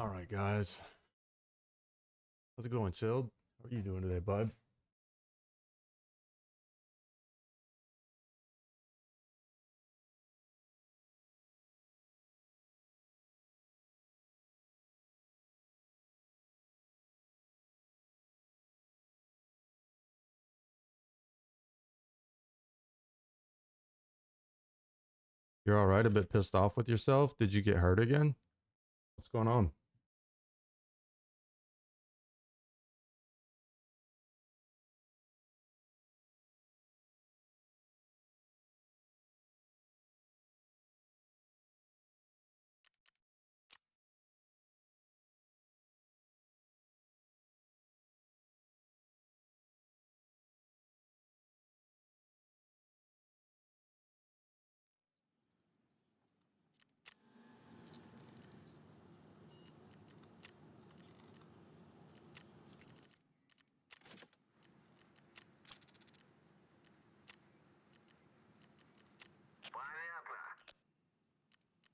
All right, guys. How's it going, Chilled? How are you doing today, bud? You're all right? A bit pissed off with yourself? Did you get hurt again? What's going on?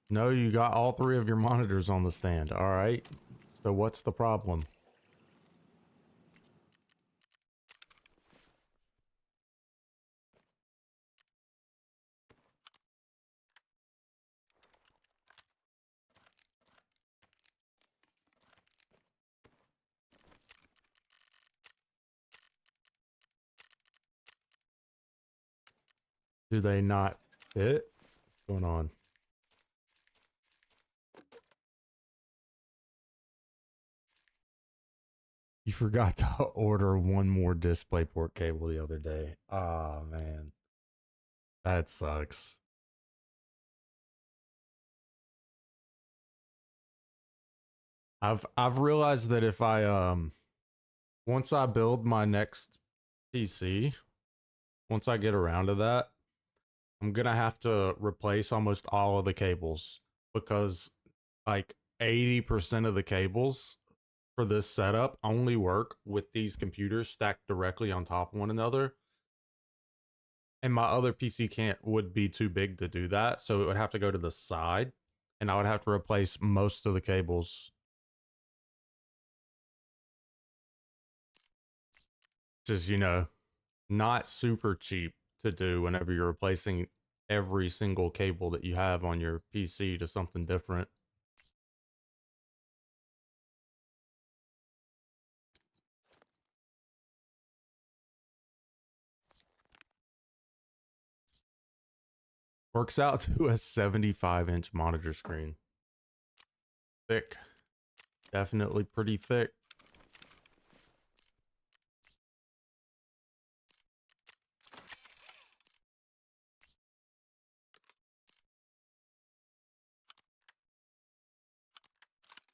No, you got all three of your monitors on the stand. All right. So what's the problem? Do they not fit? What's going on? You forgot to order one more DisplayPort cable the other day. Oh, man. That sucks. I've realized that if I once I build my next PC, once I get around to that, I'm gonna have to replace almost all of the cables because like 80% of the cables for this setup only work with these computers stacked directly on top of one another. And my other PC can't would be too big to do that, so it would have to go to the side and I would have to replace most of the cables. Just, not super cheap to do whenever you're replacing every single cable that you have on your PC to something different. Works out to a 75-inch monitor screen. Thick. Definitely pretty thick.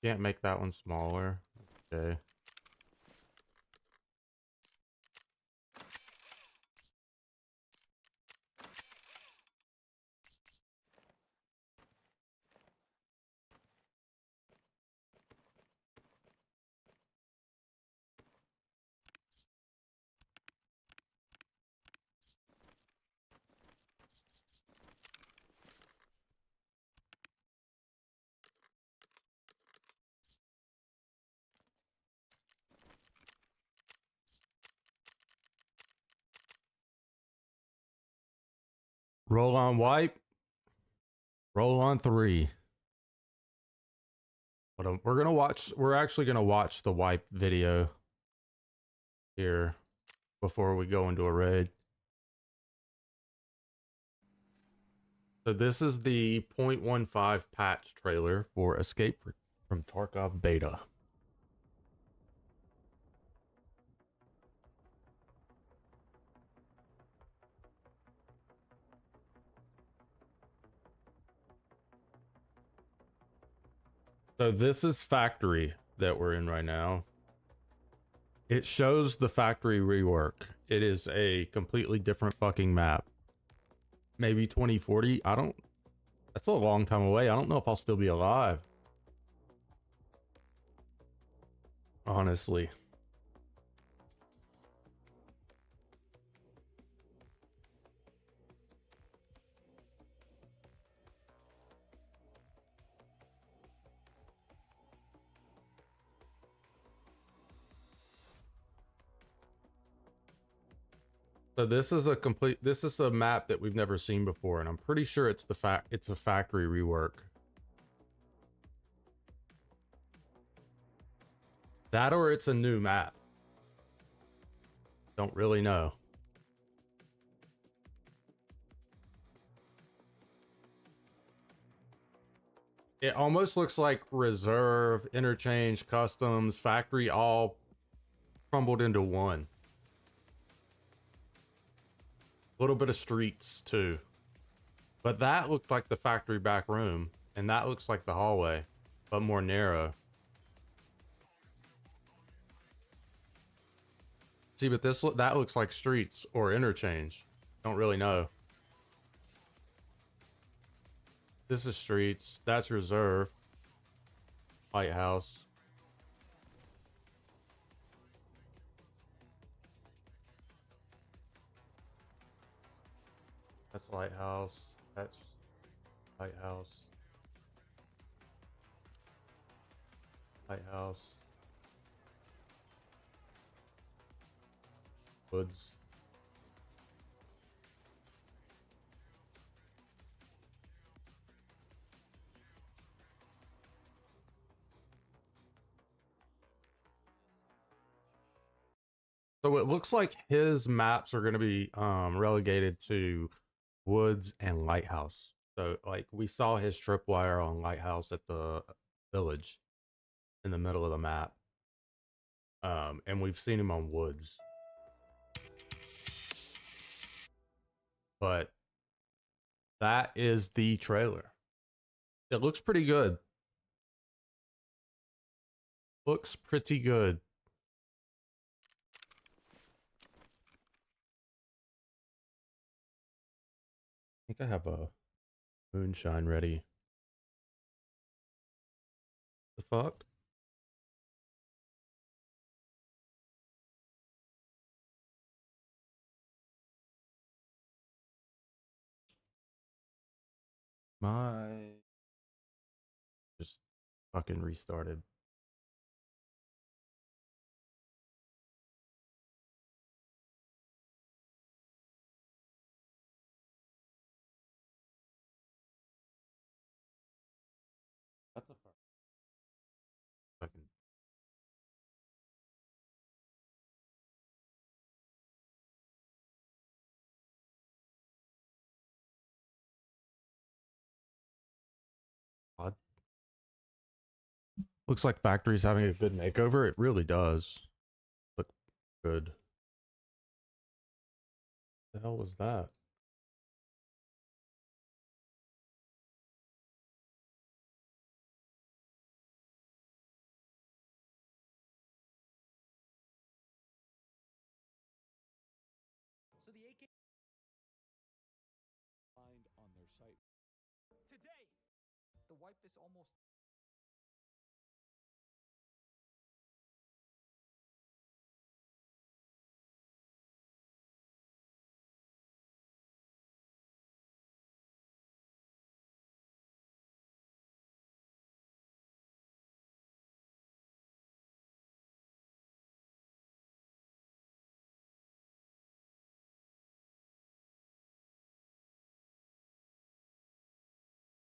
Can't make that one smaller. Okay. Roll on wipe. Roll on 3. But we're actually gonna watch the wipe video here before we go into a raid. So this is the 0.15 patch trailer for Escape from Tarkov Beta. So this is factory that we're in right now. It shows the factory rework. It is a completely different fucking map. Maybe 2040. That's a long time away. I don't know if I'll still be alive. Honestly. So this is a map that we've never seen before, and I'm pretty sure it's it's a factory rework. That or it's a new map. Don't really know. It almost looks like reserve, interchange, customs, factory all crumbled into one. A little bit of streets too. But that looked like the factory back room, and that looks like the hallway, but more narrow. See, but that looks like streets or interchange. Don't really know. This is streets. That's reserve. Lighthouse. That's lighthouse. That's lighthouse. Lighthouse. Woods. So it looks like his maps are going to be relegated to woods and lighthouse. So like we saw his tripwire on lighthouse at the village in the middle of the map. And we've seen him on woods. But that is the trailer. It looks pretty good. Looks pretty good. I think I have a moonshine ready. The fuck? My just fucking restarted. That's a fucking odd. Looks like factory's having a good makeover. It really does. Look good. The hell was that? So the AK find on their site today. The wipe is almost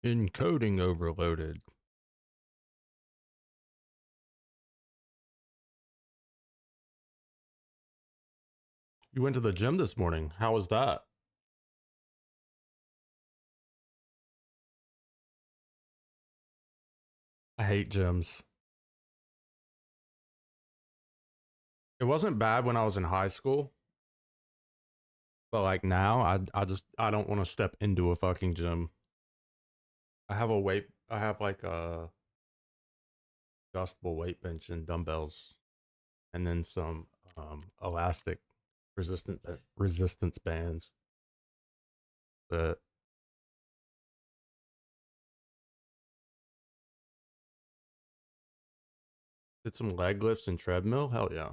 Encoding overloaded. You went to the gym this morning. How was that? I hate gyms. It wasn't bad when I was in high school, but like now, I don't want to step into a fucking gym. I have like a adjustable weight bench and dumbbells, and then some elastic resistance bands. That did some leg lifts and treadmill. Hell yeah.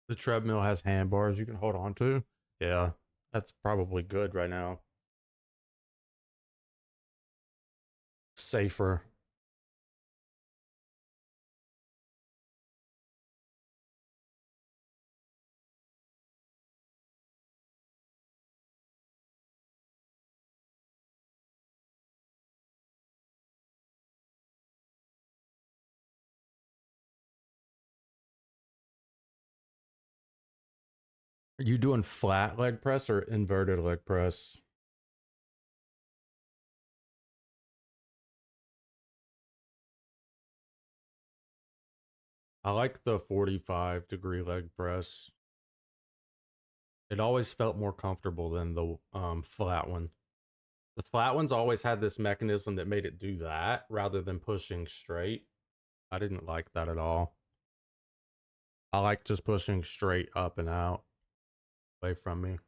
The treadmill has handbars you can hold on to. Yeah, that's probably good right now. Safer. Are you doing flat leg press or inverted leg press? I like the 45-degree leg press. It always felt more comfortable than the flat one. The flat ones always had this mechanism that made it do that rather than pushing straight. I didn't like that at all. I like just pushing straight up and out away from me.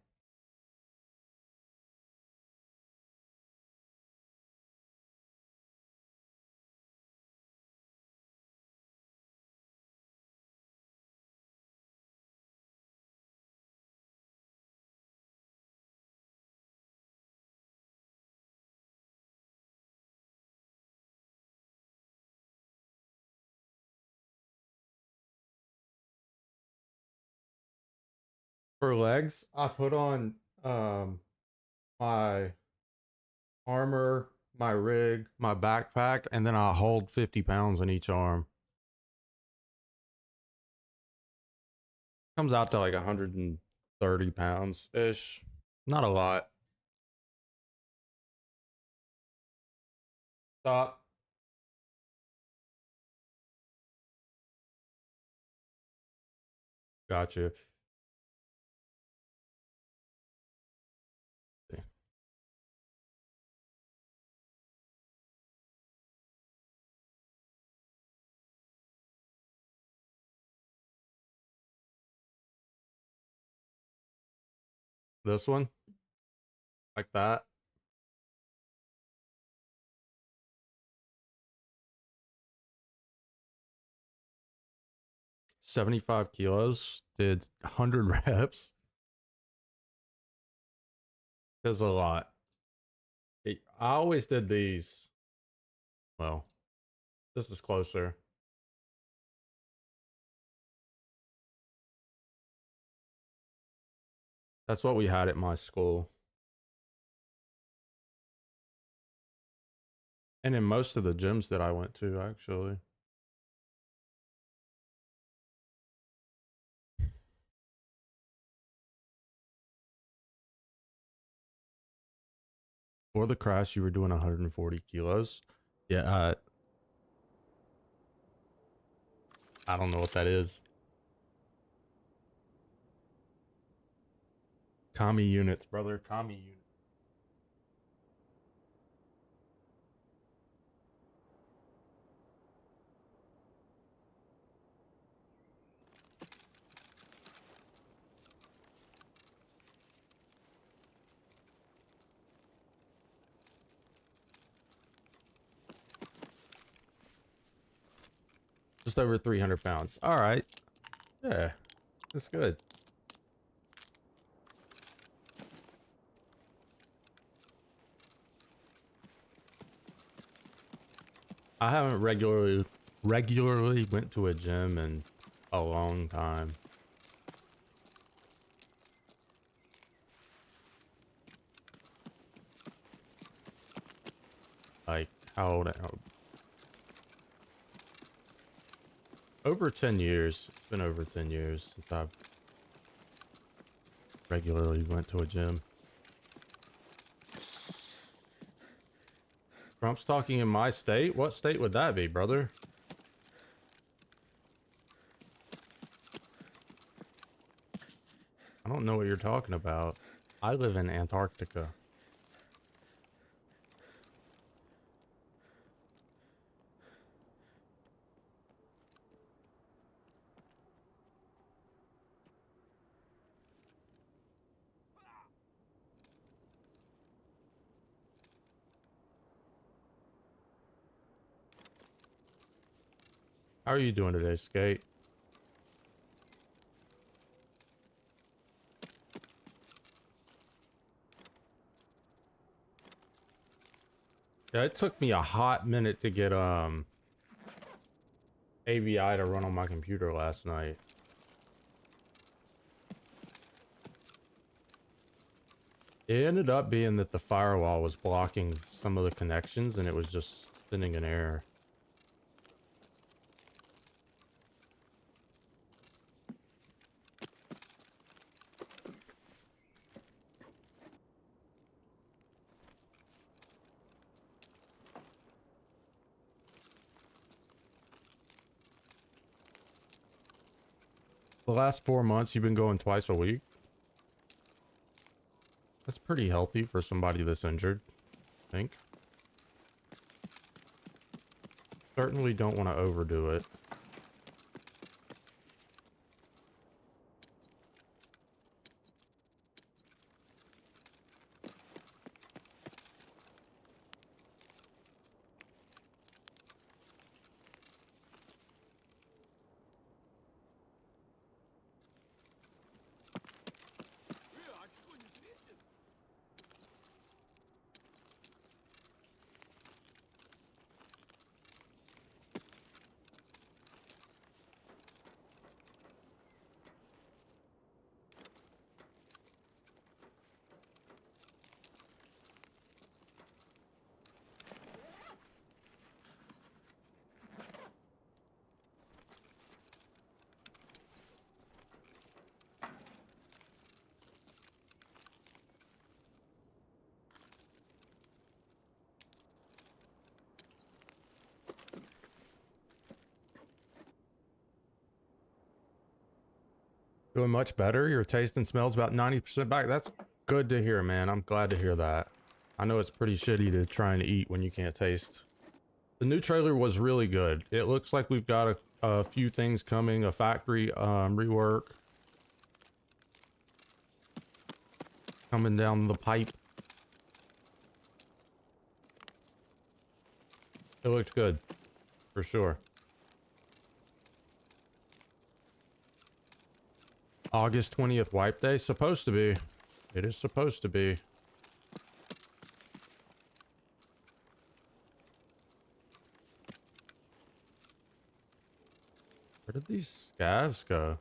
For legs, I put on my armor, my rig, my backpack, and then I hold 50 pounds in each arm. Comes out to like 130 pounds ish. Not a lot. Stop. Gotcha. This one, like that. 75 kilos, did 100 reps. That's a lot. I always did these. Well, this is closer. That's what we had at my school. And in most of the gyms that I went to, actually. For the crash, you were doing 140 kilos. Yeah, I don't know what that is. Commie units, brother. Commie units. Just over 300 pounds. All right. Yeah, that's good. I haven't regularly went to a gym in a long time. Like how old? Over 10 years. It's been over 10 years since I've regularly went to a gym. Trump's talking in my state? What state would that be, brother? I don't know what you're talking about. I live in Antarctica. How are you doing today, Skate? Yeah, it took me a hot minute to get AVI to run on my computer last night. It ended up being that the firewall was blocking some of the connections and it was just sending an error. The last 4 months you've been going twice a week? That's pretty healthy for somebody that's injured, I think. Certainly don't want to overdo it. Doing much better. Your taste and smell's about 90% back. That's good to hear, man. I'm glad to hear that. I know it's pretty shitty to try and eat when you can't taste. The new trailer was really good. It looks like we've got a few things coming. A factory rework coming down the pipe. It looked good, for sure. August 20th wipe day? Supposed to be. It is supposed to be. Where did these scavs go?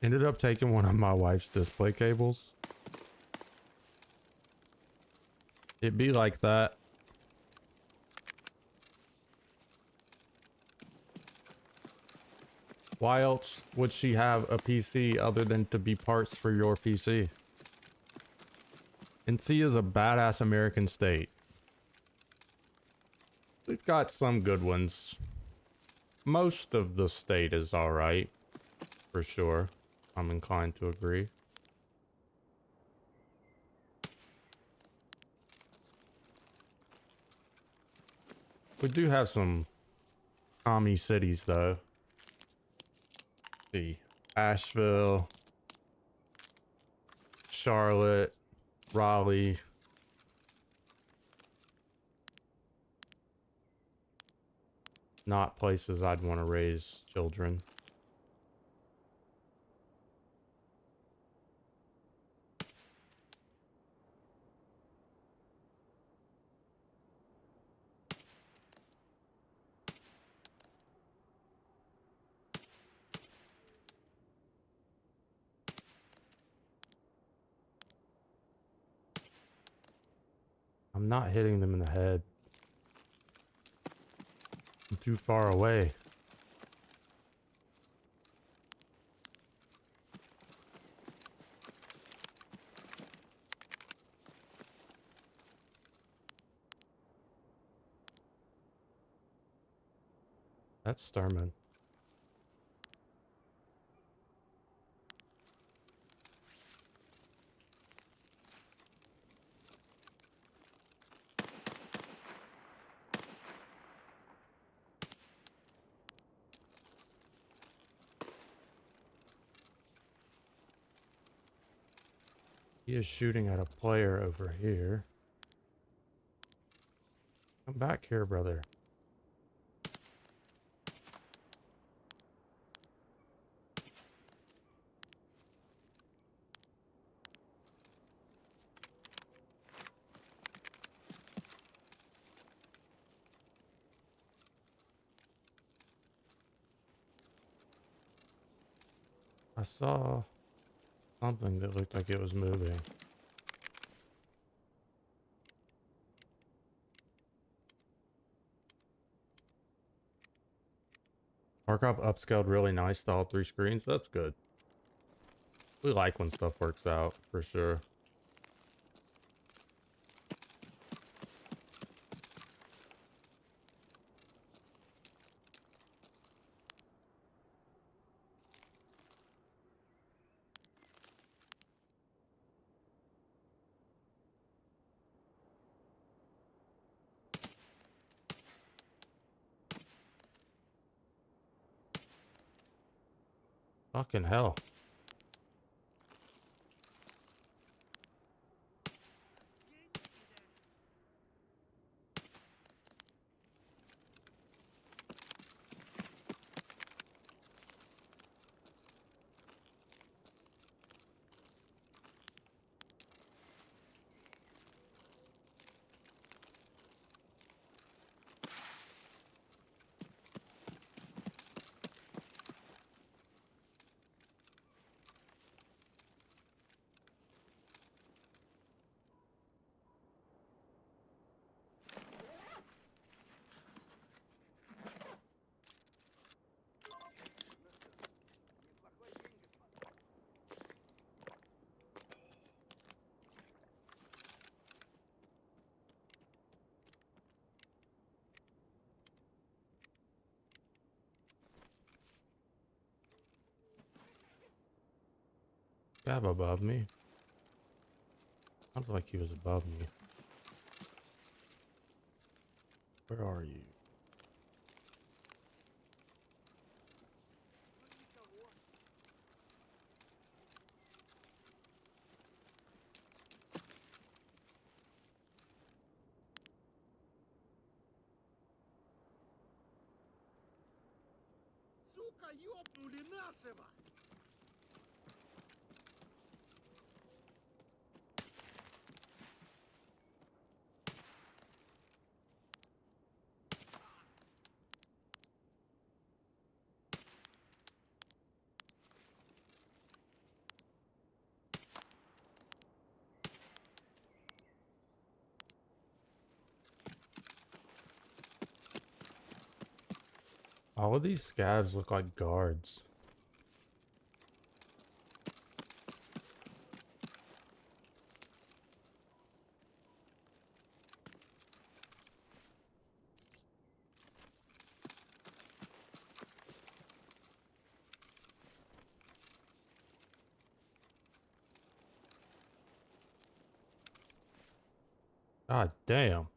Ended up taking one of my wife's display cables. It'd be like that. Why else would she have a PC other than to be parts for your PC? NC is a badass American state. We've got some good ones. Most of the state is alright, for sure. I'm inclined to agree. We do have some commie cities, though. See, Asheville, Charlotte, Raleigh. Not places I'd want to raise children. I'm not hitting them in the head. I'm too far away. That's Starman. He is shooting at a player over here. Come back here, brother. I saw something that looked like it was moving. Tarkov upscaled really nice to all 3 screens. That's good. We like when stuff works out, for sure. Fucking hell. Gav above me. Sounds like he was above me. Where are you? Сука, ёбнули нашего! All of these scavs look like guards. God damn.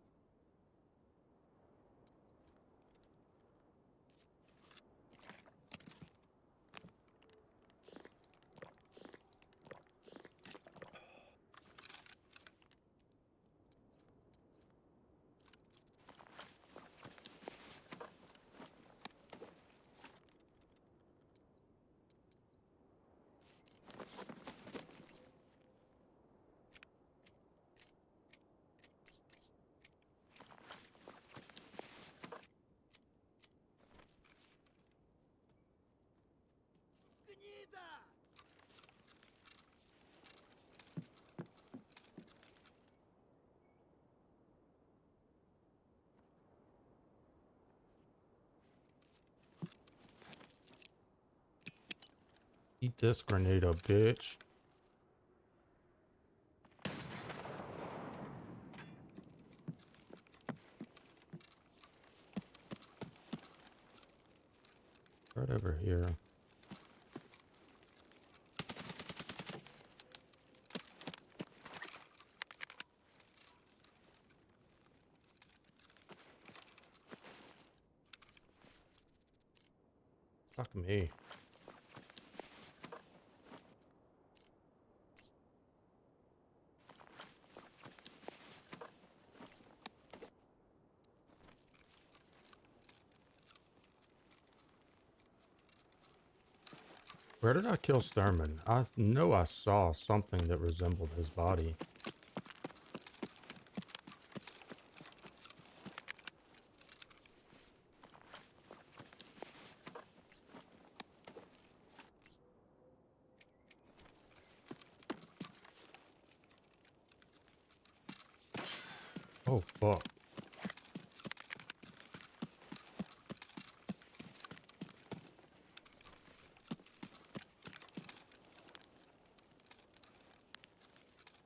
Гнида! Eat this grenade up, bitch. Right over here. Fuck me. Where did I kill Sturman? I know I saw something that resembled his body. Oh, fuck.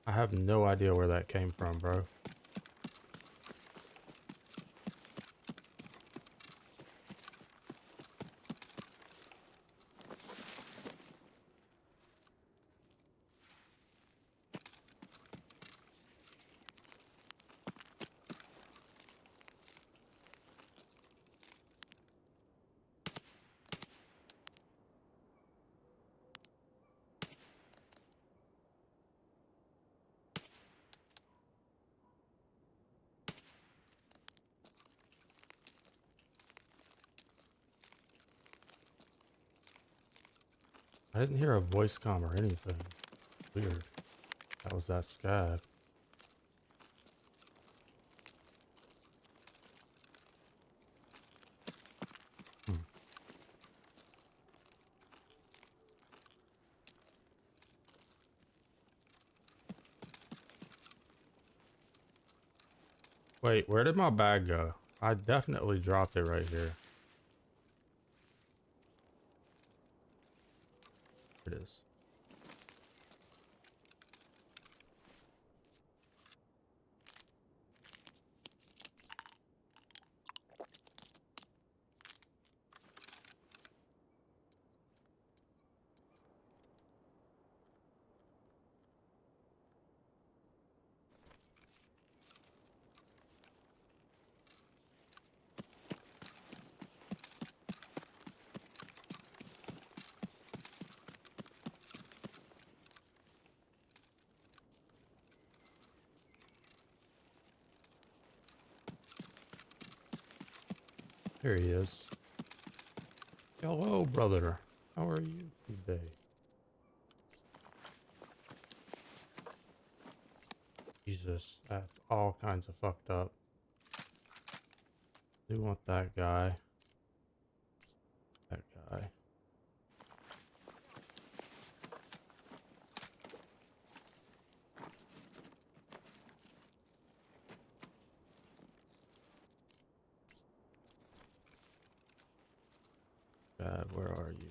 I have no idea where that came from, bro. I didn't hear a voice comm or anything. Weird. That was that scav. Hmm. Wait, where did my bag go? I definitely dropped it right here. Here it is. Here he is. Hello, brother. How are you today? Jesus, that's all kinds of fucked up. Do want that guy. That guy. God, where are you?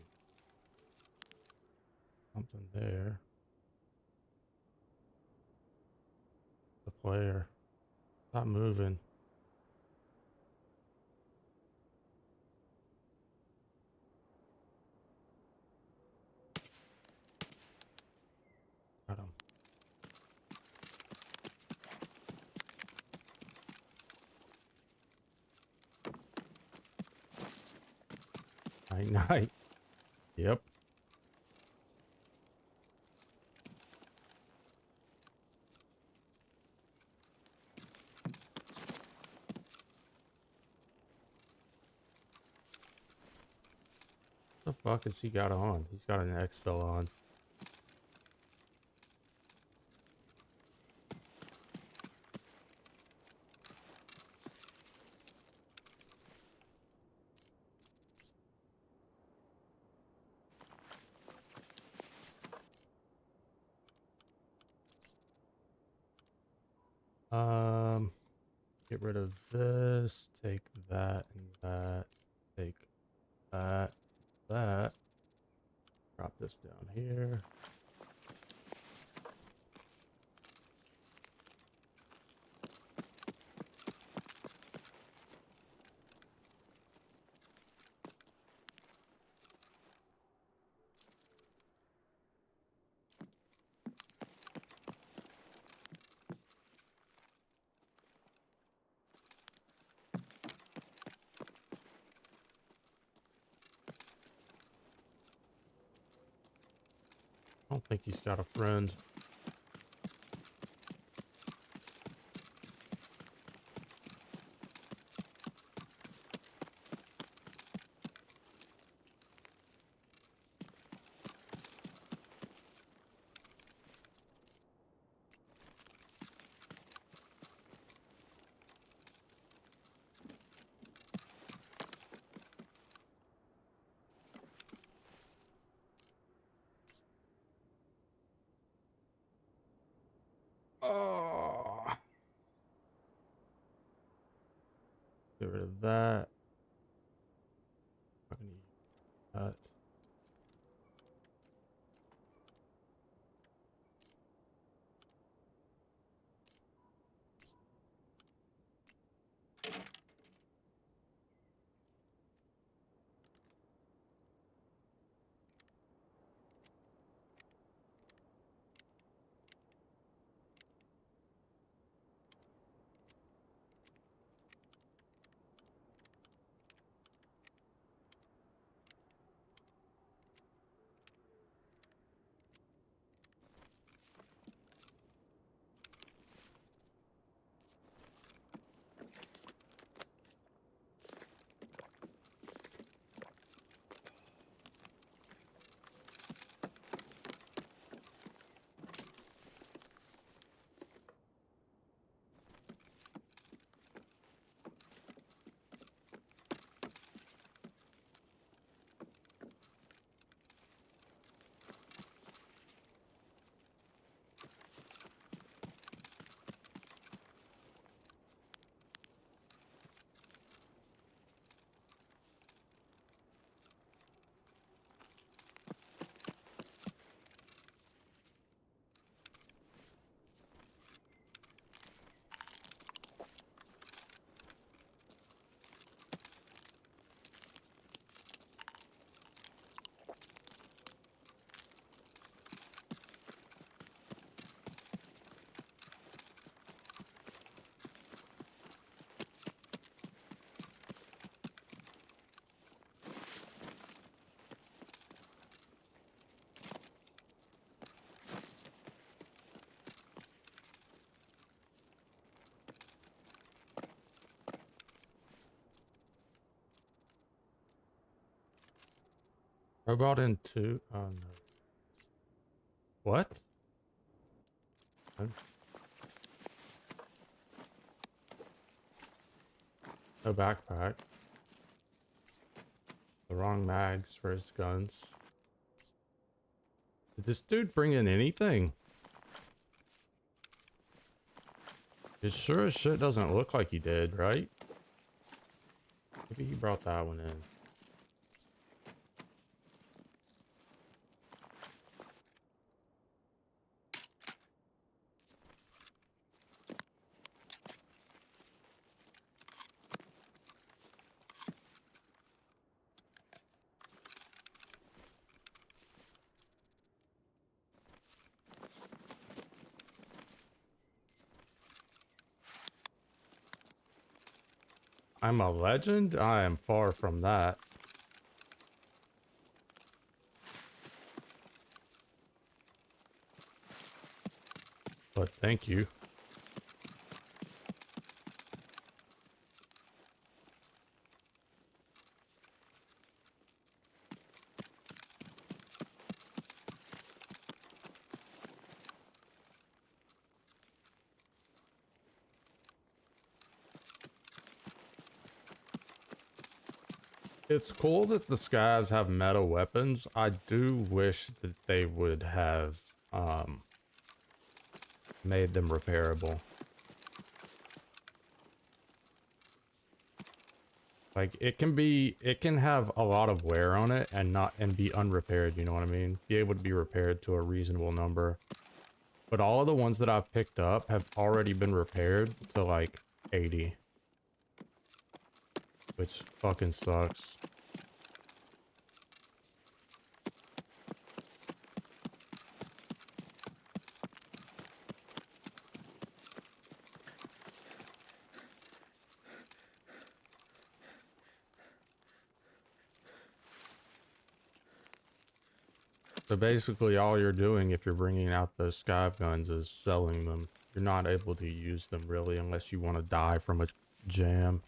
Something there. The player. Stop moving. Got him. Night night. Yep. What the fuck has he got on? He's got an X-Fill on. Get rid of this. Take that and that. Take that. That. Drop this down here. I don't think he's got a friend. get rid of that. I'm gonna use that. Robot in 2. Oh no. What? No backpack. The wrong mags for his guns. Did this dude bring in anything? It sure as shit doesn't look like he did, right? Maybe he brought that one in. I'm a legend? I am far from that. But thank you. It's cool that the scavs have metal weapons. I do wish that they would have made them repairable. Like it can have a lot of wear on it and be unrepaired, you know what I mean? Be able to be repaired to a reasonable number. But all of the ones that I've picked up have already been repaired to like 80. Which fucking sucks. So basically all you're doing if you're bringing out those scav guns is selling them. You're not able to use them really unless you want to die from a jam.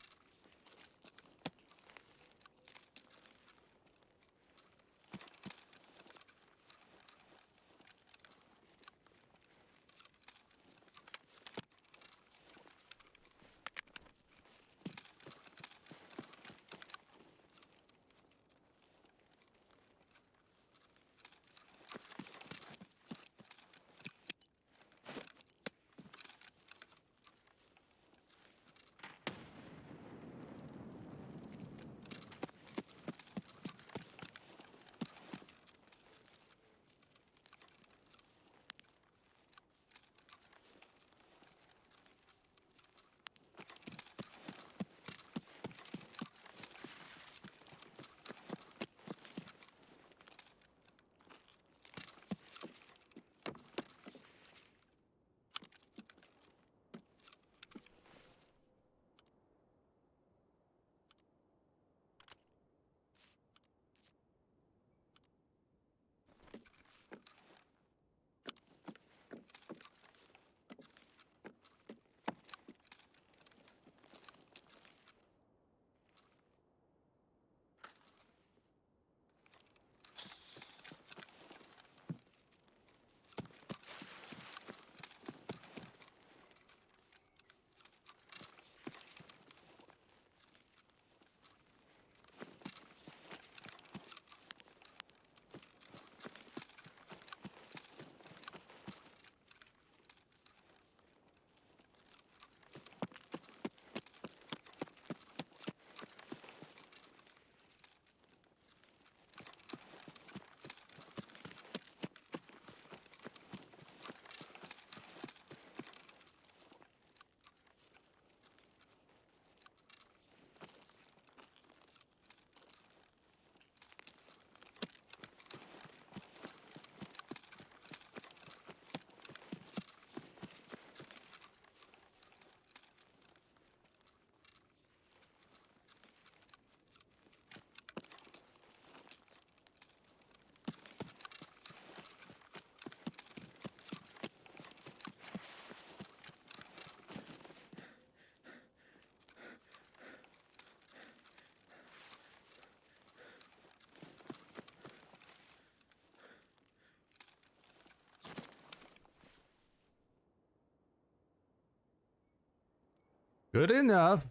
Good enough.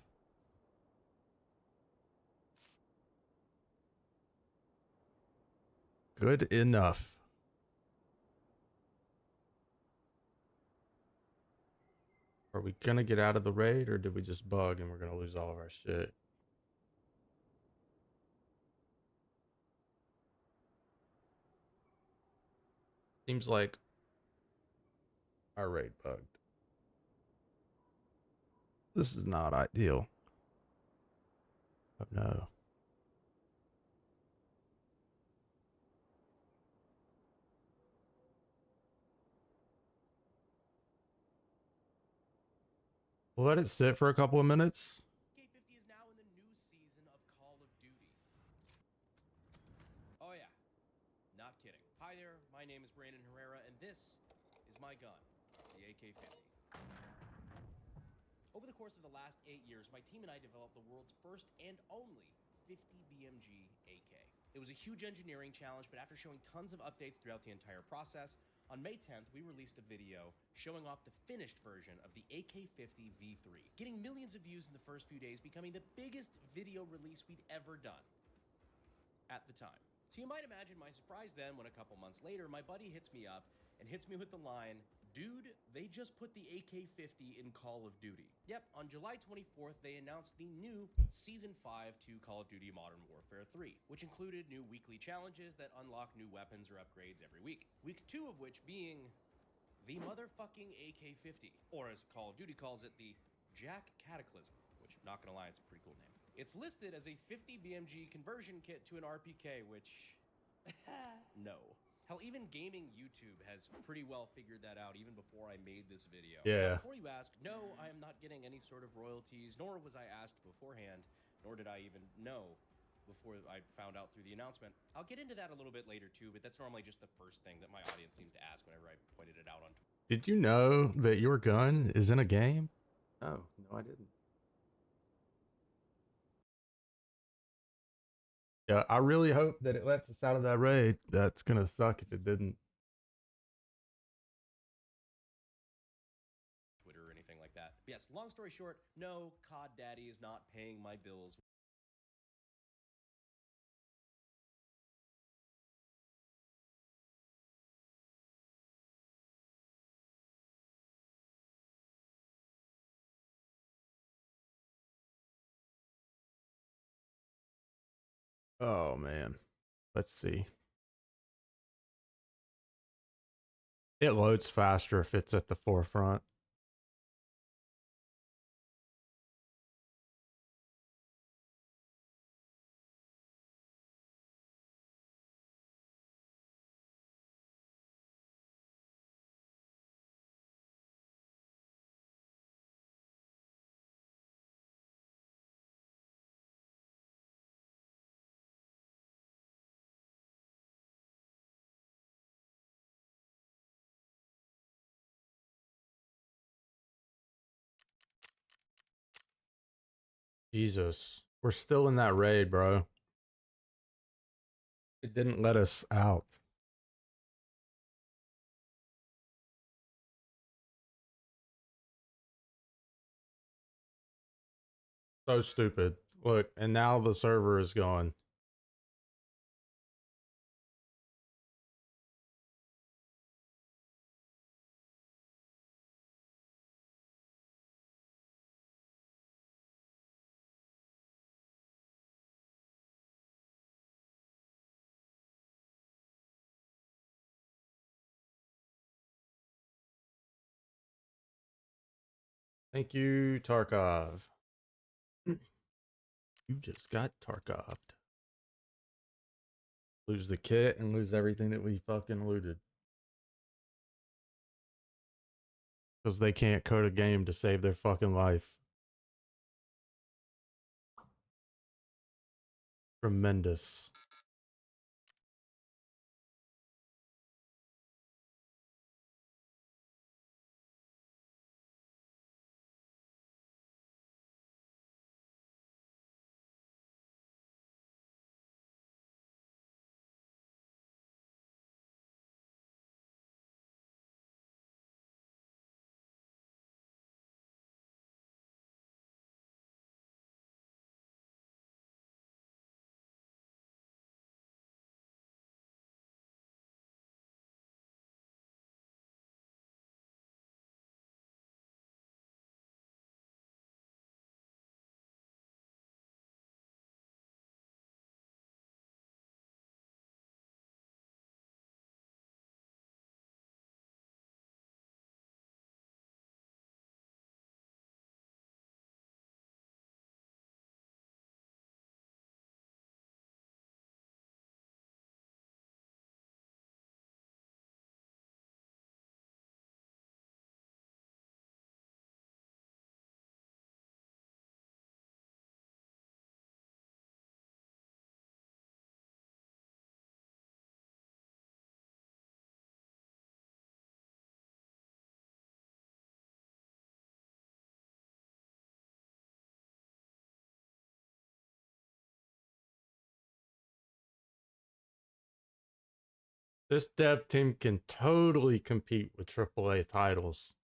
Good enough. Are we gonna get out of the raid, or did we just bug and we're gonna lose all of our shit? Seems like our raid bugged. This is not ideal. Oh no. We'll let it sit for a couple of minutes. AK-50 is now in the new season of Call of Duty. Oh yeah, not kidding. Hi there, my name is Brandon Herrera, and this is my gun, the AK-50. Over the course of the last 8 years, my team and I developed the world's first and only 50 BMG AK. It was a huge engineering challenge, but after showing tons of updates throughout the entire process, on May 10th, we released a video showing off the finished version of the AK-50 V3, getting millions of views in the first few days, becoming the biggest video release we'd ever done at the time. So you might imagine my surprise then when a couple months later, my buddy hits me up and hits me with the line, "Dude, they just put the AK-50 in Call of Duty." Yep, on July 24th, they announced the new Season 5 to Call of Duty Modern Warfare 3, which included new weekly challenges that unlock new weapons or upgrades every week. Week 2 of which being the motherfucking AK-50, or as Call of Duty calls it, the Jack Cataclysm, which, not gonna lie, it's a pretty cool name. It's listed as a 50 BMG conversion kit to an RPK, which, no. Hell, even gaming YouTube has pretty well figured that out even before I made this video. Yeah. Now, before you ask, no, I am not getting any sort of royalties, nor was I asked beforehand, nor did I even know before I found out through the announcement. I'll get into that a little bit later too, but that's normally just the first thing that my audience seems to ask whenever I pointed it out on Twitter. Did you know that your gun is in a game? Oh, no, I didn't. Yeah, I really hope that it lets us out of that raid. That's gonna suck if it didn't. Twitter or anything like that. Yes, long story short, no, COD Daddy is not paying my bills. Oh man. Let's see. It loads faster if it's at the forefront. Jesus. We're still in that raid, bro. It didn't let us out. So stupid. Look, and now the server is gone. Thank you, Tarkov. You just got Tarkoved. Lose the kit and lose everything that we fucking looted. Because they can't code a game to save their fucking life. Tremendous. This dev team can totally compete with AAA titles.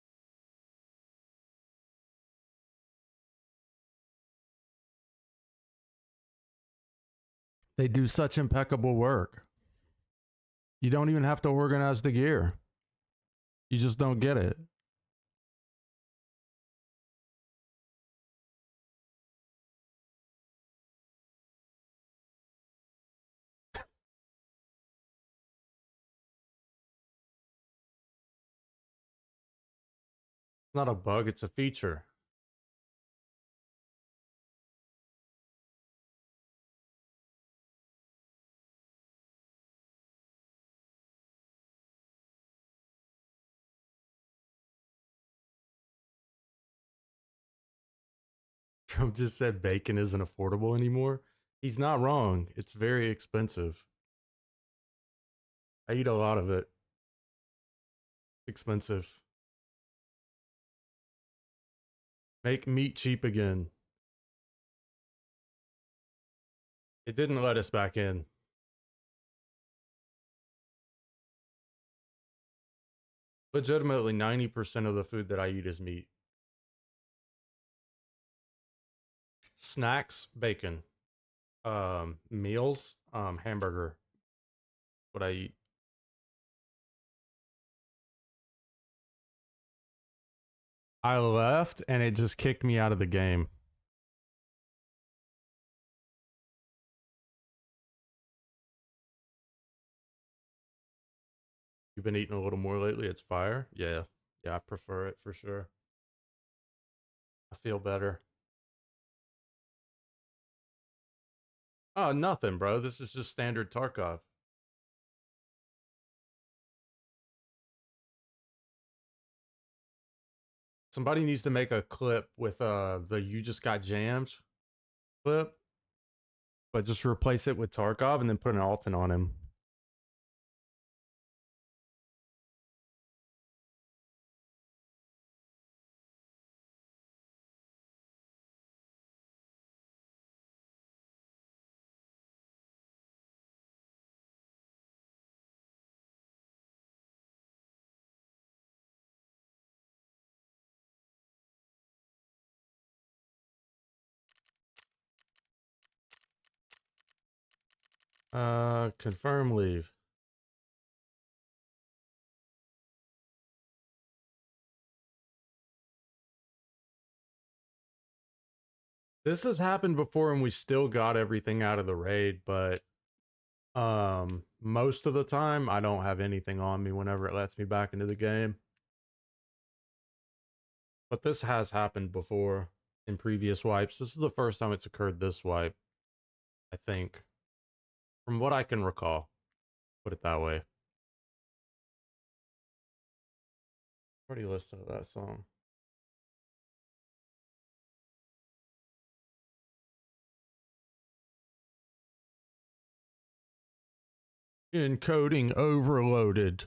They do such impeccable work. You don't even have to organize the gear. You just don't get it. It's not a bug, it's a feature. Trump just said bacon isn't affordable anymore. He's not wrong. It's very expensive. I eat a lot of it. Expensive. Make meat cheap again. It didn't let us back in. Legitimately, 90% of the food that I eat is meat. Snacks, bacon. Meals, hamburger. What I eat. I left and it just kicked me out of the game. You've been eating a little more lately. It's fire. Yeah. Yeah, I prefer it for sure. I feel better. Oh, nothing, bro. This is just standard Tarkov. Somebody needs to make a clip with the "You Just Got Jammed" clip, but just replace it with Tarkov and then put an Alton on him. Confirm leave. This has happened before and we still got everything out of the raid, but most of the time I don't have anything on me whenever it lets me back into the game. But this has happened before in previous wipes. This is the first time it's occurred this wipe, I think. From what I can recall. Put it that way. Already listened to that song. Encoding overloaded.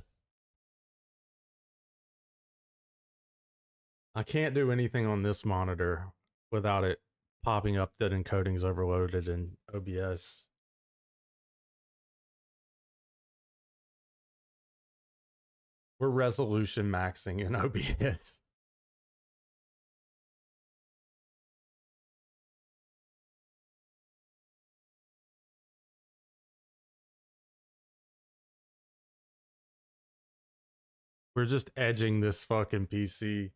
I can't do anything on this monitor without it popping up that encoding's overloaded in OBS. We're resolution maxing in OBS. We're just edging this fucking PC.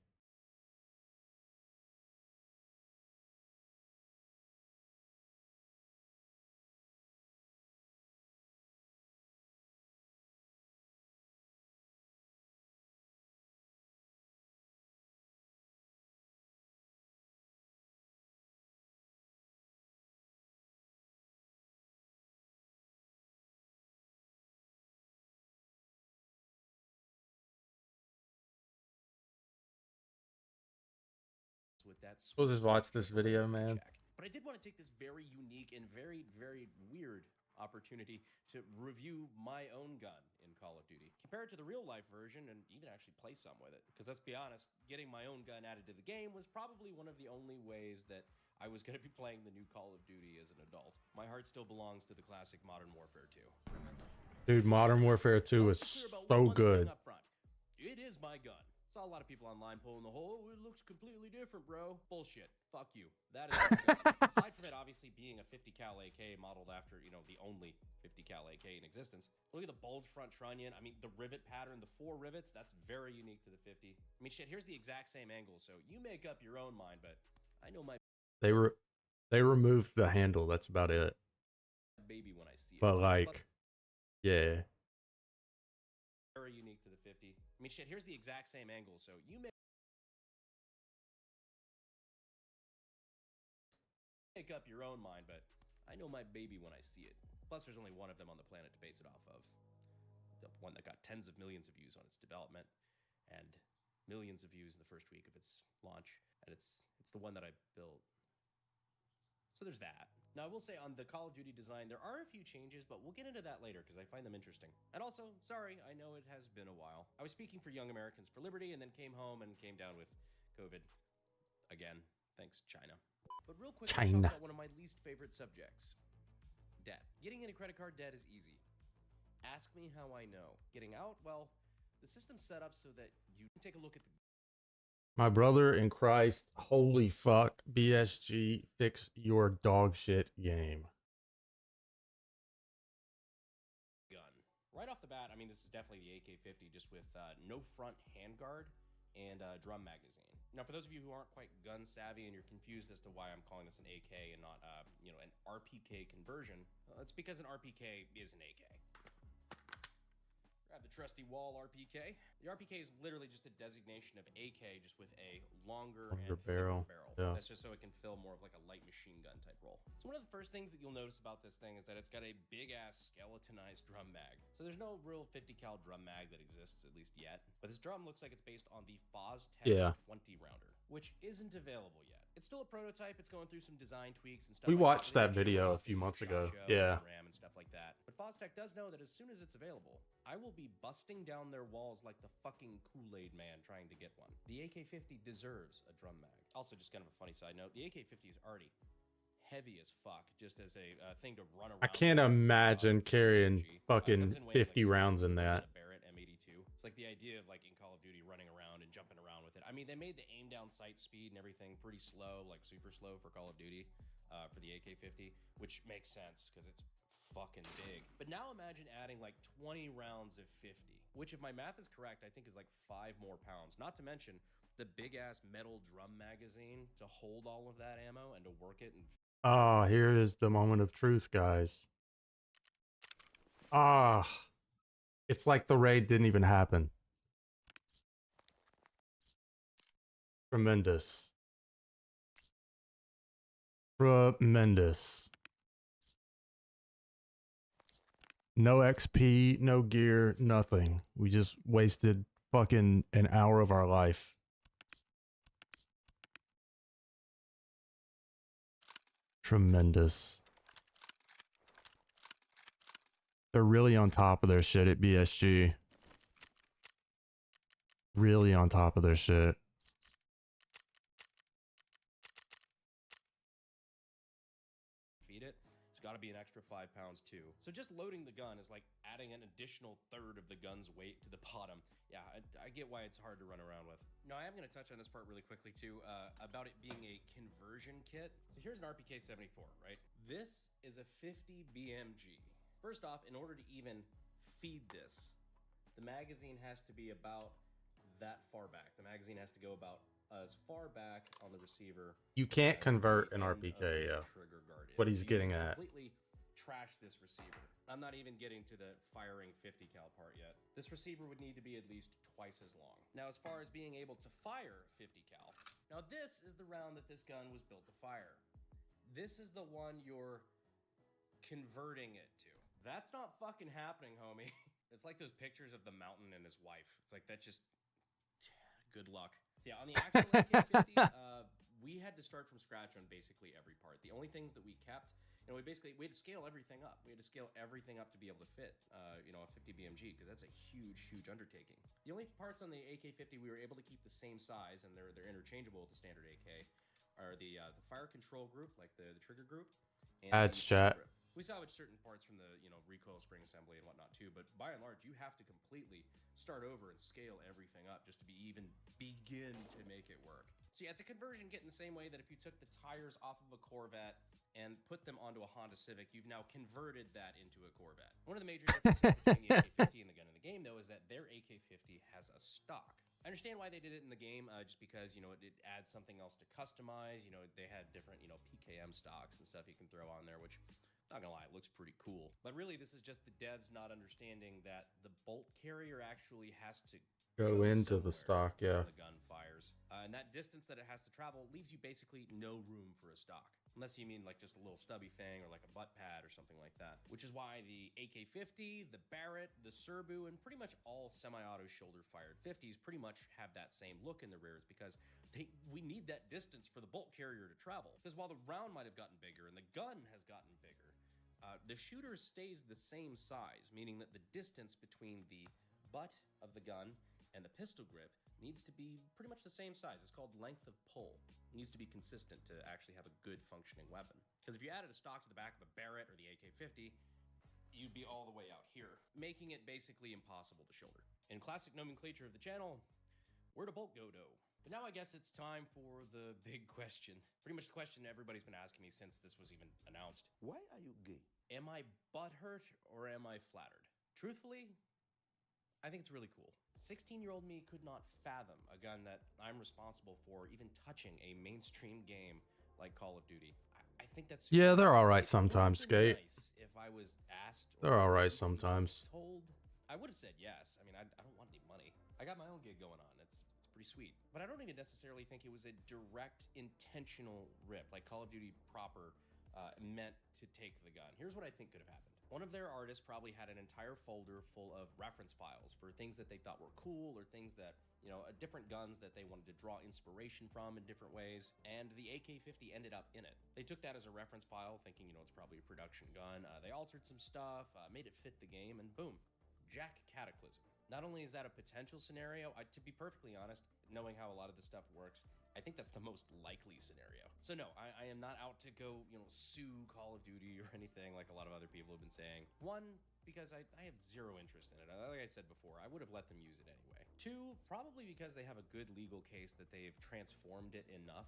With that We'll just watch this video, man. check. But I did want to take this very unique and very, very weird opportunity to review my own gun in Call of Duty, compare it to the real life version, and even actually play some with it. Because let's be honest, getting my own gun added to the game was probably one of the only ways that I was going to be playing the new Call of Duty as an adult. My heart still belongs to the classic Modern Warfare 2. Remember, Dude, Modern Warfare 2 is Let's be clear about so one thing good. up front. It is my gun. Saw a lot of people online pulling the whole, oh, it looks completely different, bro. Bullshit. Fuck you. That is my gun. Aside from it obviously being a 50 cal AK modeled after, you know, the only 50 cal AK in existence. Look at the bulge front trunnion. I mean, the rivet pattern, the 4 rivets, that's very unique to the 50. I mean, shit, here's the exact same angle, so you make up your own mind, but I know my They removed the handle. That's about it. baby when I see it. But like, yeah. Very unique to the 50. I mean, shit, here's the exact same angle, so you make up your own mind, but I know my baby when I see it. Plus, there's only one of them on the planet to base it off of. The one that got tens of millions of views on its development, and millions of views in the first week of its launch, and it's the one that I built. So there's that. Now, I will say on the Call of Duty design, there are a few changes, but we'll get into that later because I find them interesting. And also, sorry, I know it has been a while. I was speaking for Young Americans for Liberty and then came home and came down with COVID. Again, thanks, China. But real quick, let's China. talk about one of my least favorite subjects. Debt. Getting into credit card debt is easy. Ask me how I know. Getting out, well, the system's set up so that you can take a look at the My brother in Christ, holy fuck, BSG, fix your dog shit game. gun. Right off the bat, I mean, this is definitely the AK-50, just with no front handguard and drum magazine. Now, for those of you who aren't quite gun savvy and you're confused as to why I'm calling this an AK and not, you know, an RPK conversion, it's because an RPK is an AK. Grab the trusty wall RPK. The RPK is literally just a designation of AK, just with a longer and thicker barrel. barrel. Yeah. That's just so it can fill more of like a light machine gun type role. So one of the first things that you'll notice about this thing is that it's got a big ass skeletonized drum mag. So there's no real 50 cal drum mag that exists, at least yet. But this drum looks like it's based on the FOSTech Yeah. 20 rounder, which isn't available yet. It's still a prototype. It's going through some design tweaks and stuff. We like watched They that didn't show video it a off few at months SHOT ago. Show Yeah. and RAM and stuff like that. But FOSTech does know that as soon as it's available, I will be busting down their walls like the fucking Kool-Aid man trying to get one. The AK-50 deserves a drum mag. Also, just kind of a funny side note, the AK-50 is already heavy as fuck, just as a thing to run around. I can't with as a imagine semi-auto carrying RPG. fucking Comes in weight of, 50 rounds in than that. a Barrett M82. It's like the idea of like in Call of Duty running around and jumping around with it. I mean, they made the aim down sight speed and everything pretty slow, like super slow for Call of Duty for the AK-50, which makes sense because it's fucking big. But now imagine adding like 20 rounds of 50, which if my math is correct, I think is like 5 more pounds. Not to mention the big ass metal drum magazine to hold all of that ammo and to work it and Ah, here is the moment of truth, guys. Ah, it's like the raid didn't even happen. Tremendous. Tremendous. No XP, no gear, nothing. We just wasted fucking an hour of our life. Tremendous. They're really on top of their shit at BSG. Really on top of their shit. feed it. It's got to be an extra 5 pounds too. So just loading the gun is like adding an additional third of the gun's weight to the bottom. Yeah, I get why it's hard to run around with. Now, I am going to touch on this part really quickly too, about it being a conversion kit. So here's an RPK-74, right? This is a 50 BMG. First off, in order to even feed this, the magazine has to be about that far back. The magazine has to go about as far back on the receiver. You can't as convert the an end of RPK, the yeah. trigger guard What is. he's So you getting can at. Completely trash this receiver. I'm not even getting to the firing 50 cal part yet. This receiver would need to be at least twice as long. Now, as far as being able to fire 50 cal, now this is the round that this gun was built to fire. This is the one you're converting it to. That's not fucking happening, homie. It's like those pictures of the mountain and his wife. It's like that just good luck. So yeah, on the actual AK-50, we had to start from scratch on basically every part. The only things that we kept, we had to scale everything up. We had to scale everything up to be able to fit, a 50 BMG, because that's a huge, huge undertaking. The only parts on the AK-50 we were able to keep the same size, and they're interchangeable with the standard AK, are the fire control group, like the trigger group, and Ads the chat. grip. We salvage certain parts from the, recoil spring assembly and whatnot too, but by and large, you have to completely start over and scale everything up just to even begin to make it work. So yeah, it's a conversion kit in the same way that if you took the tires off of a Corvette and put them onto a Honda Civic, you've now converted that into a Corvette. One of the major differences between the AK-50 and the gun in the game, though, is that their AK-50 has a stock. I understand why they did it in the game, just because, it adds something else to customize. They had different, PKM stocks and stuff you can throw on there, which, not gonna lie, it looks pretty cool. But really, this is just the devs not understanding that the bolt carrier actually has to Go into the stock, yeah. The gun fires, and that distance that it has to travel leaves you basically no room for a stock, unless you mean like just a little stubby thing or like a butt pad or something like that. Which is why the AK-50, the Barrett, the Serbu, and pretty much all semi-auto shoulder-fired 50s pretty much have that same look in the rears, because we need that distance for the bolt carrier to travel. Because while the round might have gotten bigger and the gun has gotten bigger, the shooter stays the same size, meaning that the distance between the butt of the gun and the pistol grip needs to be pretty much the same size. It's called length of pull. It needs to be consistent to actually have a good functioning weapon. Because if you added a stock to the back of a Barrett or the AK-50, you'd be all the way out here, making it basically impossible to shoulder. In classic nomenclature of the channel, where to bolt go, dough? But now I guess it's time for the big question. Pretty much the question everybody's been asking me since this was even announced. Why are you gay? Am I butthurt or am I flattered? Truthfully, I think it's really cool. 16-year-old me could not fathom a gun that I'm responsible for even touching a mainstream game like Call of Duty. I think that's... Yeah, they're all right It would sometimes, have been Skate. nice if I was asked... They're all right instantly sometimes. Told, I would have said yes. I mean, I don't want any money. I got my own gig going on. It's pretty sweet. But I don't even necessarily think it was a direct, intentional rip, like Call of Duty proper meant to take the gun. Here's what I think could have happened. One of their artists probably had an entire folder full of reference files for things that they thought were cool, or things that, different guns that they wanted to draw inspiration from in different ways, and the AK-50 ended up in it. They took that as a reference file, thinking, it's probably a production gun. They altered some stuff, made it fit the game, and boom, Jack Cataclysm. Not only is that a potential scenario, to be perfectly honest, knowing how a lot of this stuff works, I think that's the most likely scenario. So no, I am not out to go, sue Call of Duty or anything like a lot of other people have been saying. One, because I have zero interest in it. Like I said before, I would have let them use it anyway. Two, probably because they have a good legal case that they've transformed it enough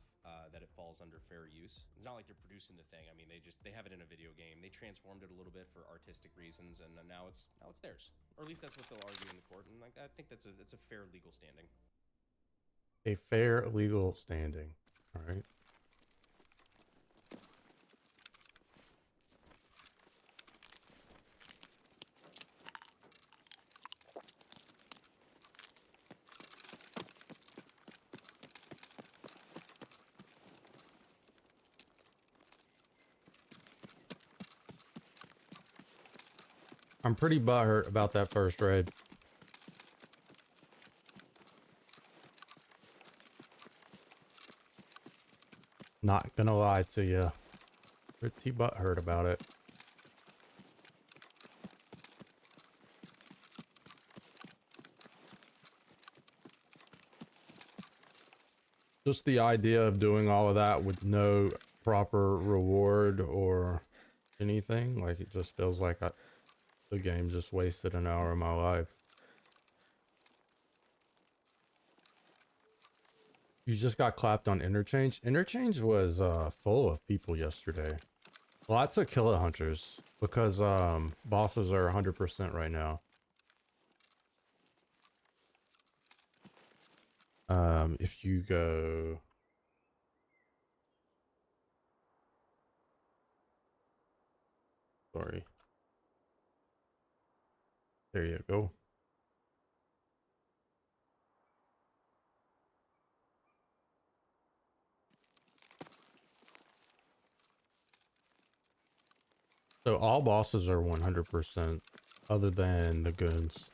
that it falls under fair use. It's not like they're producing the thing. I mean, they have it in a video game. They transformed it a little bit for artistic reasons, and now it's theirs. Or at least that's what they'll argue in the court, and I think it's a fair legal standing. A fair legal standing. All right. I'm pretty butthurt about that first raid. Not gonna lie to you. Pretty butthurt about it. Just the idea of doing all of that with no proper reward or anything, like it just feels like the game just wasted an hour of my life. You just got clapped on Interchange. Interchange was full of people yesterday. Lots of killer hunters because bosses are 100% right now. If you go... Sorry. There you go. So all bosses are 100% other than the goons.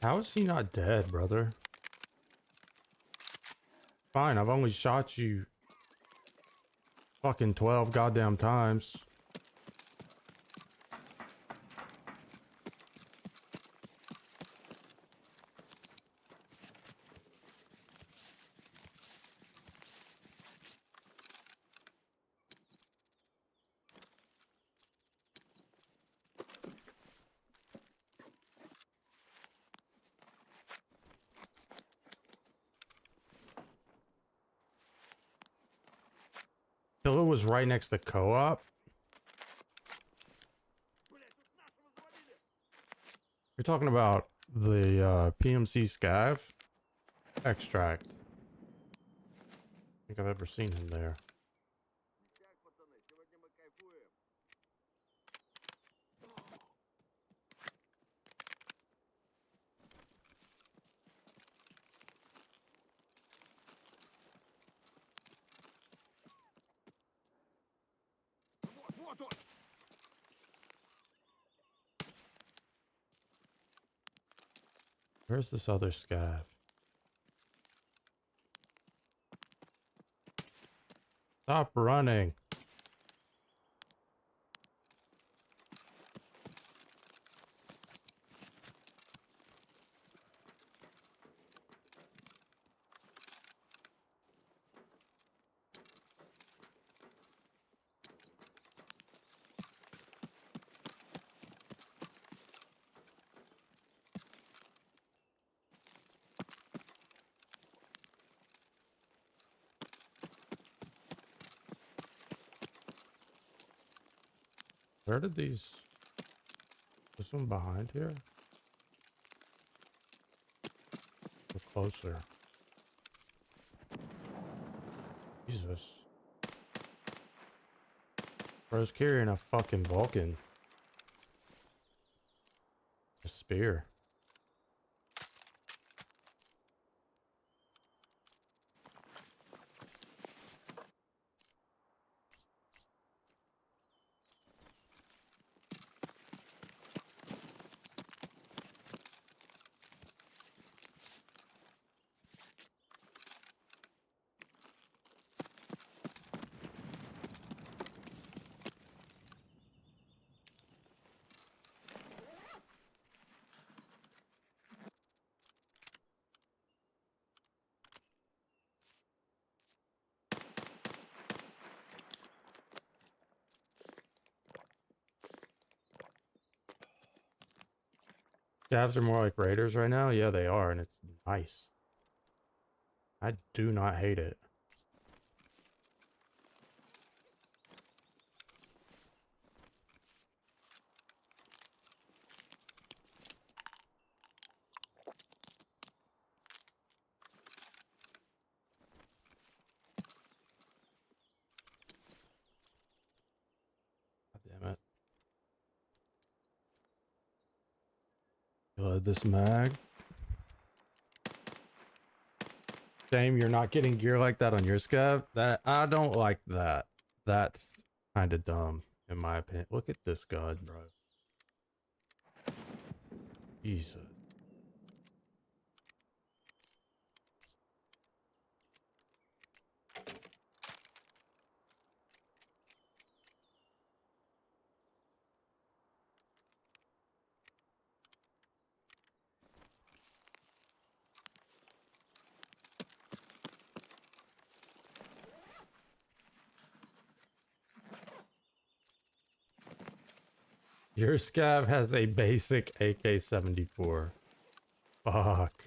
How is he not dead, brother? Fine, I've only shot you fucking 12 goddamn times. Pillow was right next to co-op. You're talking about the PMC scav extract. I think I've ever seen him there. Вот он! Where's this other scav? Stop running. Where did these... This one behind here? Look closer. Jesus. Bro's carrying a fucking Vulcan. A spear. Scavs are more like raiders right now? Yeah, they are, and it's nice. I do not hate it. God damn it. Load this mag. Shame you're not getting gear like that on your scav. That I don't like that. That's kind of dumb, in my opinion. Look at this gun, bro. Jesus. Your scav has a basic AK-74. Fuck.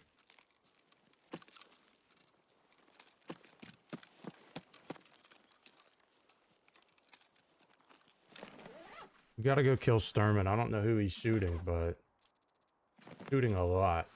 We gotta go kill Sturman. I don't know who he's shooting, but shooting a lot.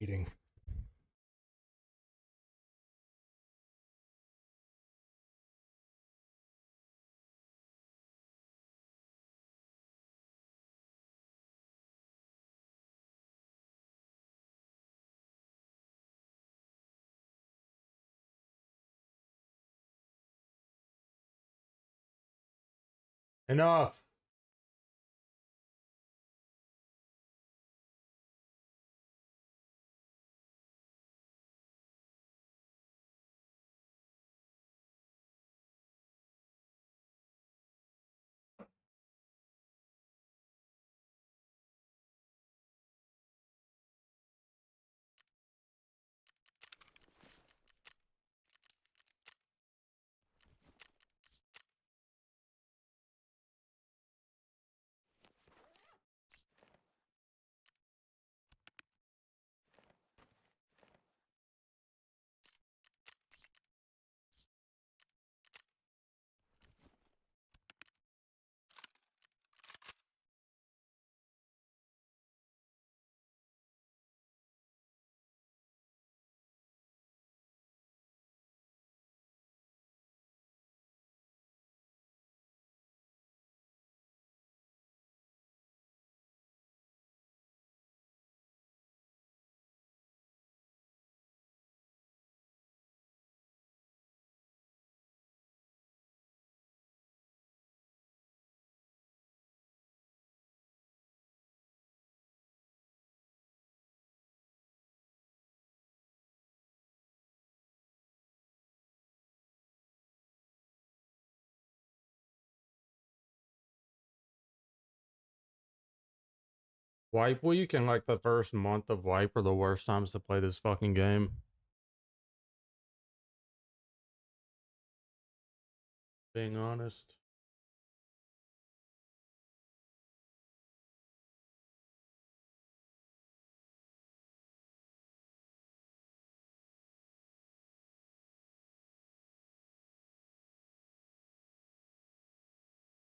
eating. Enough. Wipe week and like the first month of wipe are the worst times to play this fucking game. Being honest.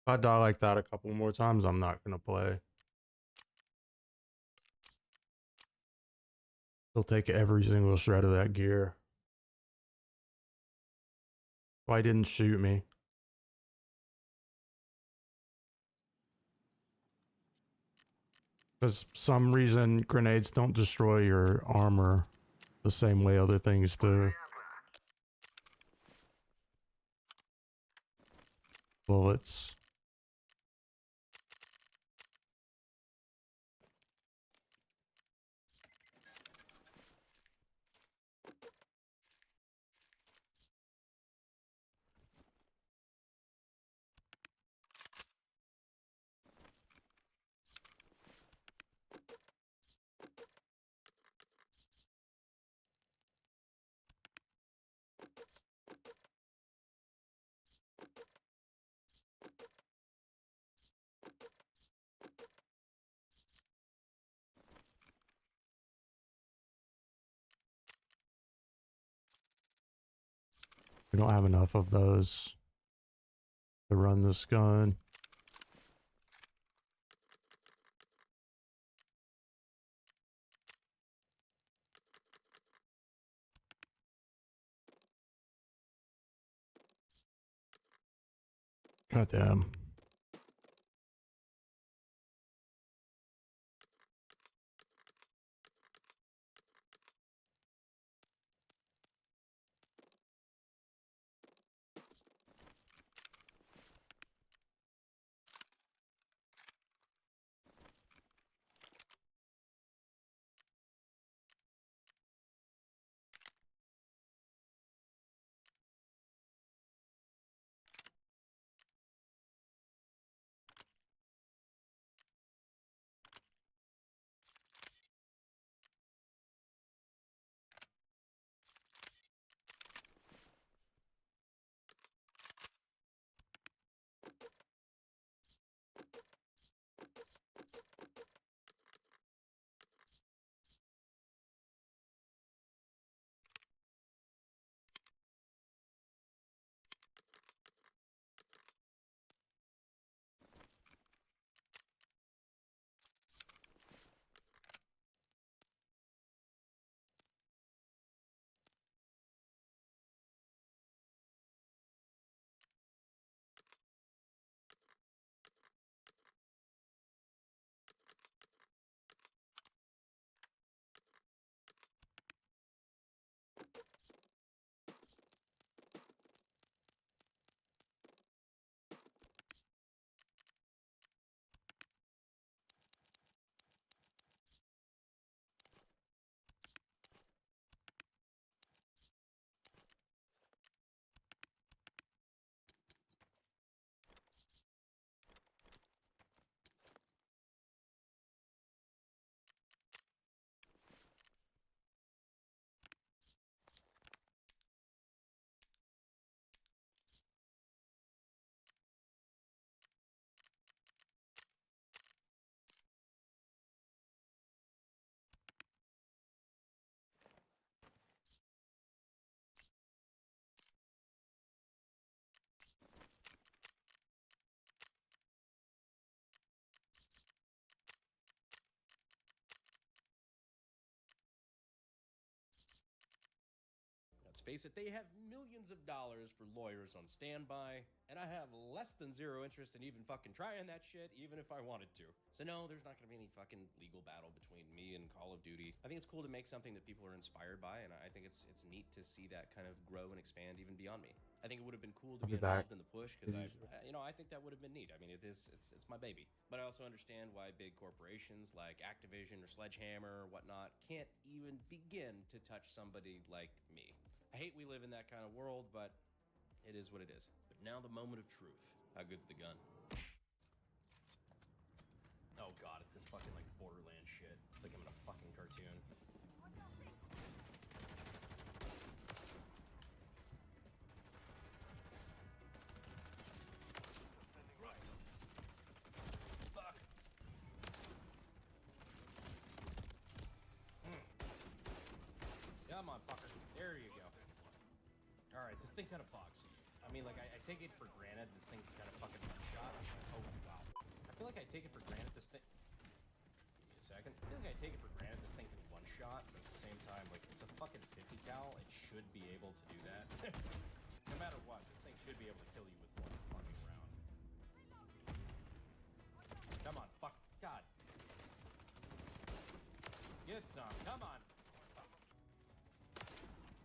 If I die like that a couple more times, I'm not gonna play. He'll take every single shred of that gear. Why didn't shoot me? Because some reason grenades don't destroy your armor the same way other things do. Bullets. We don't have enough of those to run this gun. God damn. Let's face it, they have millions of dollars for lawyers on standby, and I have less than zero interest in even fucking trying that shit, even if I wanted to. So no, there's not gonna be any fucking legal battle between me and Call of Duty. I think it's cool to make something that people are inspired by, and I think it's neat to see that kind of grow and expand even beyond me. I think it would have been cool to be involved in the push because I think that would have been neat. I mean, it's my baby. But I also understand why big corporations like Activision or Sledgehammer or whatnot can't even begin to touch somebody like me. I hate we live in that kind of world, but it is what it is. But now the moment of truth. How good's the gun? Oh god, it's this fucking like Borderlands shit. It's like I'm in a fucking cartoon. Fuck. Come on, fucker. There you go. Alright, this thing kind of bugs. I mean, like, I take it for granted this thing kind of fucking one-shot. Oh, wow. I feel like I take it for granted this thing... Give me a second. I feel like I take it for granted this thing can one-shot, but at the same time, like, it's a fucking 50 cal. It should be able to do that. No matter what, this thing should be able to kill you with one fucking round. Come on, fuck. God. Get some. Come on.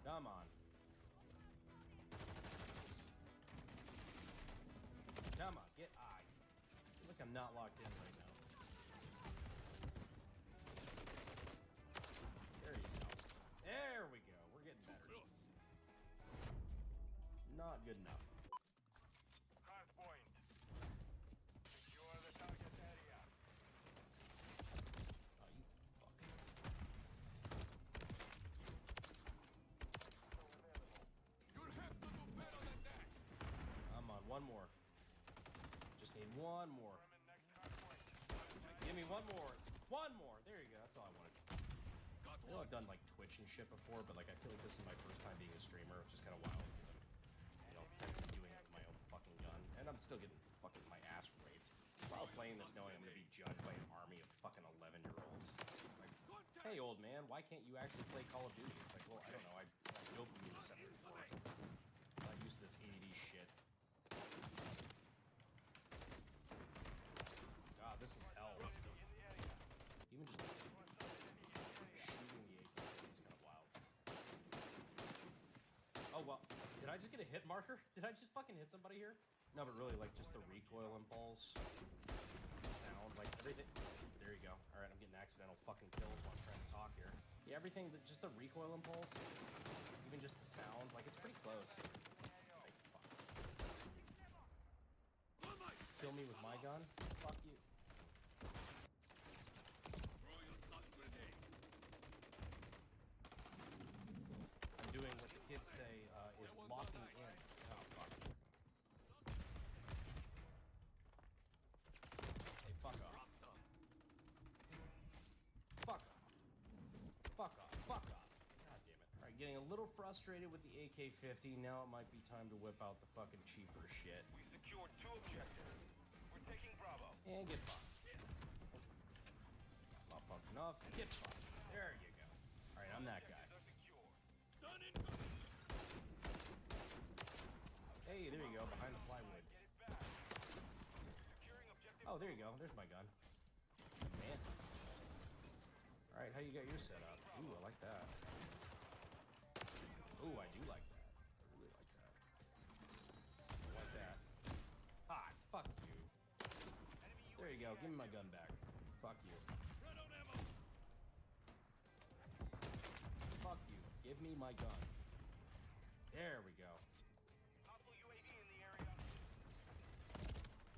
Come on. Come on, get I. Feel like I'm not locked in right now. There you go. There we go. We're getting better. Not good enough. Hard point. Secure the target area. Oh, you fucking. You'll have to do better than that. Come on, one more. Just need one more. Give me one more. One more. There you go. That's all I wanted. I know I've done like Twitch and shit before, but like I feel like this is my first time being a streamer, which is kind of wild because I'm, technically doing it with my own fucking gun, and I'm still getting fucking my ass raped while playing this, knowing I'm gonna be judged by an army of fucking 11-year-olds. Like, hey, old man, why can't you actually play Call of Duty? It's like, well, I don't know. I dopamine receptors for it. I'm not used to this ADD shit. God, this is hell. Even just shooting the AK is kind of wild. Oh, well, did I just get a hit marker? Did I just fucking hit somebody here? No, but really, like, just the recoil impulse, sound, like, everything. There you go. All right, I'm getting accidental fucking kills while I'm trying to talk here. Yeah, everything, just the recoil impulse, even just the sound, like, it's pretty close. Like, fuck. Kill me with my gun? Fuck you. I'm doing what the kids say is locking in. Oh, fuck. Hey, fuck off. Fuck off. Fuck off. Fuck off. God damn it. Alright, getting a little frustrated with the AK-50. Now it might be time to whip out the fucking cheaper shit. We secured 2 objectives. We're taking Bravo. And get fucked. Not pumped enough. Get fucked. There you go. Alright, I'm that guy. They're secure. Hey, there you go, behind the plywood. Get it back. Securing objective. Oh, there you go. There's my gun. Man. Alright, how you got yours set up? Ooh, I like that. Ooh, I do like that. I really like that. I like that. Ah, fuck you. There you go. Give me my gun back. Fuck you. Fuck you. Give me my gun. There we go. Hostile UAV in the area.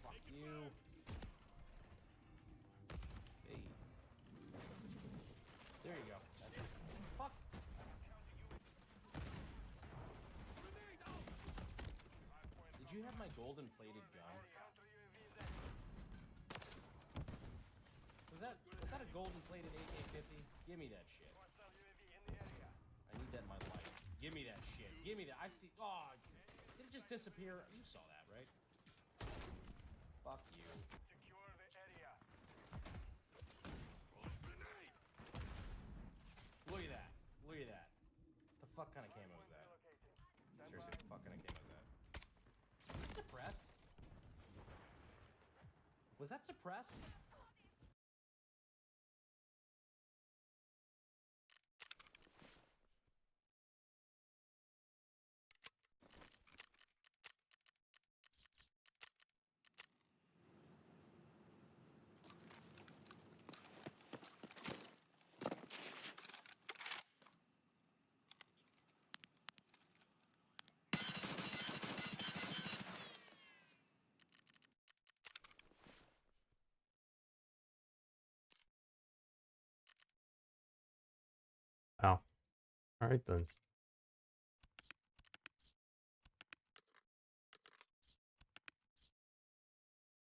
Fuck you. Hey. There you go. That's it. Fuck. Did you have my golden plated gun? Counter UAV is active. Was that a golden plated AK-50? Give me that shit. Hostile UAV in the area. I need that in my life. Give me that shit. Give me that. I see. Oh, did it just disappear? You saw that, right? Fuck you. Secure the area. Look at that. Look at that. The fuck kind of camo is that? Seriously, what fucking game was that? Was that suppressed? Was that suppressed? Ow. All right then.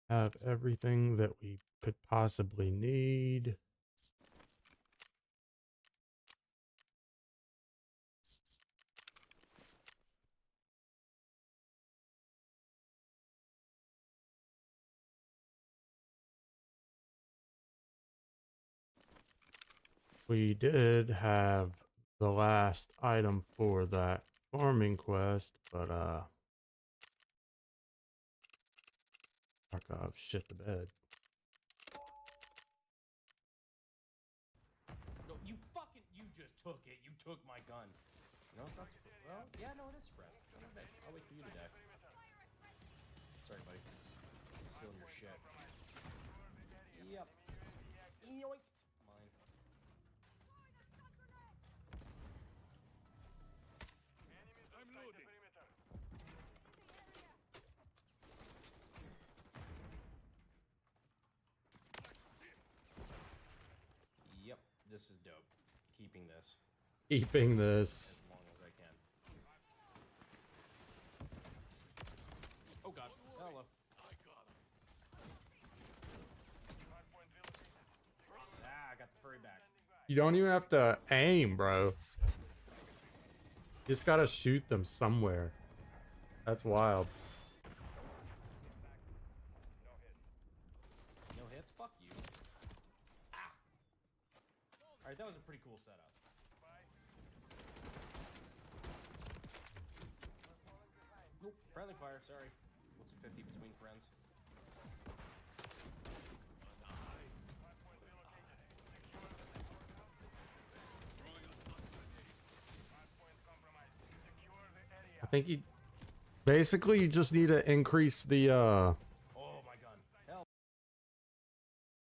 Have everything that we could possibly need. We did have the last item for that farming quest, but fuck off, shit the bed. No, you just took it. You took my gun. No, it's not suppressed. Well, yeah, no, it is suppressed. Son of a bitch. I'll wait for you to die. Sorry, buddy. I'm stealing your shit. Yep. Yoink. Mine. I'm loading. Perimeter. Yep. This is dope. Keeping this Keeping this. as long as I can. Oh god. Hello. Ah, I got the furry back. You don't even have to aim, bro. You just gotta shoot them somewhere. That's wild. No hits? Fuck you. Ah! Alright, that was a pretty cool setup. Nope, friendly fire, sorry. What's a 50 between friends? I think you basically you just need to increase the Oh my gun. Hell.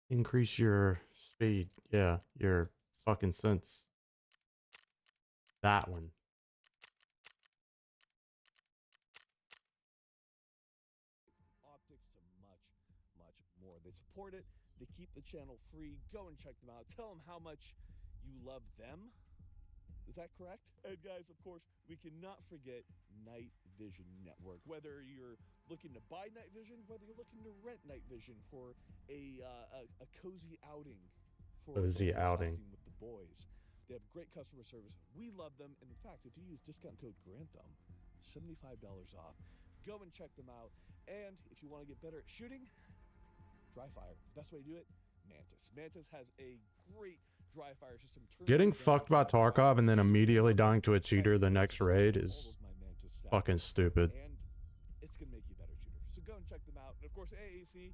increase your speed. Yeah, your fucking sense. That one. Optics to much more. They support it. They keep the channel free. Go and check them out. Tell them how much you love them. Is that correct? And guys, of course, we cannot forget Night Vision Network. Whether you're looking to buy Night Vision, whether you're looking to rent Night Vision for a cozy outing, for Cozy local outing. shopping with the boys, they have great customer service. We love them, and in fact, if you use discount code Grantham, $75 off. Go and check them out. And if you want to get better at shooting, dry fire. Best way to do it, Mantis. Mantis has a great dry fire system. Getting fucked by Tarkov and then immediately dying to a cheater the next raid is fucking stupid. And it's going to make you a better shooter. So go and check them out. And of course, AAC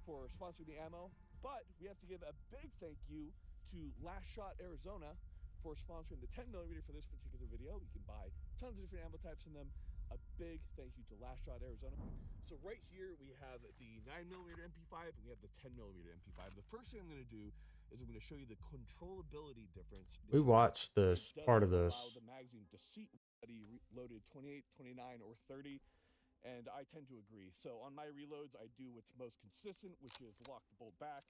for sponsoring the ammo. But we have to give a big thank you to Last Shot Arizona for sponsoring the 10mm for this particular video. You can buy tons of different ammo types in them. A big thank you to Last Shot Arizona. So right here we have the 9mm MP5 and we have the 10mm MP5. The first thing I'm going to do is I'm going to show you the controllability difference. We watched this It part of doesn't this. allow the magazine to seat loaded 28, 29, or 30, and I tend to agree. So on my reloads, I do what's most consistent, which is lock the bolt back,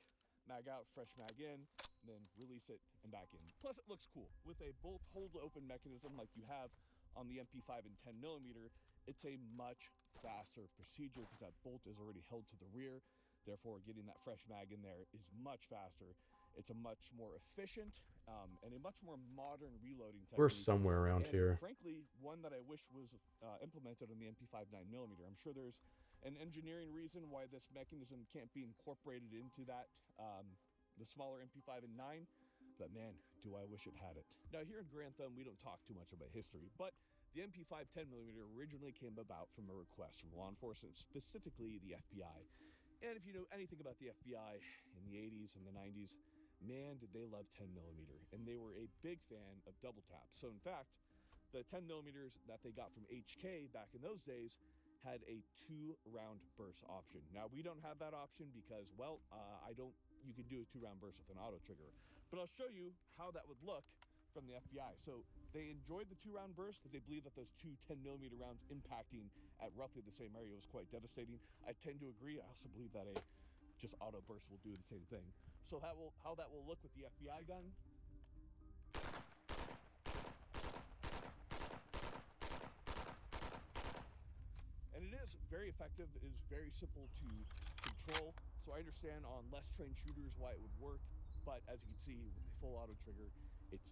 mag out, fresh mag in, then release it and back in. Plus, it looks cool with a bolt hold open mechanism like you have on the MP5 and 10mm. It's a much faster procedure because that bolt is already held to the rear. Therefore, getting that fresh mag in there is much faster. It's a much more efficient and a much more modern reloading technique. We're somewhere around And here. frankly, one that I wish was implemented on the MP5 9mm. I'm sure there's an engineering reason why this mechanism can't be incorporated into that, the smaller MP5 and 9, but man, do I wish it had it. Now here in Grantham, we don't talk too much about history, but The MP5 10mm originally came about from a request from law enforcement, specifically the FBI. And if you know anything about the FBI in the 80s and the 90s, man, did they love 10mm. And they were a big fan of double tap. So in fact, the 10mm that they got from HK back in those days had a 2-round burst option. Now, we don't have that option because, well, you can do a 2-round burst with an auto trigger. But I'll show you how that would look from the FBI. So they enjoyed the 2-round burst because they believe that those two 10mm rounds impacting at roughly the same area was quite devastating. I tend to agree. I also believe that a just auto burst will do the same thing. So how that will look with the FBI gun. And it is very effective. It is very simple to control. So I understand on less trained shooters why it would work. But as you can see, with the full auto trigger, it's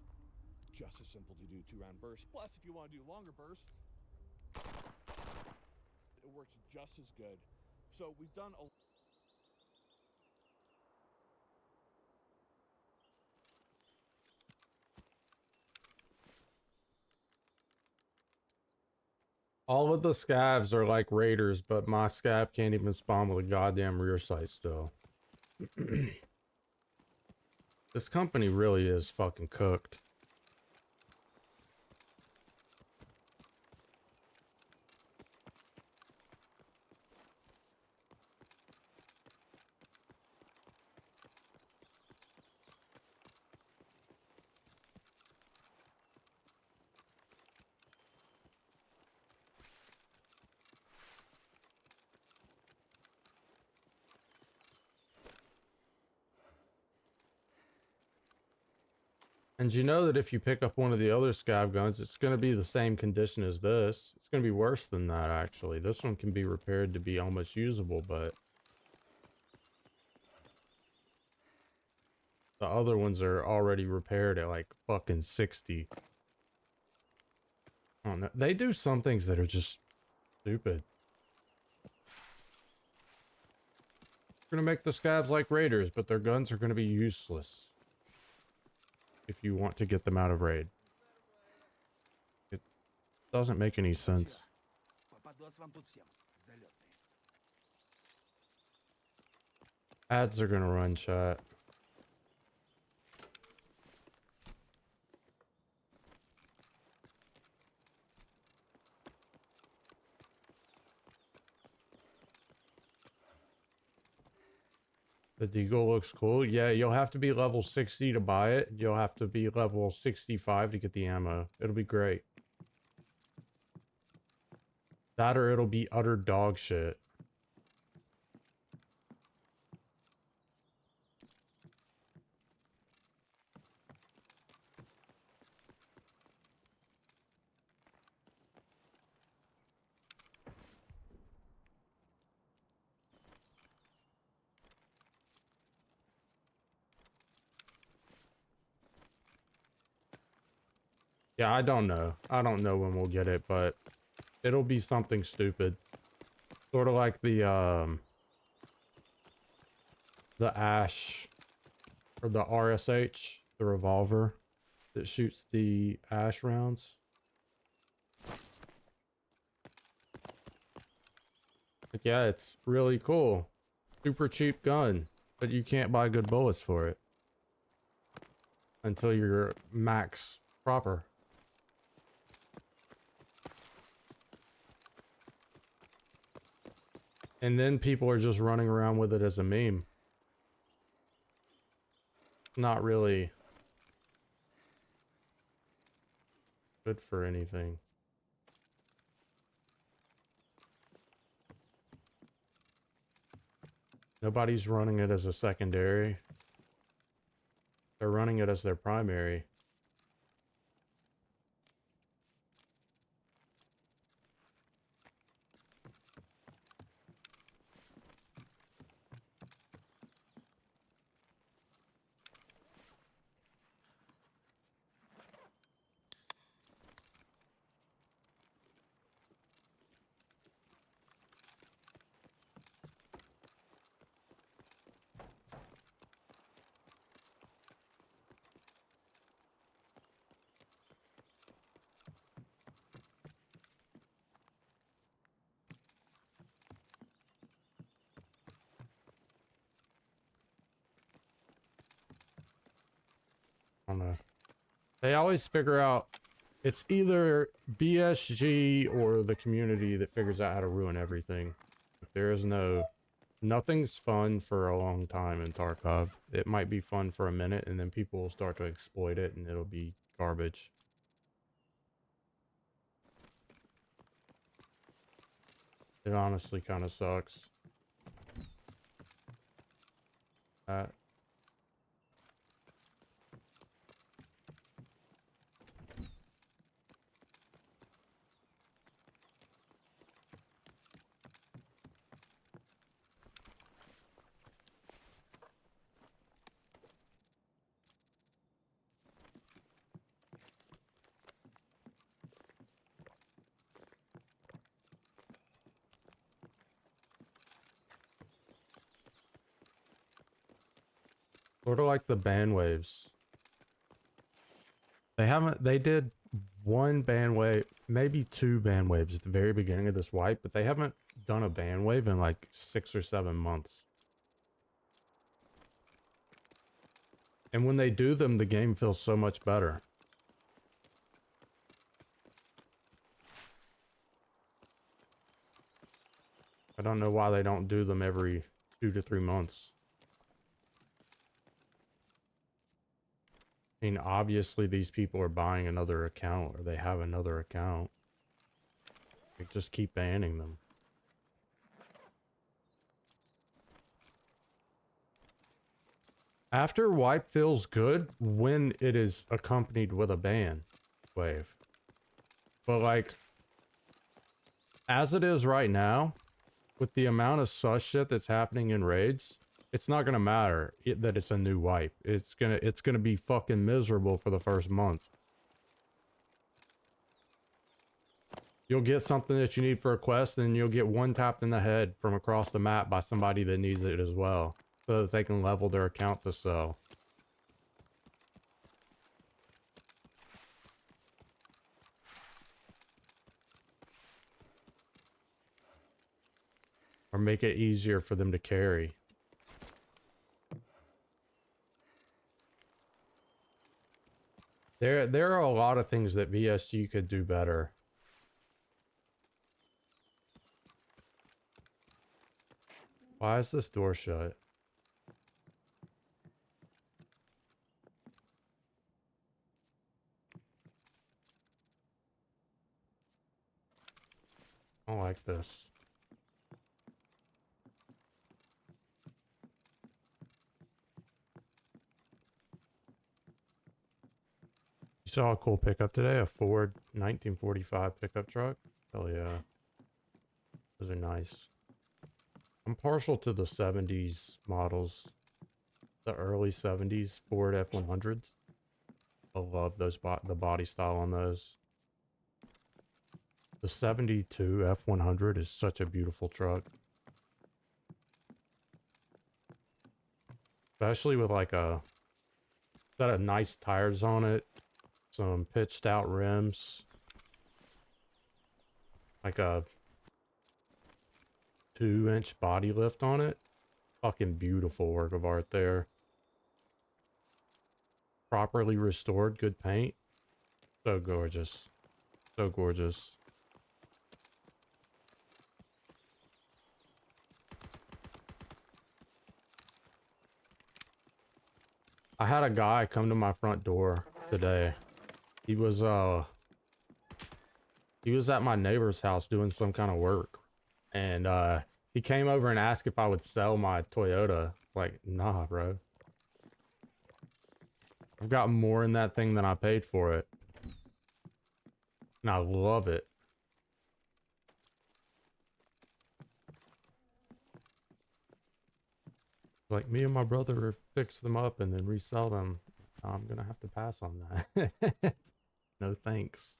just as simple to do 2-round bursts. Plus, if you want to do longer bursts, it works just as good. So we've done a All of the scavs are like raiders, but my scav can't even spawn with a goddamn rear sight still. This company really is fucking cooked. And you know that if you pick up one of the other scav guns, it's going to be the same condition as this. It's going to be worse than that, actually. This one can be repaired to be almost usable, but the other ones are already repaired at like fucking 60. I don't know. They do some things that are just stupid. They're going to make the scavs like raiders, but their guns are going to be useless if you want to get them out of raid. It doesn't make any sense. Ads are going to run, chat. The Deagle looks cool. Yeah, you'll have to be level 60 to buy it. You'll have to be level 65 to get the ammo. It'll be great. That or it'll be utter dog shit. Yeah, I don't know. I don't know when we'll get it, but it'll be something stupid. Sort of like the Ash or the RSH, the revolver that shoots the Ash rounds. Like, yeah, it's really cool. Super cheap gun, but you can't buy good bullets for it until you're max proper. And then people are just running around with it as a meme. Not really good for anything. Nobody's running it as a secondary. They're running it as their primary. don't know. They always figure out it's either BSG or the community that figures out how to ruin everything. There is nothing's fun for a long time in Tarkov. It might be fun for a minute and then people will start to exploit it and it'll be garbage. It honestly kind of sucks. Sort of like the ban waves. They did one ban wave, maybe two ban waves at the very beginning of this wipe, but they haven't done a ban wave in like 6 or 7 months. And when they do them, the game feels so much better. I don't know why they don't do them every 2 to 3 months. I mean, obviously these people are buying another account or they have another account. They just keep banning them. After wipe feels good when it is accompanied with a ban wave. But like, as it is right now, with the amount of sus shit that's happening in raids, it's not gonna matter that it's a new wipe. It's gonna be fucking miserable for the first month. You'll get something that you need for a quest, and you'll get one tapped in the head from across the map by somebody that needs it as well, so that they can level their account to sell. Or make it easier for them to carry. There are a lot of things that VSG could do better. Why is this door shut? I don't like this. You saw a cool pickup today? A Ford 1945 pickup truck? Hell yeah. Those are nice. I'm partial to the 70s models. The early 70s Ford F100s. I love those the body style on those. The 72 F100 is such a beautiful truck. Especially with like a set of nice tires on it. Some pitched out rims. Like a 2-inch body lift on it. Fucking beautiful work of art there. Properly restored, good paint. So gorgeous. So gorgeous. I had a guy come to my front door today. He was at my neighbor's house doing some kind of work. And he came over and asked if I would sell my Toyota. Like, nah, bro. I've got more in that thing than I paid for it. And I love it. Like, me and my brother fix them up and then resell them. I'm gonna have to pass on that. No thanks.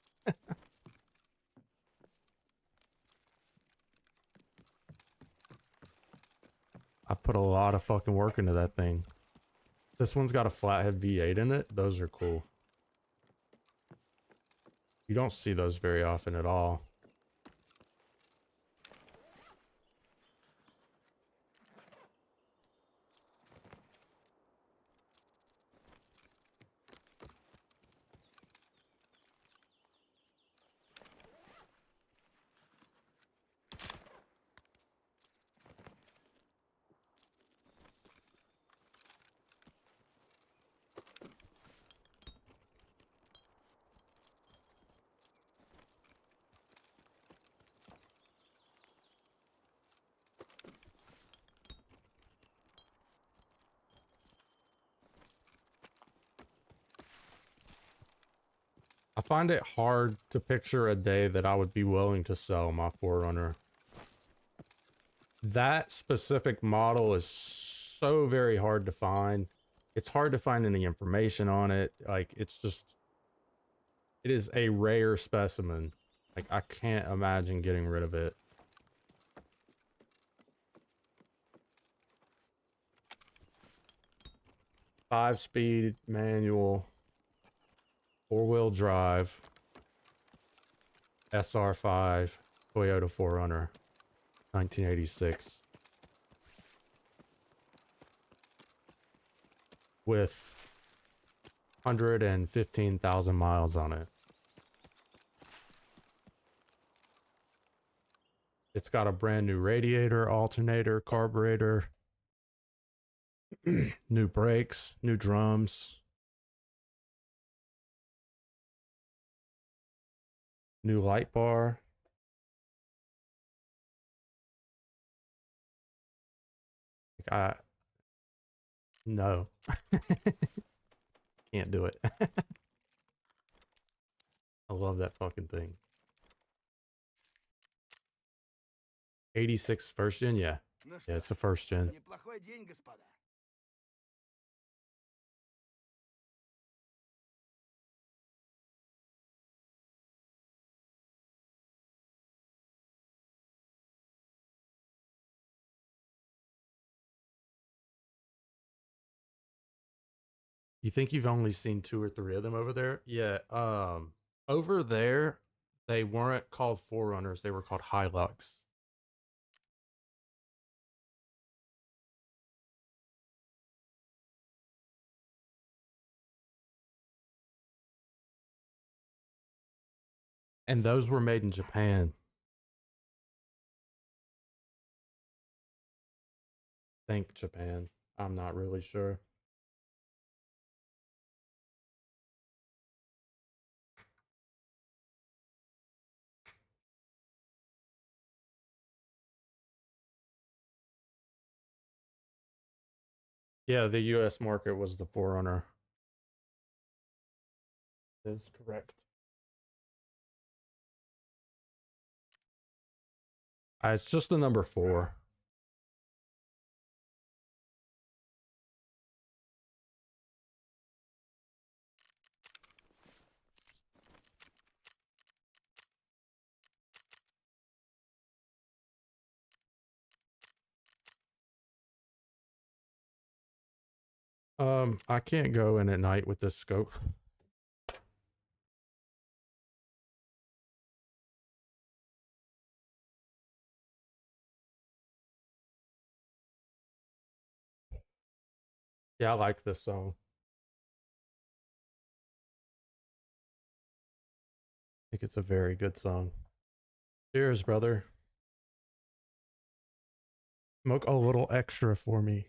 I put a lot of fucking work into that thing. This one's got a flathead V8 in it. Those are cool. You don't see those very often at all. find it hard to picture a day that I would be willing to sell my Forerunner. That specific model is so very hard to find. It's hard to find any information on it. Like, it's just... It is a rare specimen. Like, I can't imagine getting rid of it. Five-speed manual, four-wheel drive, SR5, Toyota 4Runner, 1986, with 115,000 miles on it. It's got a brand new radiator, alternator, carburetor, new brakes, new drums, new light bar. No. Can't do it. I love that fucking thing. 86 first gen, yeah. Yeah, it's the first gen. Неплохой день, господа. You think you've only seen 2 or 3 of them over there? Yeah, over there, they weren't called Forerunners, they were called Hilux. And those were made in Japan. Think Japan. I'm not really sure. Yeah, the US market was the Forerunner. That is correct. It's just the number 4. I can't go in at night with this scope. Yeah, I like this song. I think it's a very good song. Cheers, brother. Smoke a little extra for me.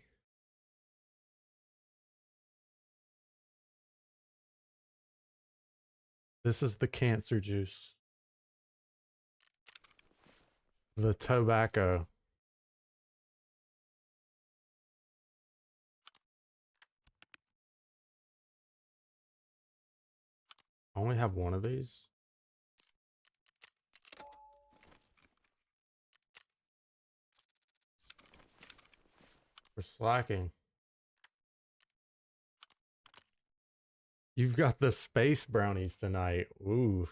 This is the cancer juice. The tobacco. I only have one of these. We're slacking. You've got the space brownies tonight. Ooh.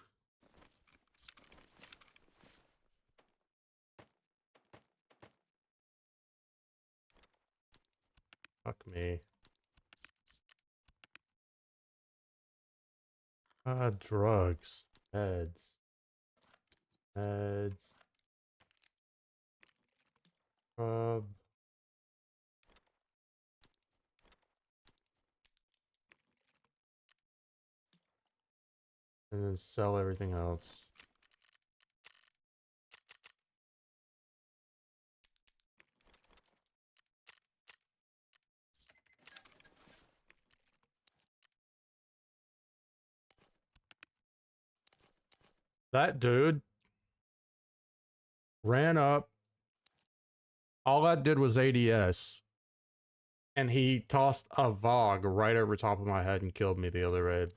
Fuck me. Drugs. Meds. Meds. And then sell everything else. That dude ran up. All that did was ADS. And he tossed a VOG right over top of my head and killed me the other raid.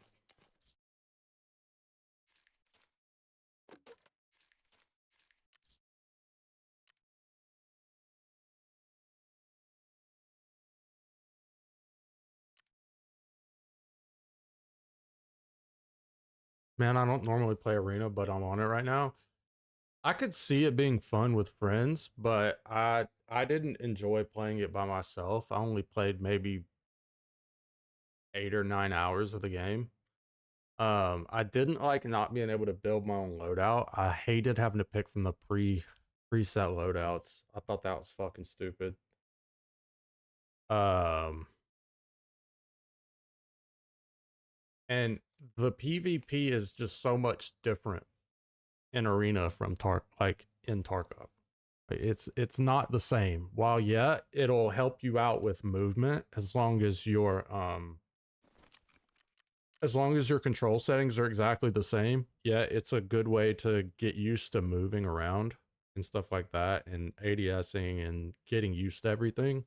Man, I don't normally play Arena, but I'm on it right now. I could see it being fun with friends, but I didn't enjoy playing it by myself. I only played maybe 8 or 9 hours of the game. I didn't like not being able to build my own loadout. I hated having to pick from the preset loadouts. I thought that was fucking stupid. And the PvP is just so much different in Arena from in Tarkov. It's not the same. While yeah, it'll help you out with movement as long as your control settings are exactly the same. Yeah, it's a good way to get used to moving around and stuff like that and ADSing and getting used to everything.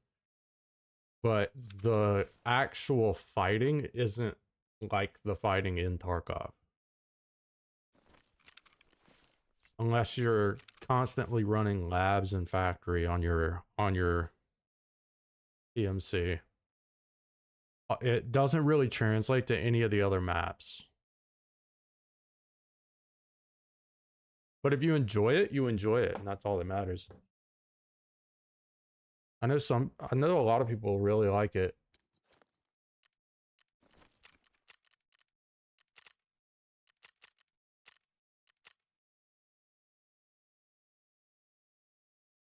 But the actual fighting isn't like the fighting in Tarkov. Unless you're constantly running labs and factory on your EMC. It doesn't really translate to any of the other maps. But if you enjoy it, you enjoy it, and that's all that matters. I know a lot of people really like it.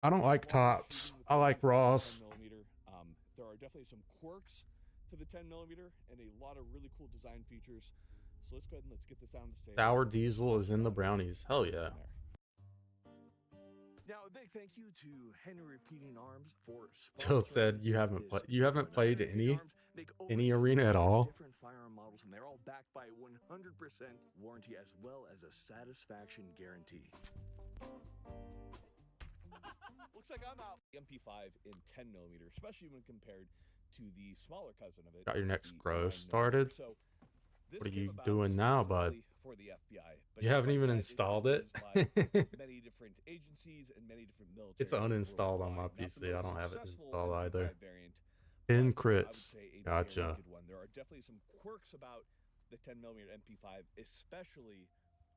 I don't like tops. I like raws. 10mm. There are definitely some quirks to the 10mm and a lot of really cool design features. So let's go ahead and let's get this on the stage. Sour diesel is in the brownies. Hell yeah. Now, a big thank you to Henry Repeating Arms for Jill said you haven't played any arena at all. Different firearm models, and they're all backed by 100% warranty as well as a satisfaction guarantee. Looks like I'm out. MP5 in 10mm, especially when compared to the smaller cousin of it. Got your next the grow 9mm. started? So this What are came you about doing now, bud? specifically for the FBI, but You haven't despite even that, it's been installed it? used by many different agencies and many different militaries. It's uninstalled on my worldwide. Not the PC. I most don't have it successful installed MP5 either. variant, 10 but I would crits. say a very Gotcha. good one. There are definitely some quirks about the 10mm MP5, especially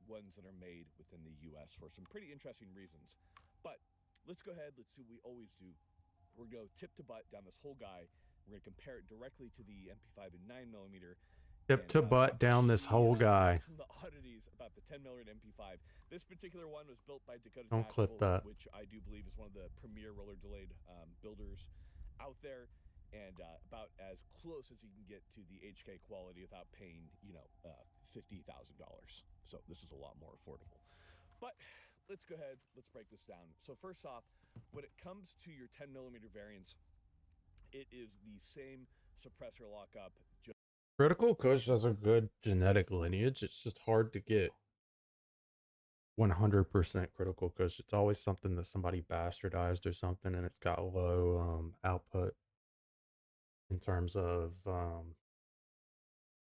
ones that are made within the US for some pretty interesting reasons. But let's go ahead, let's do what we always do. We're gonna go tip to butt down this whole guy. We're gonna compare it directly to the MP5 and 9mm. Tip to butt down this whole guy. Some of the oddities about the 10mm MP5. This particular one was built by Dakota Don't clip Tactical, that. which I do believe is one of the premier roller delayed builders out there, and about as close as you can get to the HK quality without paying, $50,000. So this is a lot more affordable. But let's go ahead, let's break this down. So first off, when it comes to your 10mm variants, it is the same suppressor lockup. Critical Kush has a good genetic lineage. It's just hard to get 100% Critical Kush. It's always something that somebody bastardized or something, and it's got low output in terms of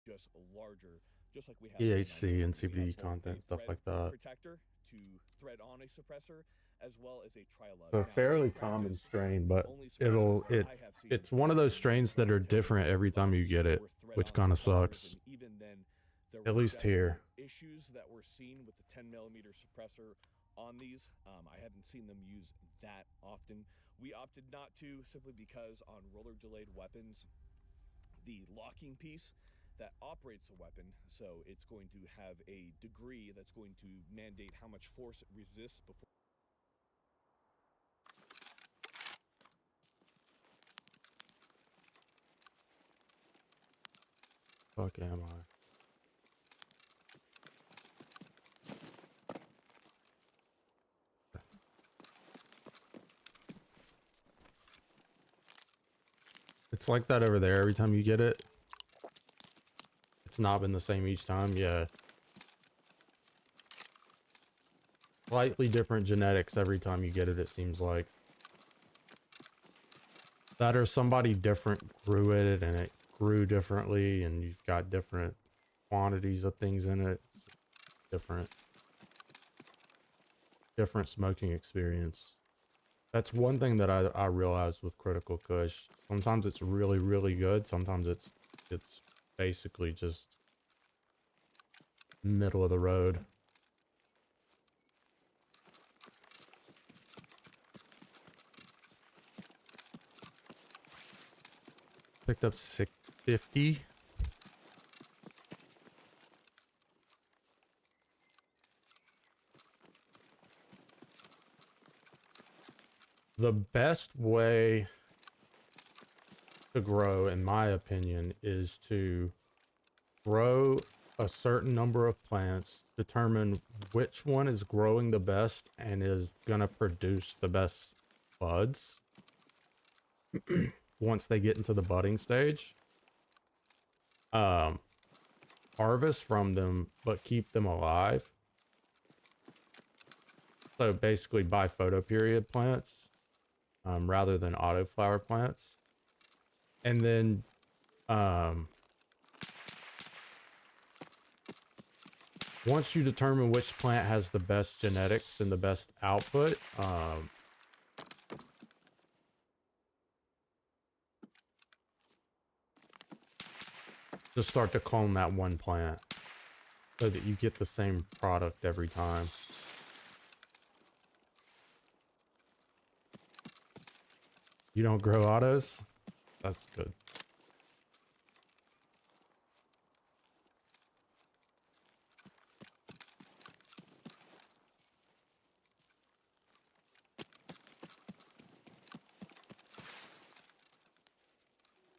just larger, just like we have EHC and we have CBD both content, a stuff thread like that. protector to thread on a suppressor, as well as a trilug. So a Now, fairly in common practice, strain, but only suppressors that I have seen it's one of those strains that are different every time you get it, were thread which on kind of suppressors, sucks. and even then, there At were least here. definitely issues that were seen with the 10mm suppressor on these. I haven't seen them used that often. We opted not to simply because on roller delayed weapons, the locking piece that operates the weapon, so it's going to have a degree that's going to mandate how much force it resists before. Fuck am I? It's like that over there every time you get it. It's not been the same each time, yeah. Slightly different genetics every time you get it, it seems like. That or somebody different grew it and it grew differently and you've got different quantities of things in it. It's different smoking experience. That's one thing that I realized with Critical Kush. Sometimes it's really, really good. Sometimes it's basically just middle of the road. Picked up 650. The best way to grow, in my opinion, is to grow a certain number of plants, determine which one is growing the best and is gonna produce the best buds once they get into the budding stage. Harvest from them, but keep them alive. So basically buy photoperiod plants rather than autoflower plants. And then once you determine which plant has the best genetics and the best output, just start to clone that one plant so that you get the same product every time. You don't grow autos? That's good.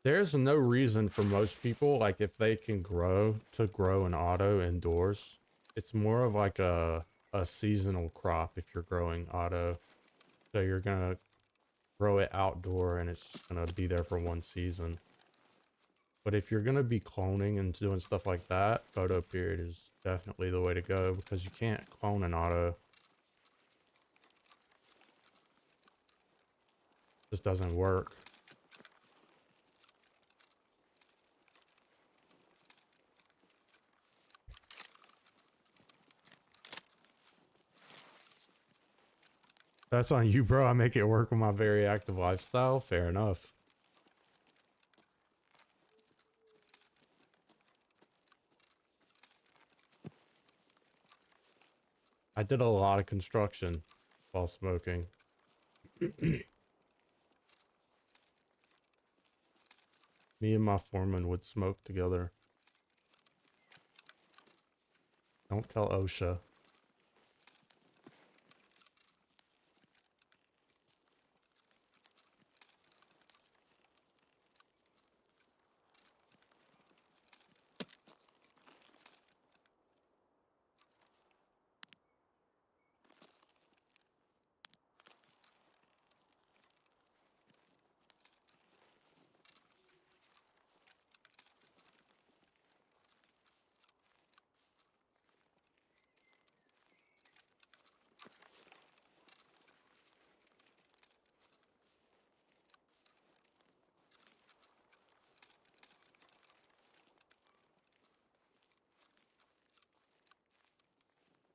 There's no reason for most people, like if they can grow, to grow an auto indoors. It's more of like a seasonal crop if you're growing auto. So you're gonna grow it outdoor and it's just gonna be there for one season. But if you're gonna be cloning and doing stuff like that, photoperiod is definitely the way to go because you can't clone an auto. Just doesn't work. That's on you, bro. I make it work with my very active lifestyle. Fair enough. I did a lot of construction while smoking. Me and my foreman would smoke together. Don't tell OSHA.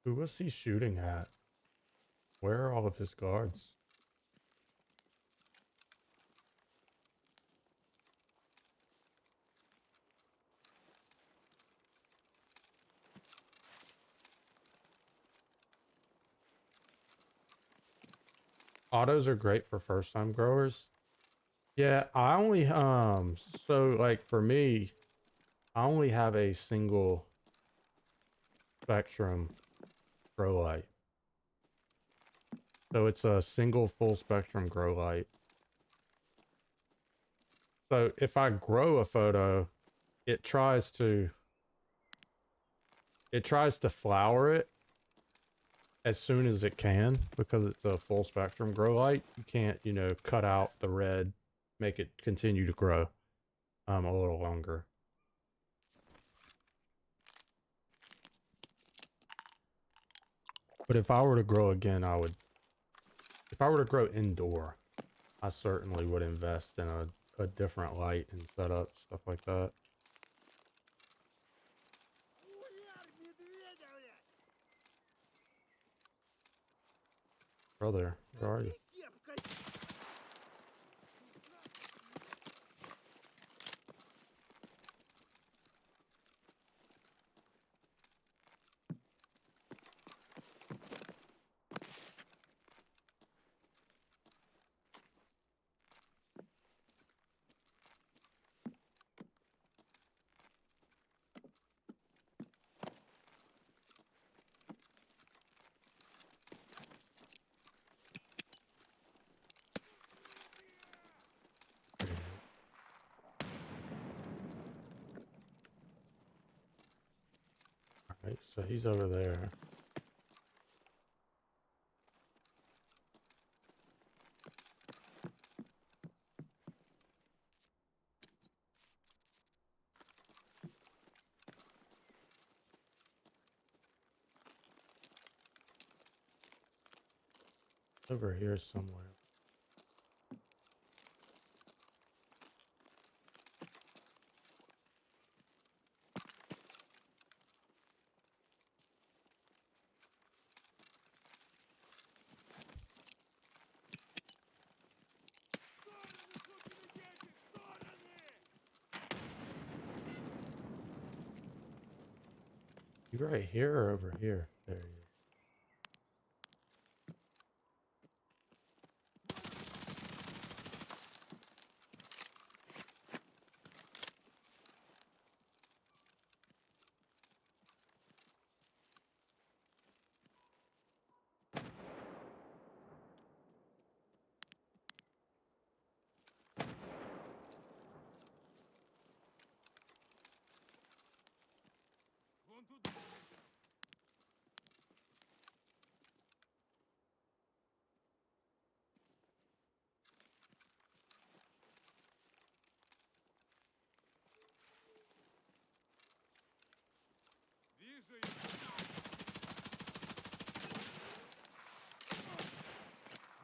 Who was he shooting at? Where are all of his guards? Autos are great for first time growers. Yeah, I only so like for me, I only have a single spectrum grow light. So it's a single full spectrum grow light. So if I grow a photo, it tries to flower it as soon as it can because it's a full spectrum grow light. You can't, you know, cut out the red, make it continue to grow a little longer. But if I were to grow again, if I were to grow indoor, I certainly would invest in a different light and setup, stuff like that. Brother, where are you? Alright, so he's over there. Over here somewhere. You right here or over here? There you go. Вон туда. Вижу их.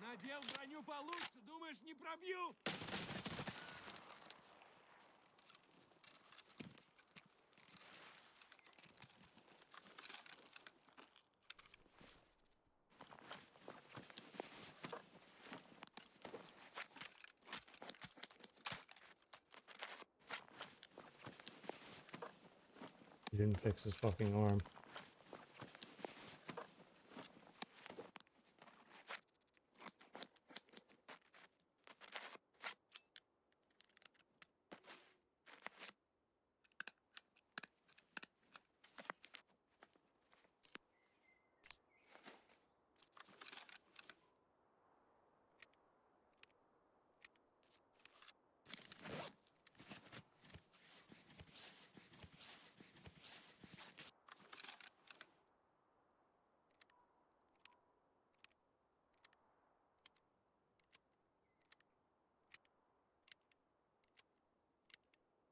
Надел броню получше, думаешь, не пробью? He didn't fix his fucking arm.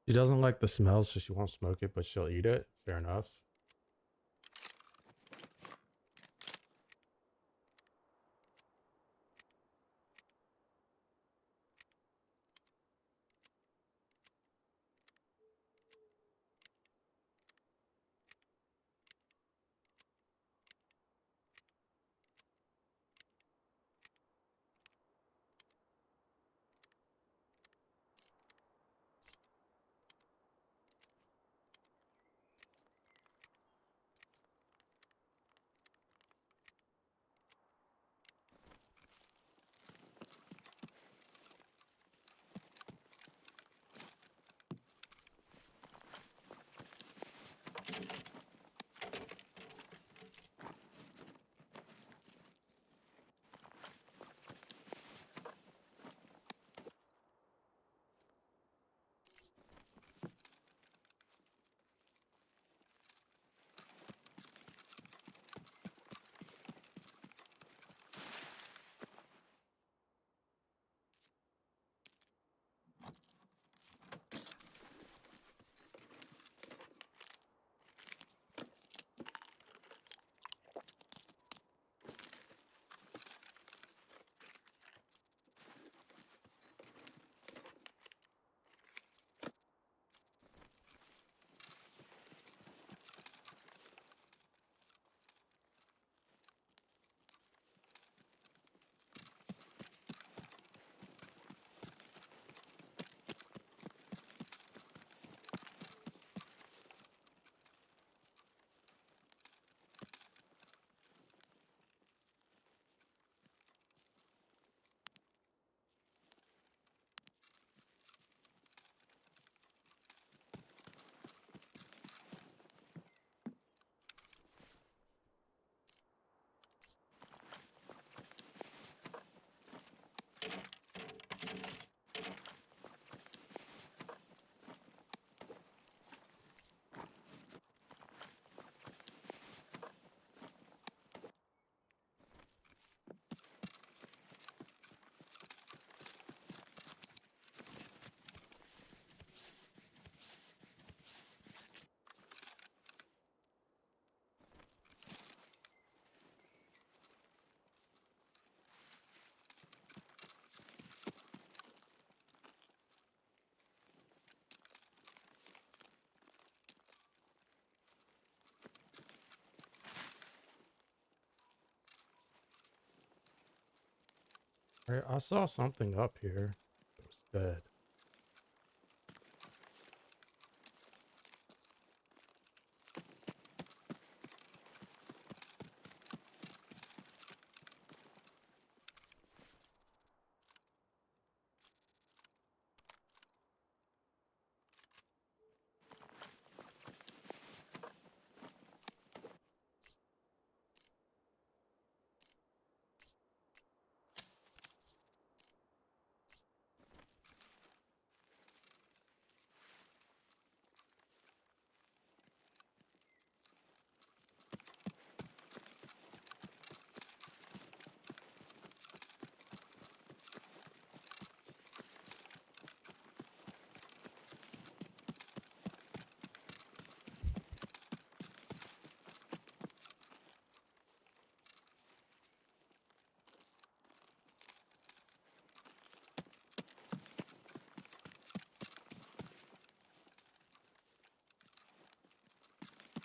She doesn't like the smell, so she won't smoke it, but she'll eat it. Fair enough. I saw something up here. It was dead.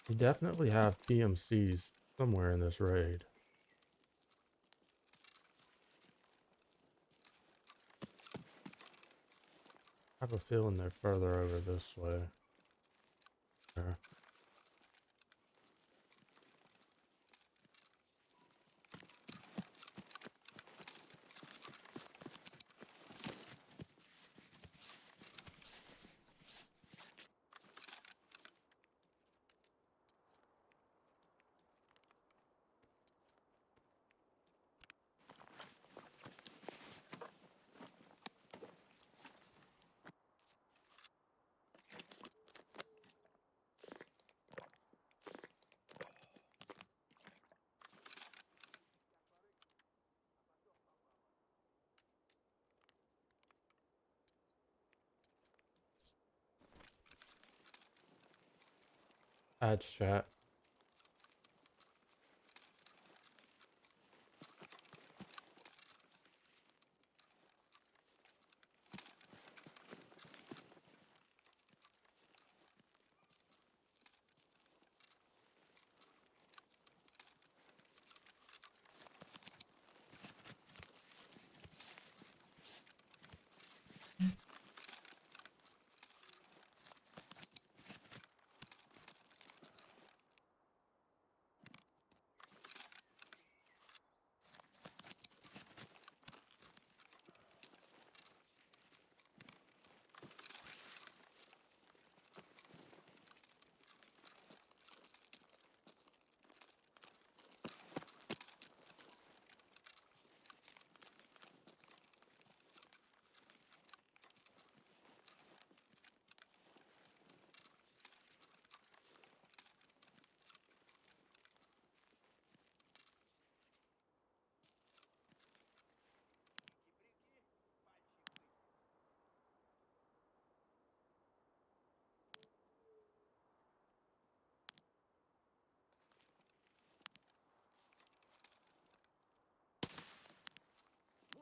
You definitely have PMCs somewhere in this raid. I have a feeling they're further over this way. There. Add chat.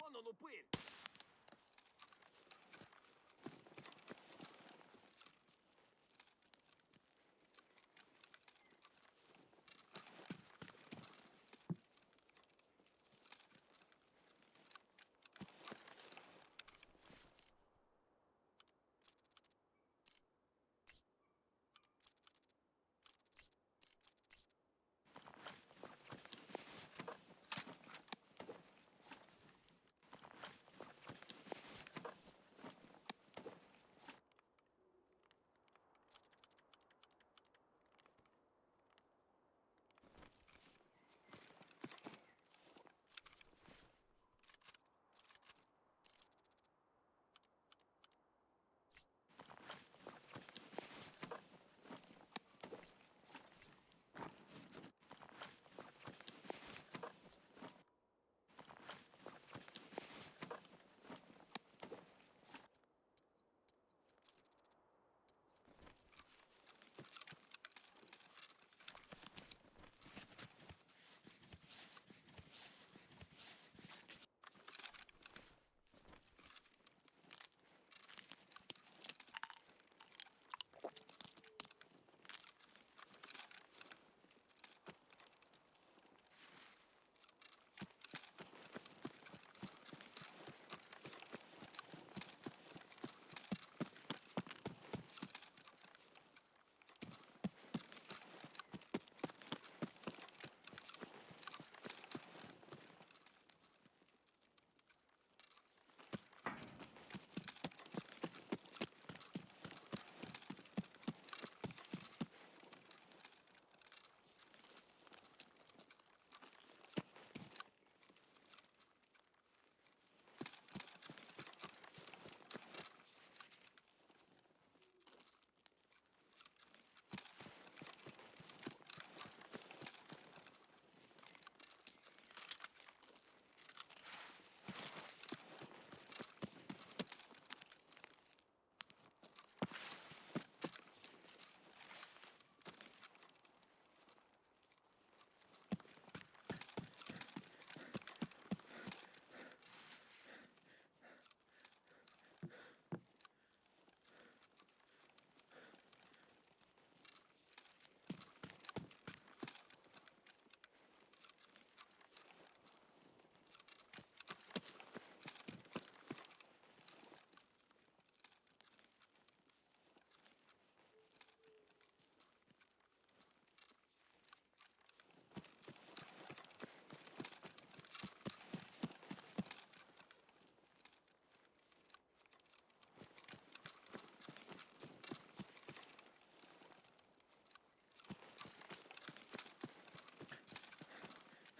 Вон он упырь!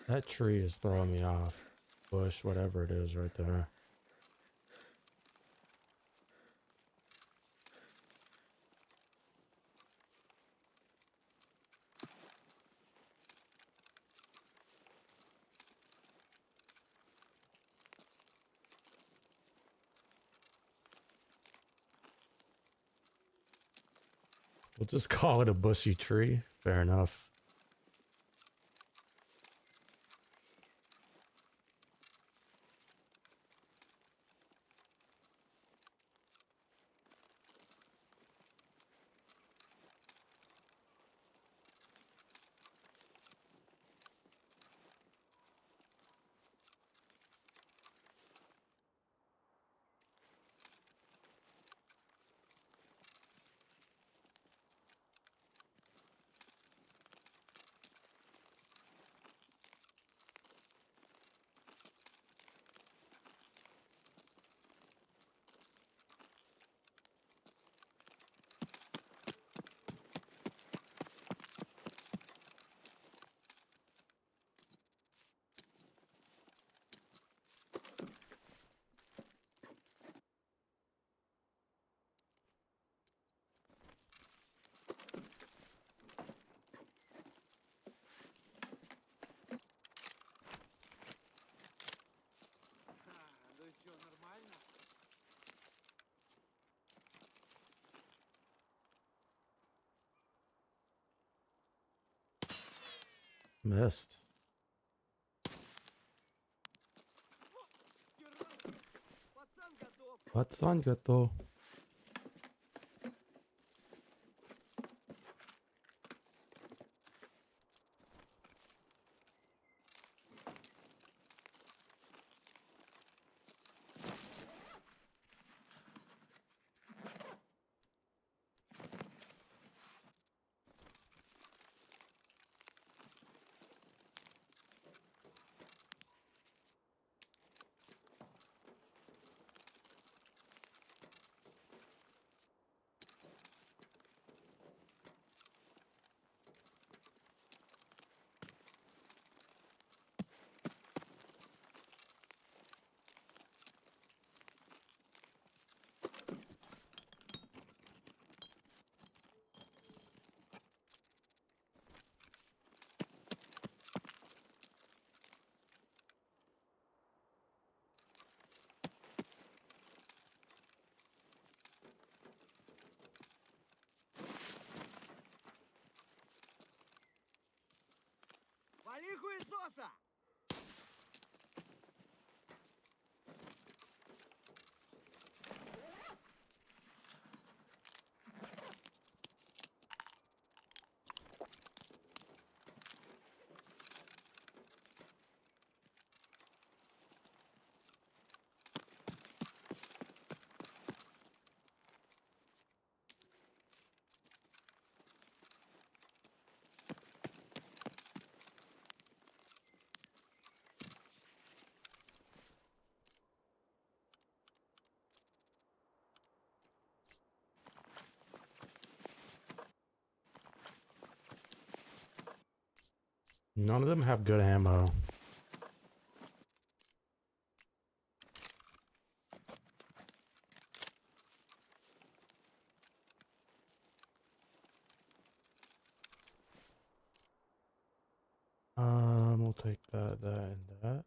That tree is throwing me off. Bush, whatever it is right there. We'll just call it a bushy tree. Fair enough. Да все нормально? Missed. Пацан готов. Пацан готов. Вали хуесоса! None of them have good ammo. We'll take that, and that.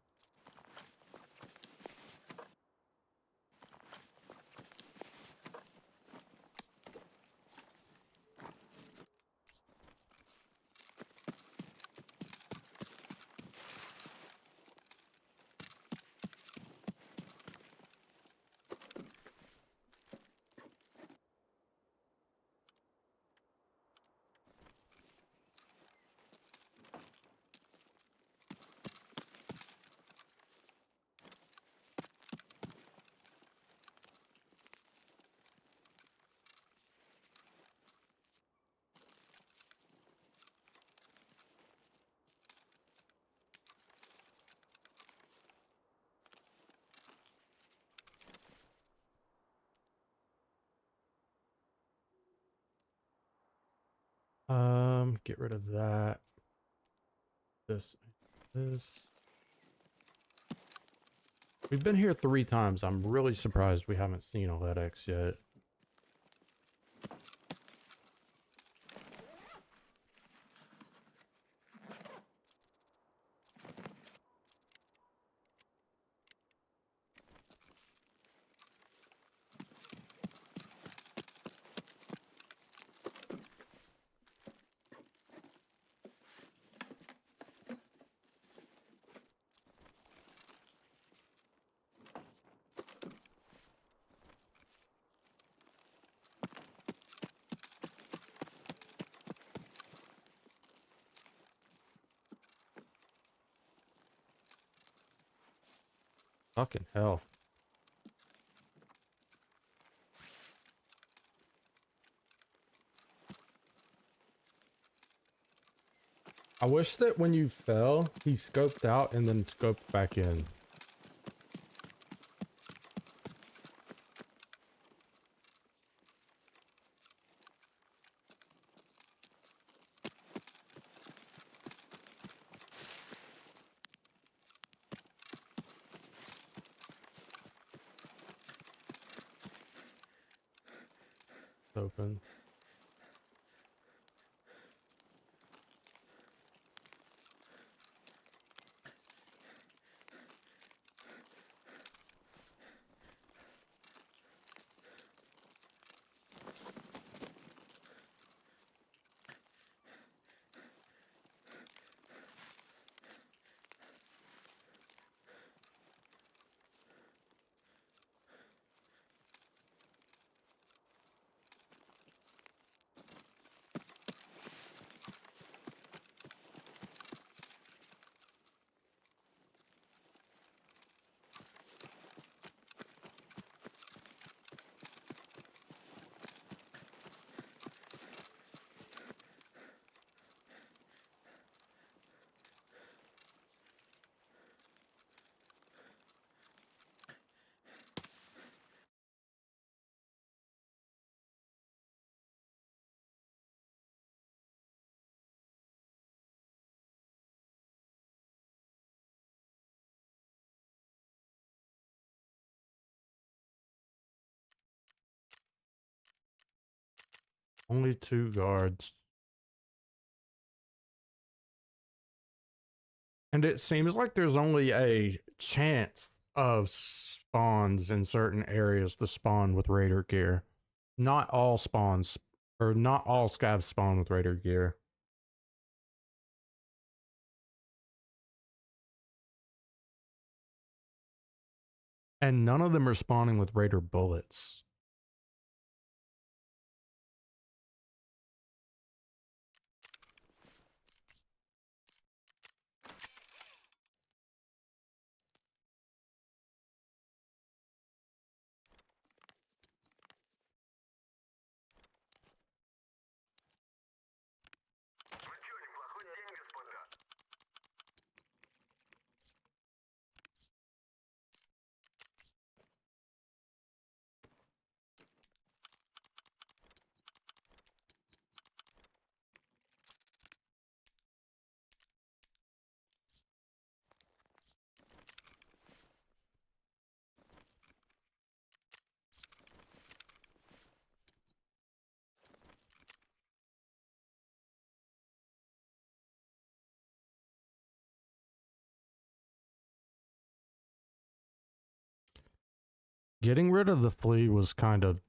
Get rid of that. This. This. We've been here 3 times. I'm really surprised we haven't seen a LEDX yet. Fucking hell. I wish that when you fell, he scoped out and then scoped back in. Open. Only 2 guards. And it seems like there's only a chance of spawns in certain areas to spawn with Raider gear. Not all spawns, or not all scavs spawn with Raider gear. And none of them are spawning with Raider bullets. Getting rid of the flea was kind of...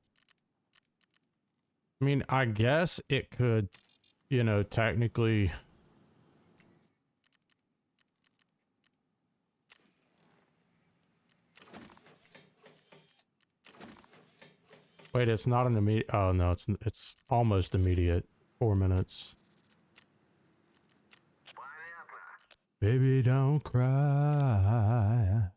I mean, I guess it could, you know, technically... Wait, it's not an immediate... Oh, no, it's almost immediate. 4 minutes. Baby, don't cry.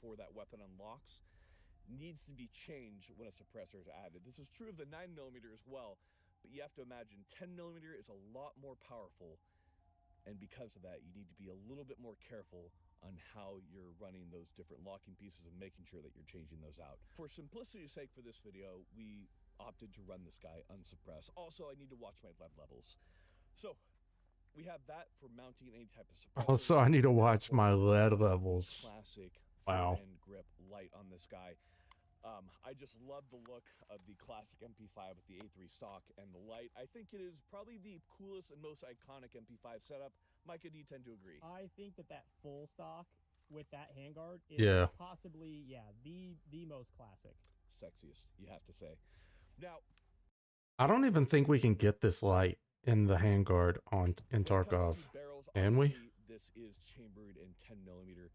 before that weapon unlocks needs to be changed when a suppressor is added. This is true of the 9mm as well, but you have to imagine 10mm is a lot more powerful, and because of that, you need to be a little bit more careful on how you're running those different locking pieces and making sure that you're changing those out. For simplicity's sake for this video, we opted to run this guy unsuppressed. Also, I need to watch my lead levels. So, we have that for mounting any type of suppressor. Also, I need to watch my lead levels. Classic Wow. end grip light on this guy. I just love the look of the classic MP5 with the A3 stock and the light. I think it is probably the coolest and most iconic MP5 setup. Micah, do you tend to agree? I think that full stock with that handguard is Yeah. possibly, the most classic. Sexiest, you have to say. Now, I don't even think we can get this light in the handguard in when it comes Tarkov. to barrels, Can we? obviously, this is chambered in 10mm.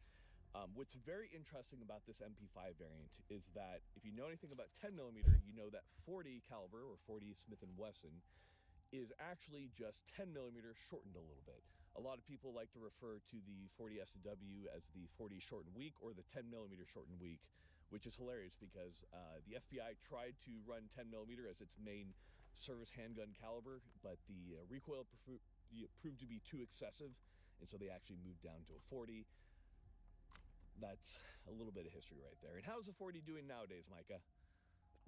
What's very interesting about this MP5 variant is that if you know anything about 10mm, you know that 40 caliber or 40 Smith & Wesson is actually just 10mm shortened a little bit. A lot of people like to refer to the 40 SW as the 40 shortened weak or the 10mm shortened weak, which is hilarious because the FBI tried to run 10mm as its main service handgun caliber, but the recoil proved to be too excessive, and so they actually moved down to a 40. That's a little bit of history right there. And how's the 40 doing nowadays, Micah?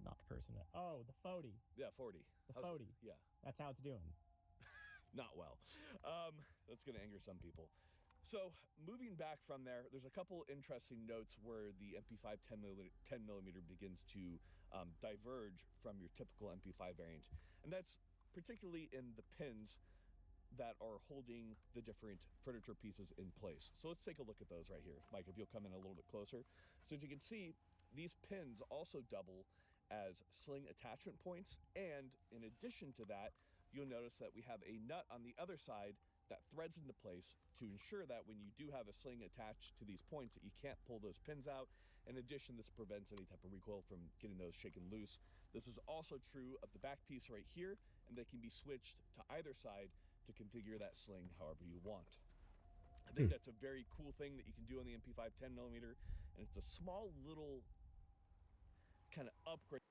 Not the person that. Oh, the 40. Yeah, 40. The How's- 40. Yeah, That's how it's doing. not well. That's going to anger some people. So, moving back from there, there's a couple interesting notes where the MP5 10mm begins to diverge from your typical MP5 variant. And that's particularly in the pins that are holding the different furniture pieces in place. So let's take a look at those right here. Mike, if you'll come in a little bit closer. So as you can see, these pins also double as sling attachment points. And in addition to that, you'll notice that we have a nut on the other side that threads into place to ensure that when you do have a sling attached to these points that you can't pull those pins out. In addition, this prevents any type of recoil from getting those shaken loose. This is also true of the back piece right here, and they can be switched to either side to configure that sling however you want. I think that's a very cool thing that you can do on the MP5 10mm, and it's a small little kind of upgrade.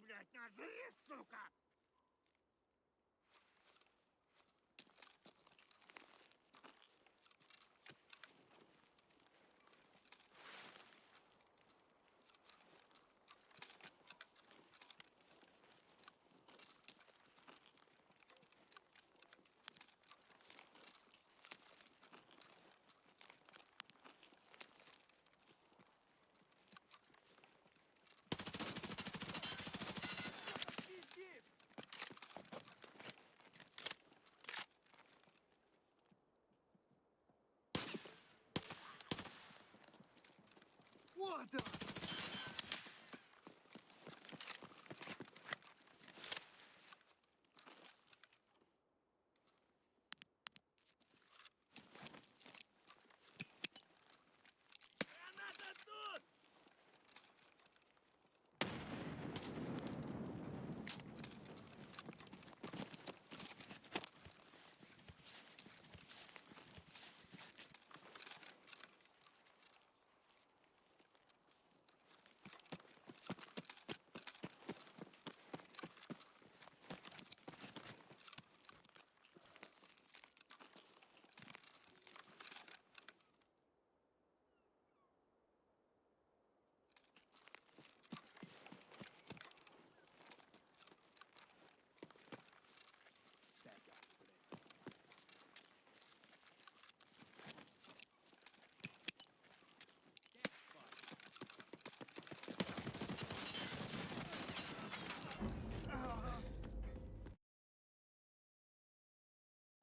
блядь, нажри, сука! Пиздец! Вот он! Граната тут!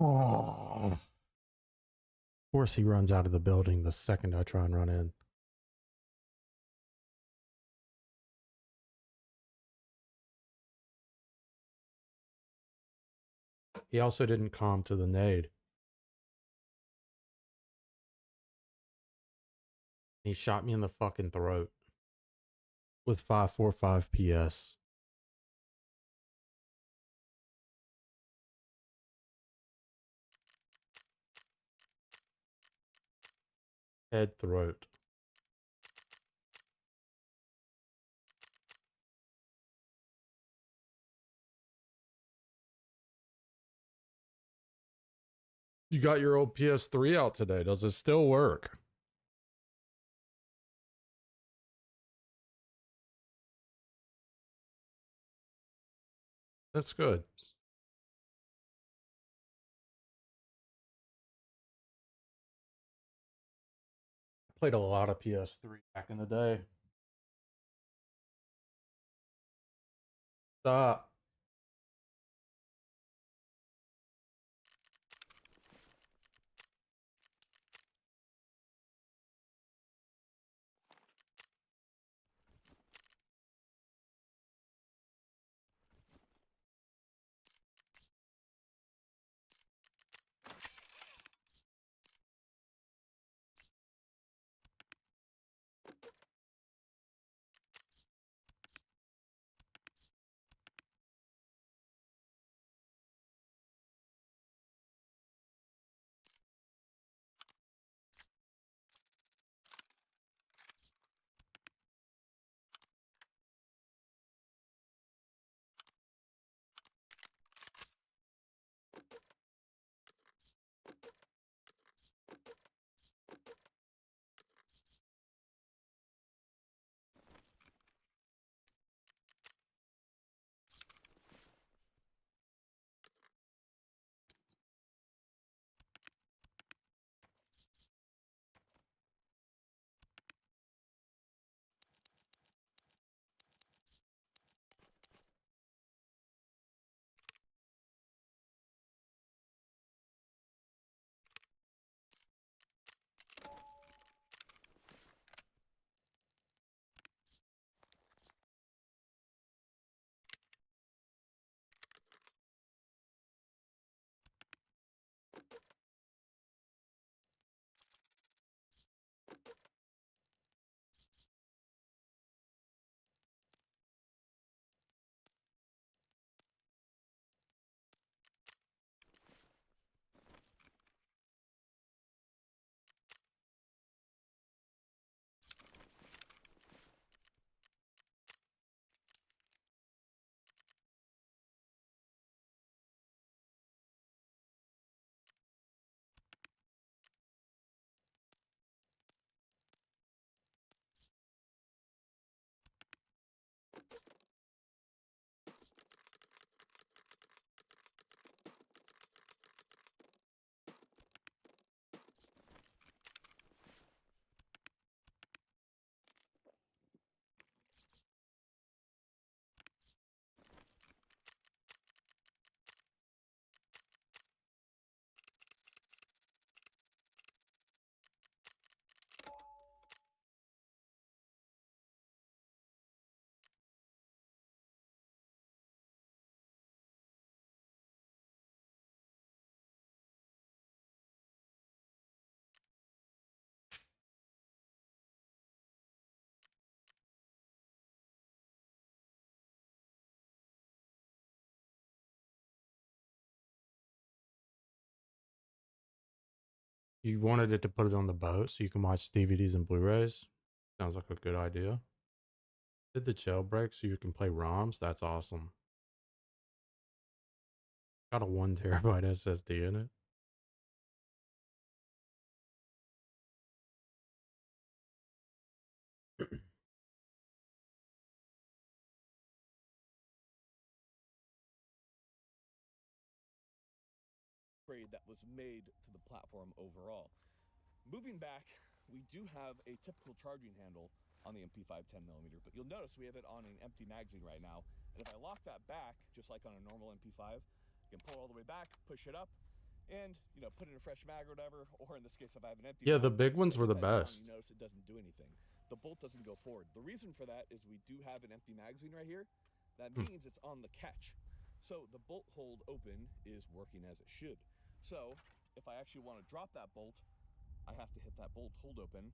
Oh. Of course he runs out of the building the second I try and run in. He also didn't calm to the nade. He shot me in the fucking throat with 545 PS. Head, throat. You got your old PS3 out today. Does it still work? That's good. I played a lot of PS3 back in the day. Stop. You wanted it to put it on the boat so you can watch DVDs and Blu-rays? Sounds like a good idea. Did the jailbreak so you can play ROMs? That's awesome. Got a 1 terabyte SSD in it. upgrade that was made to the platform overall. Moving back, we do have a typical charging handle on the MP5 10mm, but you'll notice we have it on an empty magazine right now. And if I lock that back, just like on a normal MP5, you can pull it all the way back, push it up, and put in a fresh mag or whatever. Or in this case, if I have an empty Yeah, mag, the big ones were the hit that down, best. you notice it doesn't do anything. The bolt doesn't go forward. The reason for that is we do have an empty magazine right here. That means it's on the catch. So the bolt hold open is working as it should. So if I actually want to drop that bolt, I have to hit that bolt hold open.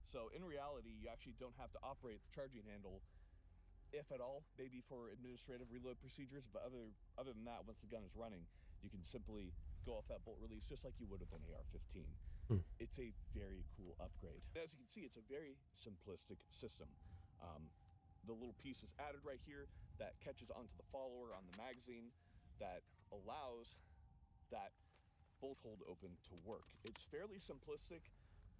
So in reality, you actually don't have to operate the charging handle, if at all, maybe for administrative reload procedures. But other than that, once the gun is running, you can simply go off that bolt release just like you would with an AR-15. It's a very cool upgrade. As you can see, it's a very simplistic system. The little piece is added right here that catches onto the follower on the magazine that allows that bolt hold open to work. It's fairly simplistic.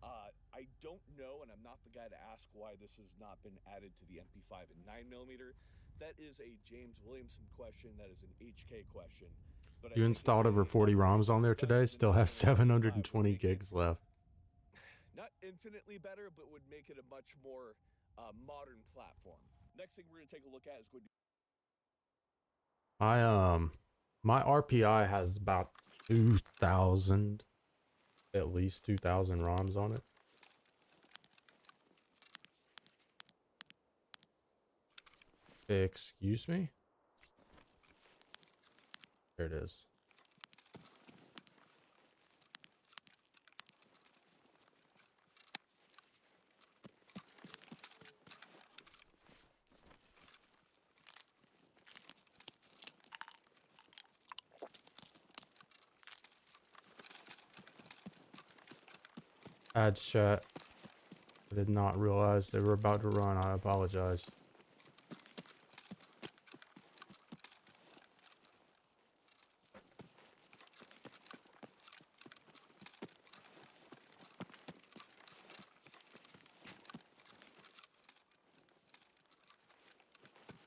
I don't know, and I'm not the guy to ask why this has not been added to the MP5 and 9mm. That is a James Williamson question. That is an HK question. But You installed over 40 ROMs on there today, still have 720 gigs left. Not infinitely better, but would make it a much more modern platform. Next thing we're going to take a look at is going to be... My RPI has about 2,000, at least 2,000 ROMs on it. Excuse me? There it is. Ads chat. I did not realize they were about to run. I apologize.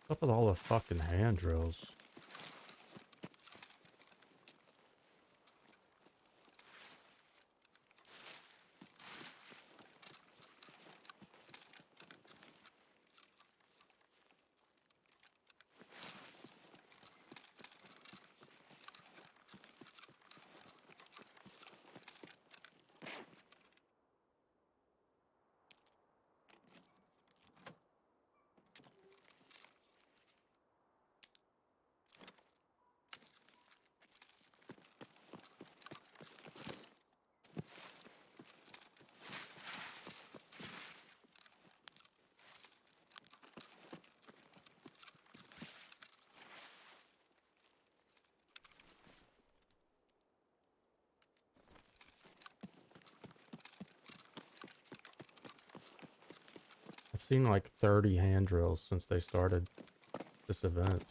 What's up with all the fucking hand drills? I've seen like 30 hand drills since they started this event.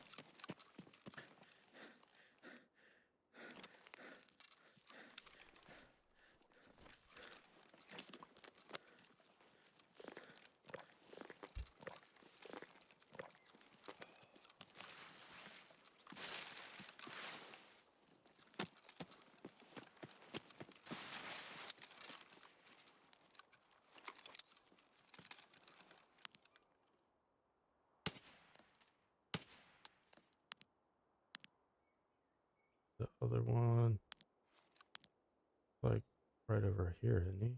The other one, like right over here, isn't he?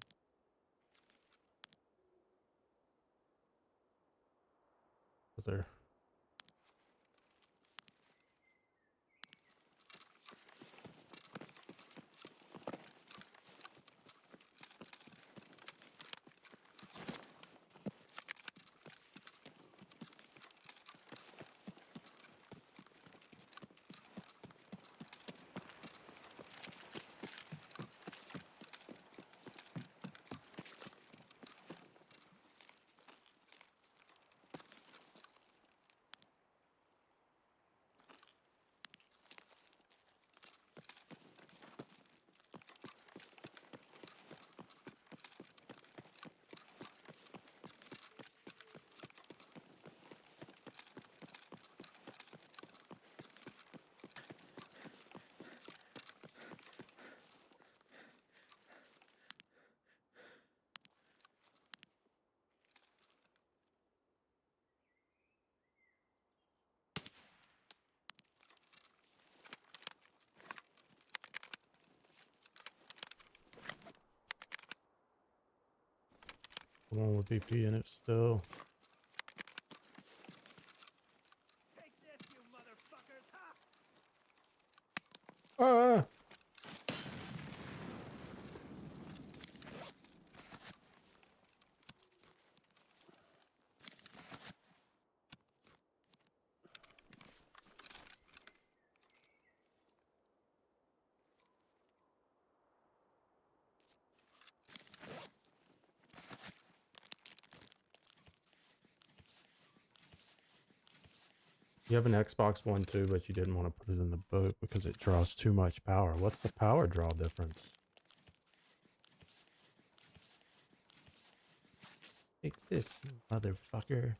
There. one with BP in it still. Take this, you motherfuckers! Ha! Ah! You have an Xbox One too, but you didn't want to put it in the boat because it draws too much power. What's the power draw difference? Take this, you motherfucker.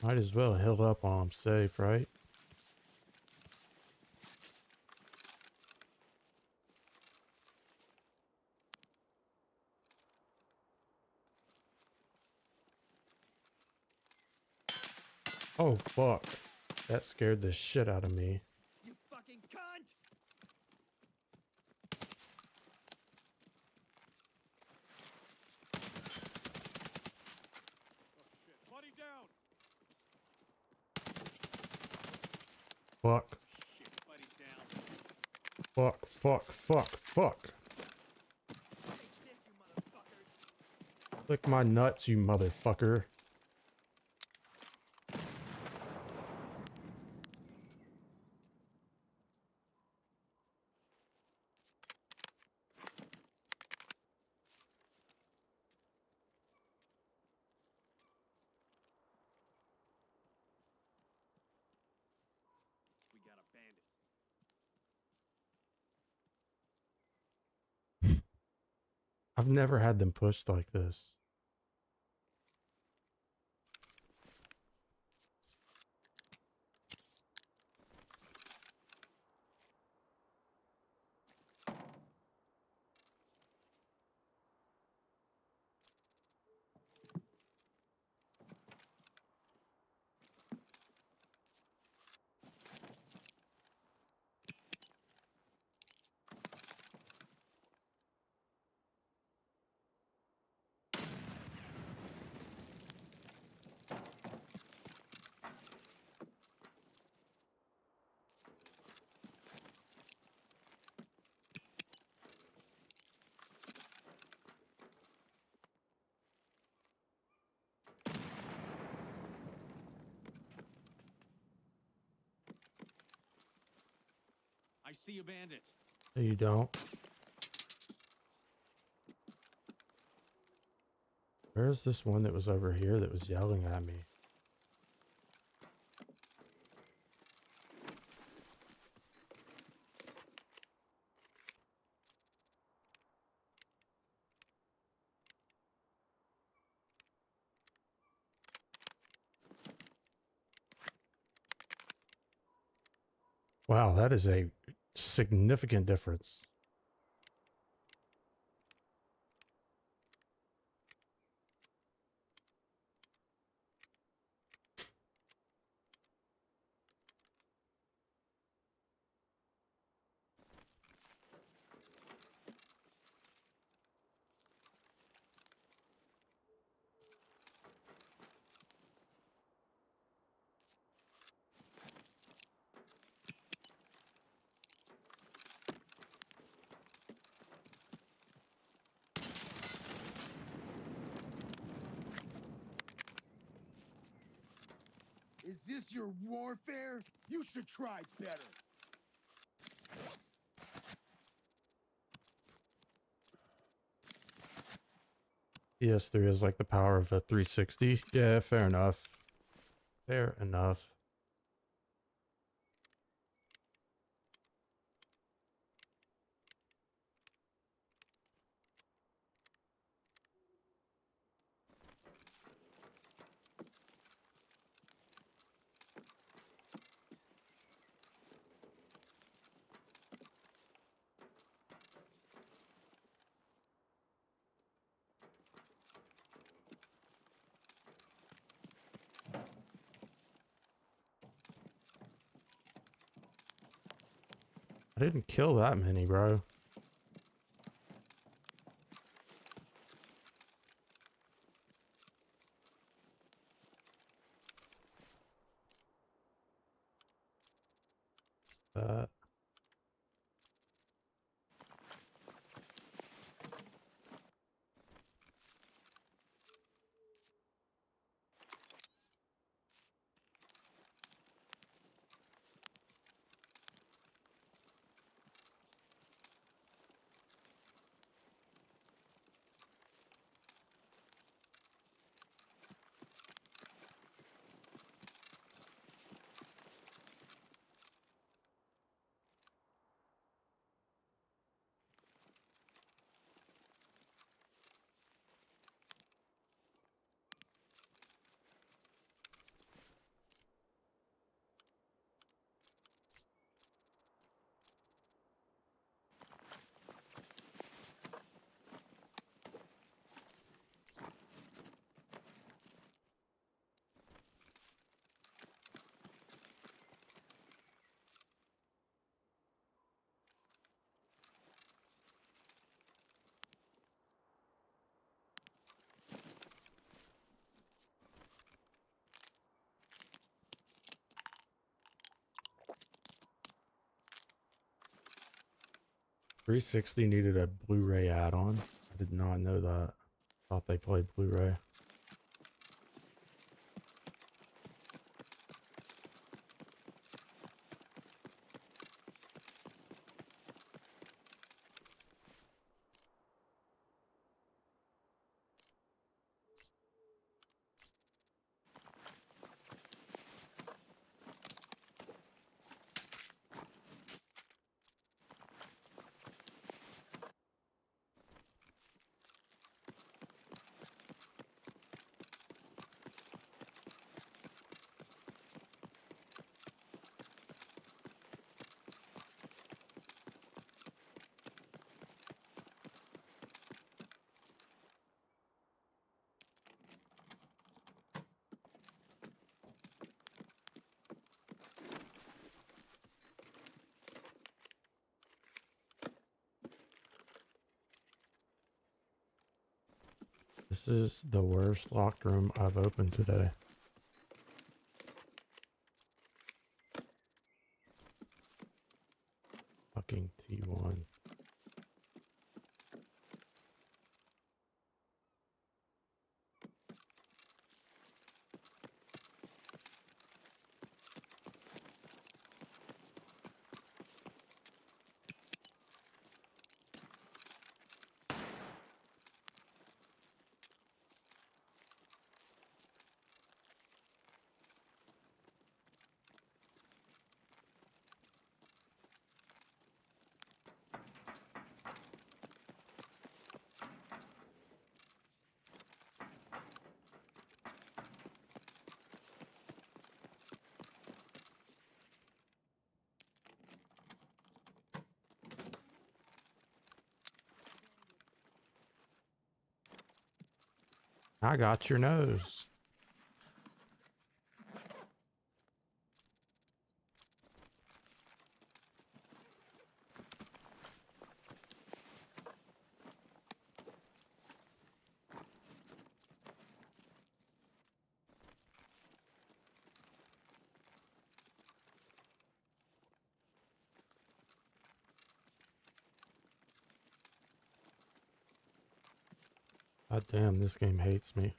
Might as well heal up while I'm safe, right? Oh, fuck. That scared the shit out of me. You fucking cunt! Oh shit! Buddy down! Fuck. Shit, buddy down! Fuck, fuck, fuck, fuck. Take this, you motherfuckers! Lick my nuts, you motherfucker. We got a bandit. I've never had them pushed like this. I see a bandit. No, you don't. Where's this one that was over here that was yelling at me? Wow, that is a significant difference. Is this your warfare? You should try better. PS3 is like the power of a 360. Yeah, fair enough. Fair enough. I didn't kill that many, bro. That. .360 needed a Blu-ray add-on. I did not know that. Thought they played Blu-ray. This is the worst locked room I've opened today. Fucking T1. I got your nose. God damn, this game hates me.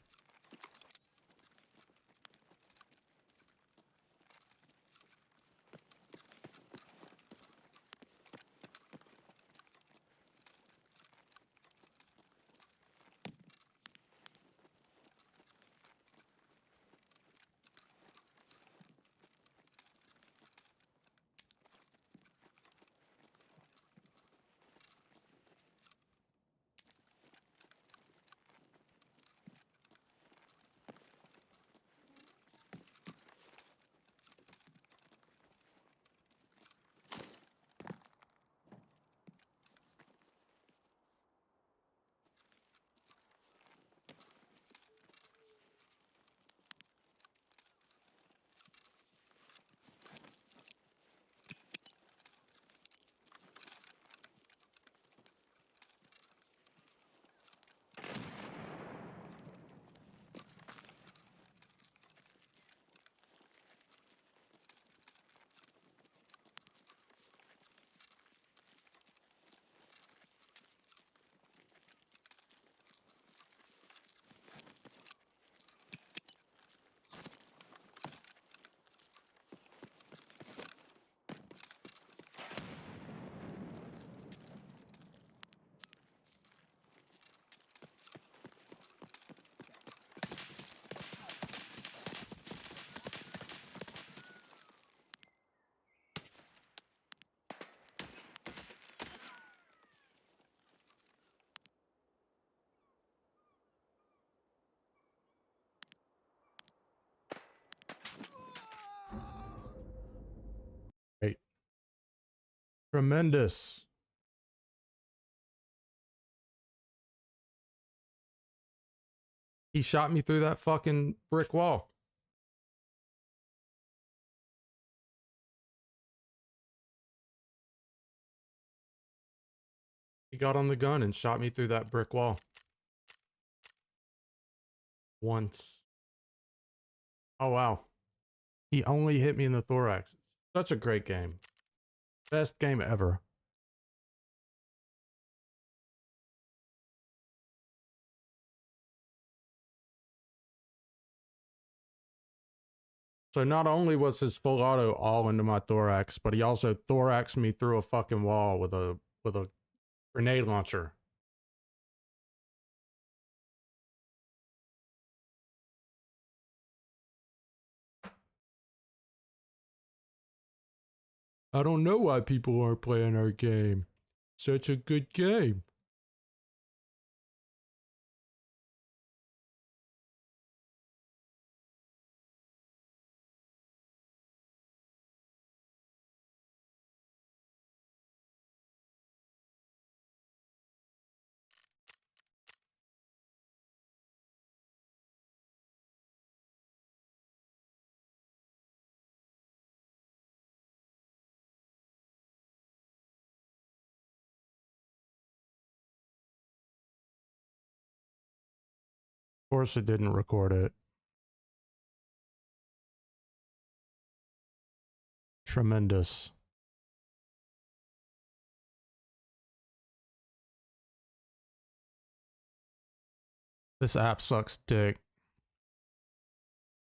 Tremendous. He shot me through that fucking brick wall. He got on the gun and shot me through that brick wall. Once. Oh, wow. He only hit me in the thorax. Such a great game. Best game ever. So not only was his full auto all into my thorax, but he also thoraxed me through a fucking wall with a grenade launcher. I don't know why people aren't playing our game. Such a good game. Of course it didn't record it. Tremendous. This app sucks dick.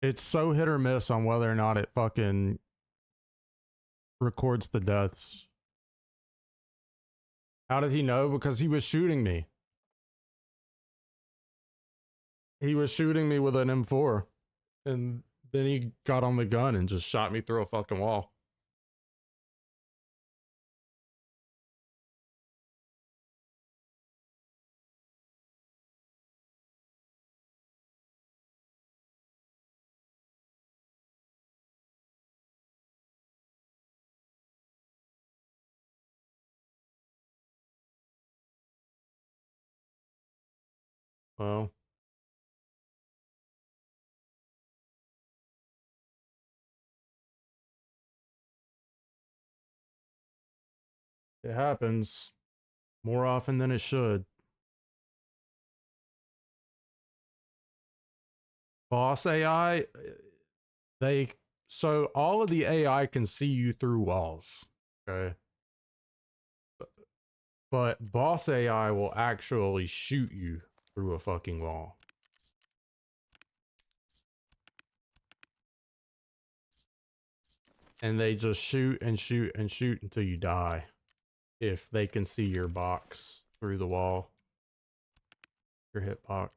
It's so hit or miss on whether or not it fucking records the deaths. How did he know? Because he was shooting me. He was shooting me with an M4. And then he got on the gun and just shot me through a fucking wall. Well. It happens more often than it should. Boss AI, so all of the AI can see you through walls, okay? But Boss AI will actually shoot you through a fucking wall. And they just shoot and shoot and shoot until you die. If they can see your box through the wall. Your hitbox.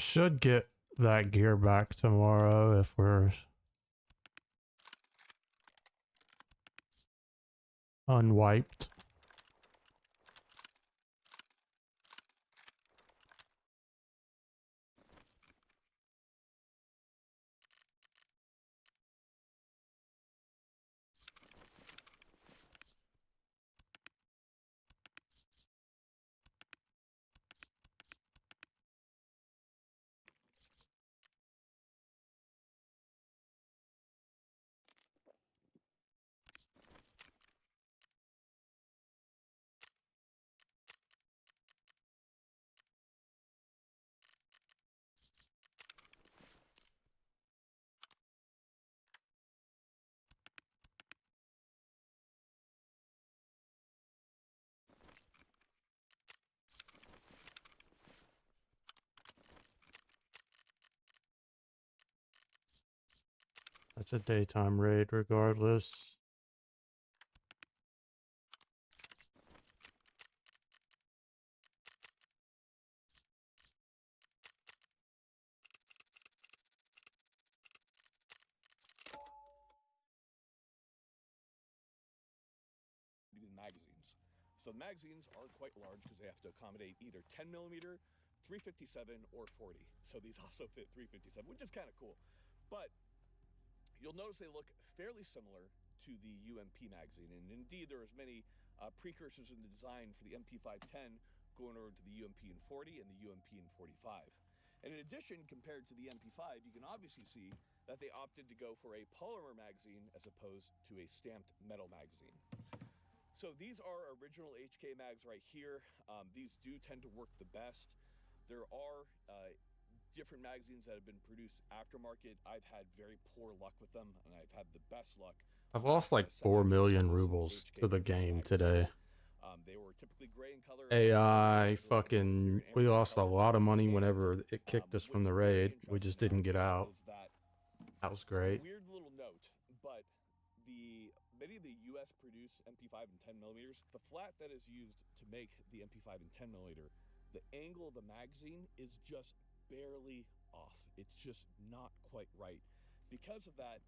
should get that gear back tomorrow if we're unwiped. That's a daytime raid regardless. The magazines. So the magazines are quite large because they have to accommodate either 10 millimeter, 357, or 40. So these also fit 357, which is kind of cool. But you'll notice they look fairly similar to the UMP magazine, and indeed there is many precursors in the design for the MP510 going over to the UMP in 40 and the UMP in 45. And in addition, compared to the MP5, you can obviously see that they opted to go for a polymer magazine as opposed to a stamped metal magazine. So these are original HK mags right here. These do tend to work the best. There are different magazines that have been produced aftermarket. I've had very poor luck with them, and I've had the best luck. I've lost like 4 million rubles to the game today. They were typically gray in color. AI fucking, we lost a lot of money whenever it kicked us from the raid. We just didn't get out. That was great. Weird little note, but many of the US produced MP5 and 10 millimeters, the flat that is used to make the MP5 and 10 millimeter, the angle of the magazine is just barely off. It's just not quite right. Because of that,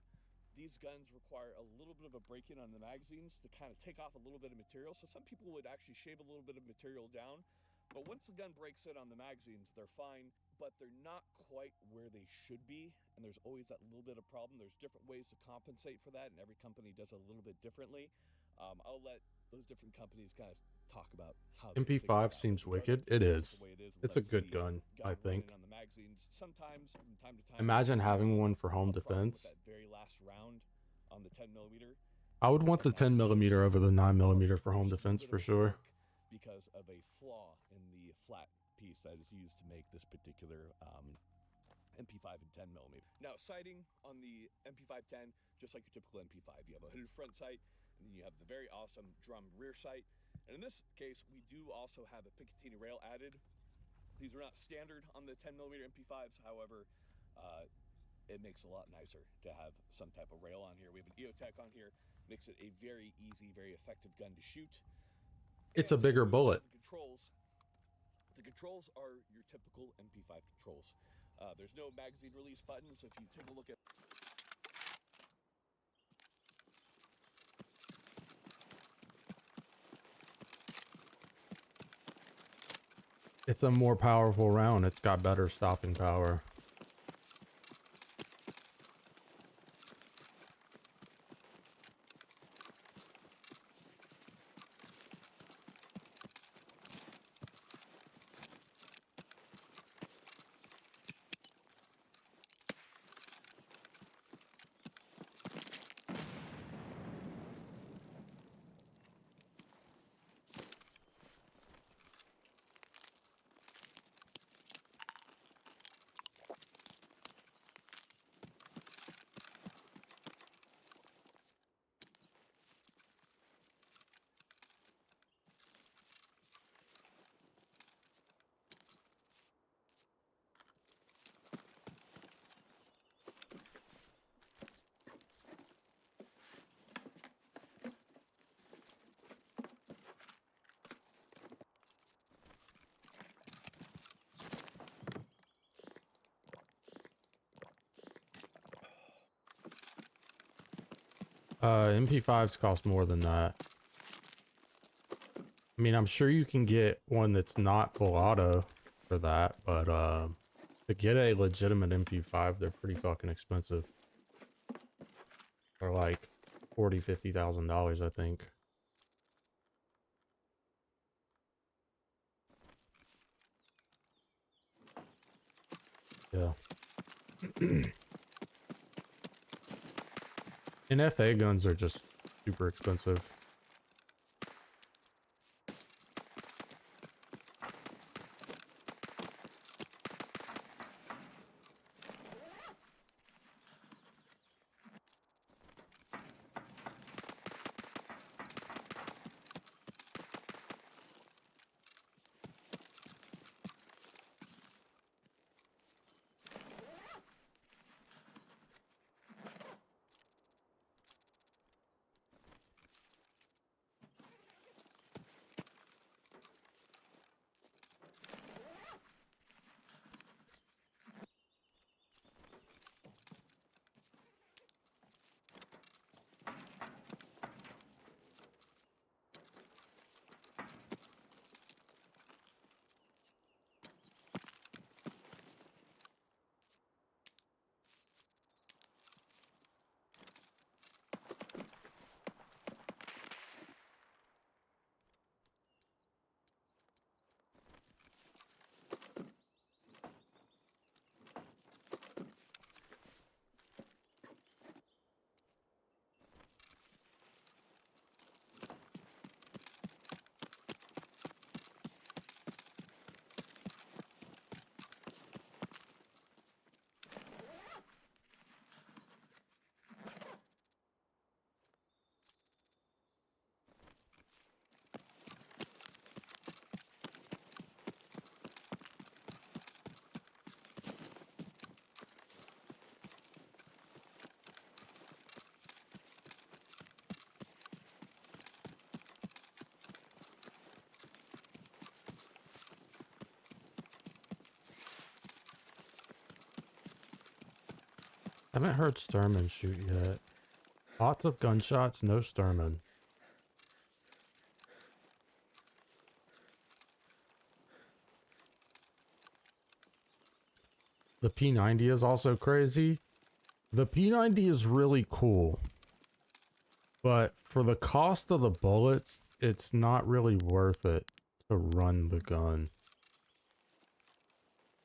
these guns require a little bit of a break-in on the magazines to kind of take off a little bit of material. So some people would actually shave a little bit of material down. But once the gun breaks in on the magazines, they're fine, but they're not quite where they should be. And there's always that little bit of problem. There's different ways to compensate for that, and every company does it a little bit differently. I'll let those different companies kind of talk about how MP5 seems wicked. It is. It's a good gun, I think. On the magazines. Sometimes, from time to time, Imagine having one for home defense. that very last round on the 10 millimeter. I would want the 10 millimeter over the 9 millimeter for home defense for sure. Because of a flaw in the flat piece that is used to make this particular MP5 and 10 millimeter. Now, sighting on the MP510, just like your typical MP5, you have a hooded front sight, and then you have the very awesome drum rear sight. And in this case, we do also have a Picatinny rail added. These are not standard on the 10 millimeter MP5s, however, it makes it a lot nicer to have some type of rail on here. We have an EOTech on here, makes it a very easy, very effective gun to shoot. It's a bigger bullet. The controls are your typical MP5 controls. There's no magazine release button, so if you take a look at It's a more powerful round. It's got better stopping power. MP5s cost more than that. I mean, I'm sure you can get one that's not full auto for that, but to get a legitimate MP5, they're pretty fucking expensive. They're like $40,000-$50,000, I think. Yeah. And FA guns are just super expensive. Haven't heard Sturman shoot yet. Lots of gunshots, no Sturman. The P90 is also crazy. The P90 is really cool. But for the cost of the bullets, it's not really worth it to run the gun.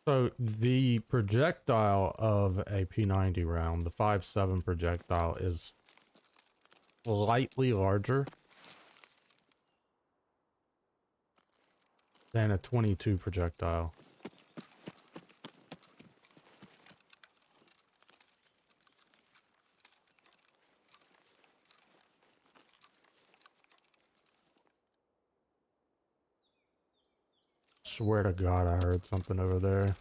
So the projectile of a P90 round, the 5.7 projectile, is slightly larger than a 22 projectile. Swear to God, I heard something over there.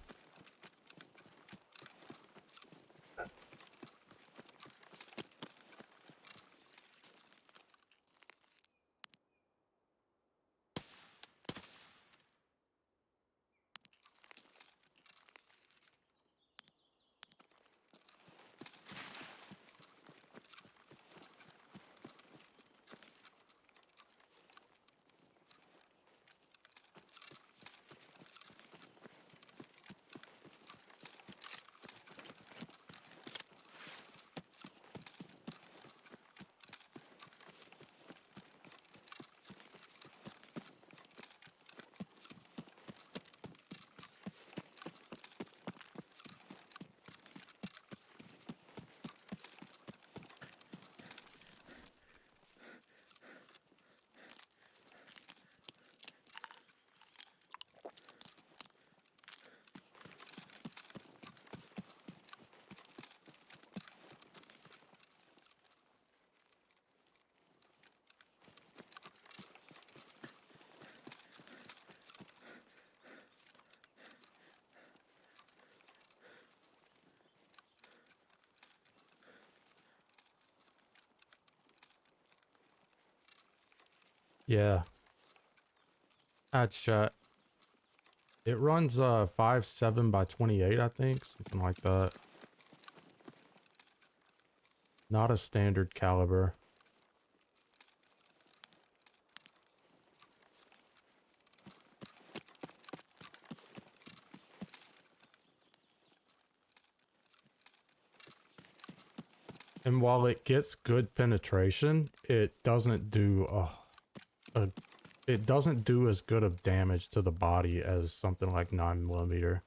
Yeah. That's shot. It runs 5.7 by 28, I think, something like that. Not a standard caliber. And while it gets good penetration, it doesn't do it doesn't do as good of damage to the body as something like 9mm.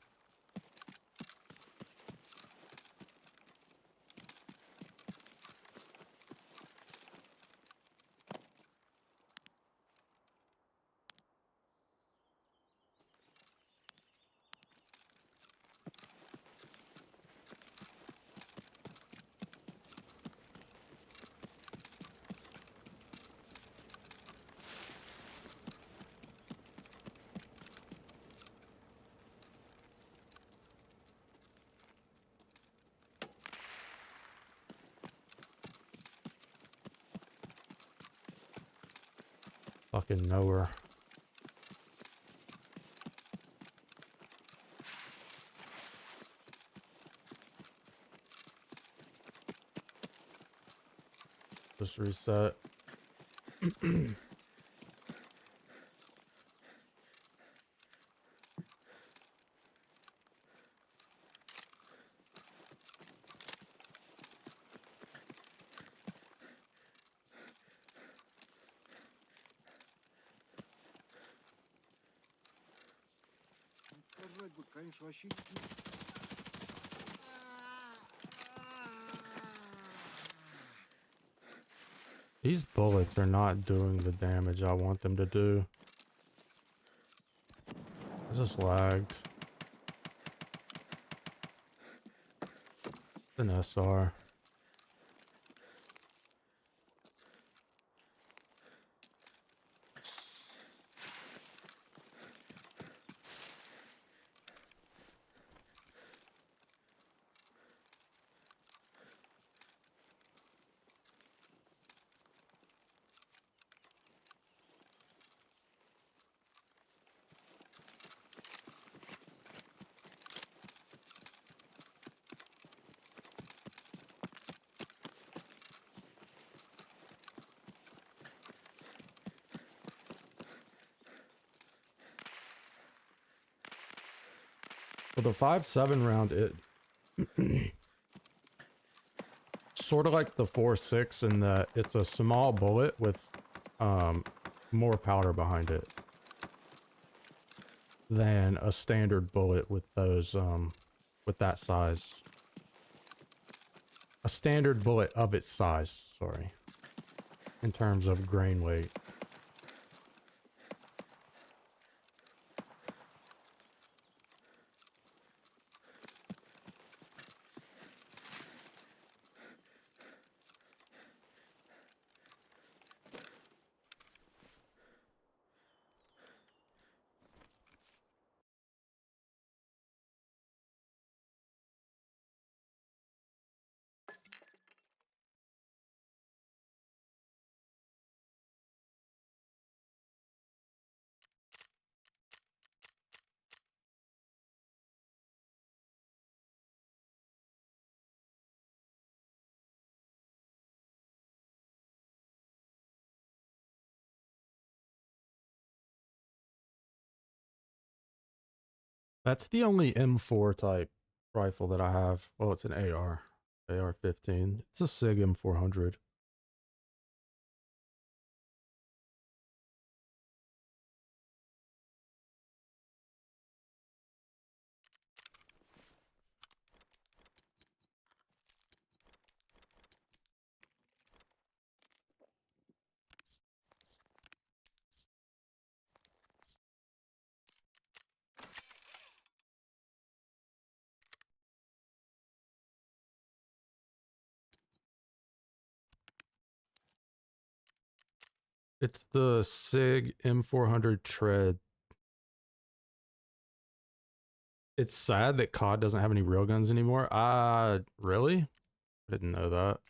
Fucking nowhere. Just reset. Ржать будет, конечно, вообще. These bullets are not doing the damage I want them to do. I just lagged. It's an SR. For the 5.7 round, it sort of like the 4.6 in that it's a small bullet with more powder behind it than a standard bullet with those with that size. A standard bullet of its size, sorry, in terms of grain weight. That's the only M4 type rifle that I have. Well, it's an AR. AR-15. It's a SIG M400. It's the SIG M400 Tread. It's sad that COD doesn't have any railguns anymore. Really? I didn't know that.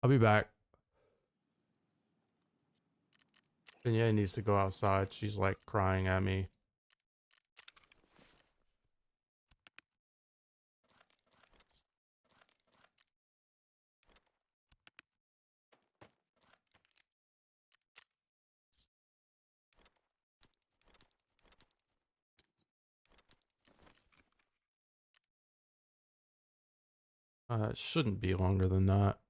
I'll be back. Danielle needs to go outside. She's like crying at me. It shouldn't be longer than that.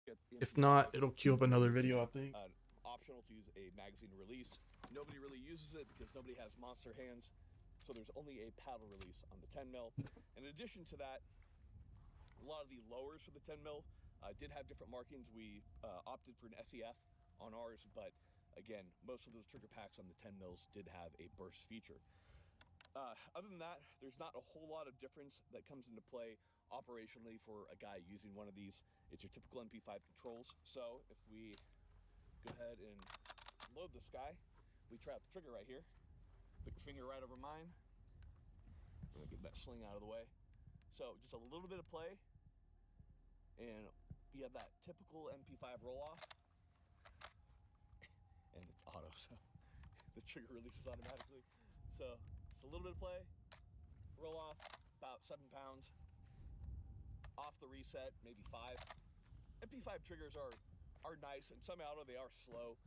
Get the If MP5 not, it'll queue up another video, I think. Optional to use a magazine release. Nobody really uses it because nobody has monster hands, so there's only a paddle release on the 10 mil. In addition to that, a lot of the lowers for the 10 mil did have different markings. We opted for an SEF on ours, but again, most of those trigger packs on the 10 mils did have a burst feature. Other than that, there's not a whole lot of difference that comes into play operationally for a guy using one of these. It's your typical MP5 controls. So if we go ahead and load this guy, we trap the trigger right here. Put your finger right over mine. I'm gonna get that sling out of the way. So just a little bit of play, and you have that typical MP5 roll off, and it's auto, so the trigger releases automatically. So just a little bit of play, roll off, about 7 pounds. Off the reset, maybe 5. MP5 triggers are nice, and semi-auto they are slow.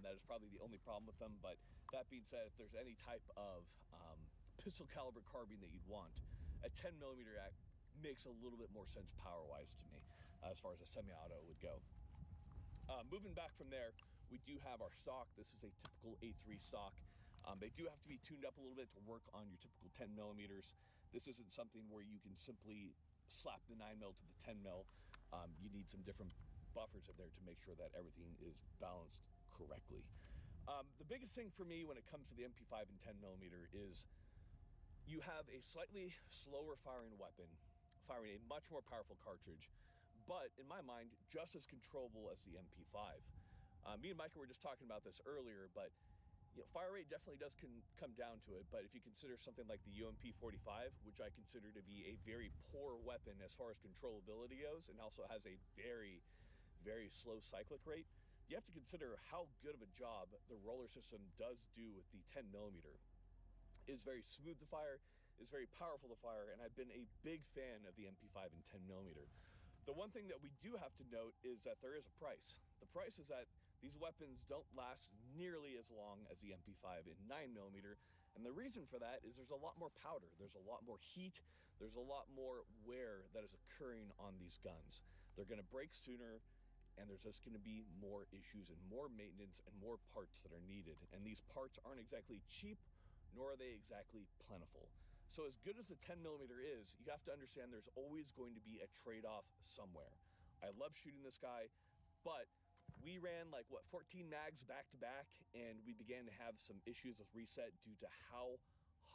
That is probably the only problem with them, but that being said, if there's any type of pistol caliber carbine that you'd want, a 10 millimeter makes a little bit more sense power-wise to me, as far as a semi-auto would go. Moving back from there, we do have our stock. This is a typical A3 stock. They do have to be tuned up a little bit to work on your typical 10 millimeters. This isn't something where you can simply slap the 9 mil to the 10 mil. You need some different buffers in there to make sure that everything is balanced correctly. The biggest thing for me when it comes to the MP5 and 10 millimeter is you have a slightly slower firing weapon, firing a much more powerful cartridge, but in my mind, just as controllable as the MP5. Me and Micah were just talking about this earlier, but fire rate definitely does come down to it, but if you consider something like the UMP45, which I consider to be a very poor weapon as far as controllability goes, and also has a very, very slow cyclic rate, you have to consider how good of a job the roller system does do with the 10 millimeter. It's very smooth to fire, it's very powerful to fire, and I've been a big fan of the MP5 and 10 millimeter. The one thing that we do have to note is that there is a price. The price is that these weapons don't last nearly as long as the MP5 and 9 millimeter, and the reason for that is there's a lot more powder, there's a lot more heat, there's a lot more wear that is occurring on these guns. They're going to break sooner, and there's just going to be more issues and more maintenance and more parts that are needed, and these parts aren't exactly cheap, nor are they exactly plentiful. So as good as the 10 millimeter is, you have to understand there's always going to be a trade-off somewhere. I love shooting this guy, but we ran 14 mags back to back, and we began to have some issues with reset due to how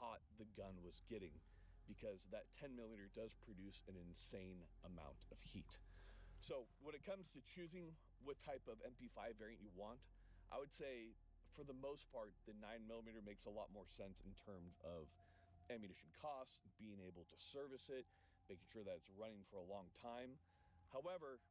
hot the gun was getting, because that 10 millimeter does produce an insane amount of heat. So when it comes to choosing what type of MP5 variant you want, I would say for the most part, the 9 millimeter makes a lot more sense in terms of ammunition costs, being able to service it, making sure that it's running for a long time. However,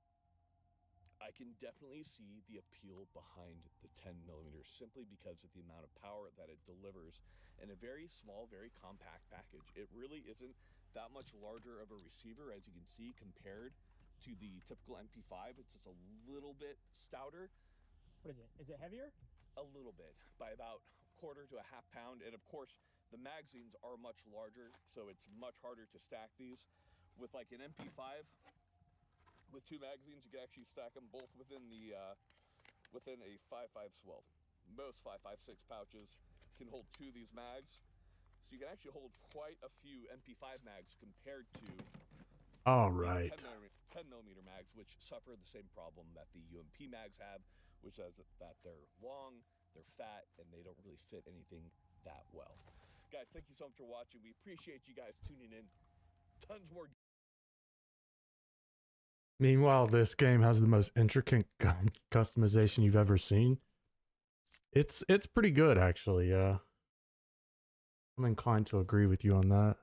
I can definitely see the appeal behind the 10 millimeter simply because of the amount of power that it delivers in a very small, very compact package. It really isn't that much larger of a receiver, as you can see, compared to the typical MP5. It's just a little bit stouter. What is it? Is it heavier? A little bit, by about a quarter to a half pound. And of course, the magazines are much larger, so it's much harder to stack these. With like an MP5, with 2 magazines, you can actually stack them both within within a 5.5 swell. Most 5.56 pouches can hold 2 of these mags, so you can actually hold quite a few MP5 mags compared to All right. 10 millimeter mags, which suffer the same problem that the UMP mags have, which is that they're long, they're fat, and they don't really fit anything that well. Guys, thank you so much for watching. We appreciate you guys tuning in. Tons more. Meanwhile, this game has the most intricate gun customization you've ever seen. It's pretty good, actually. I'm inclined to agree with you on that.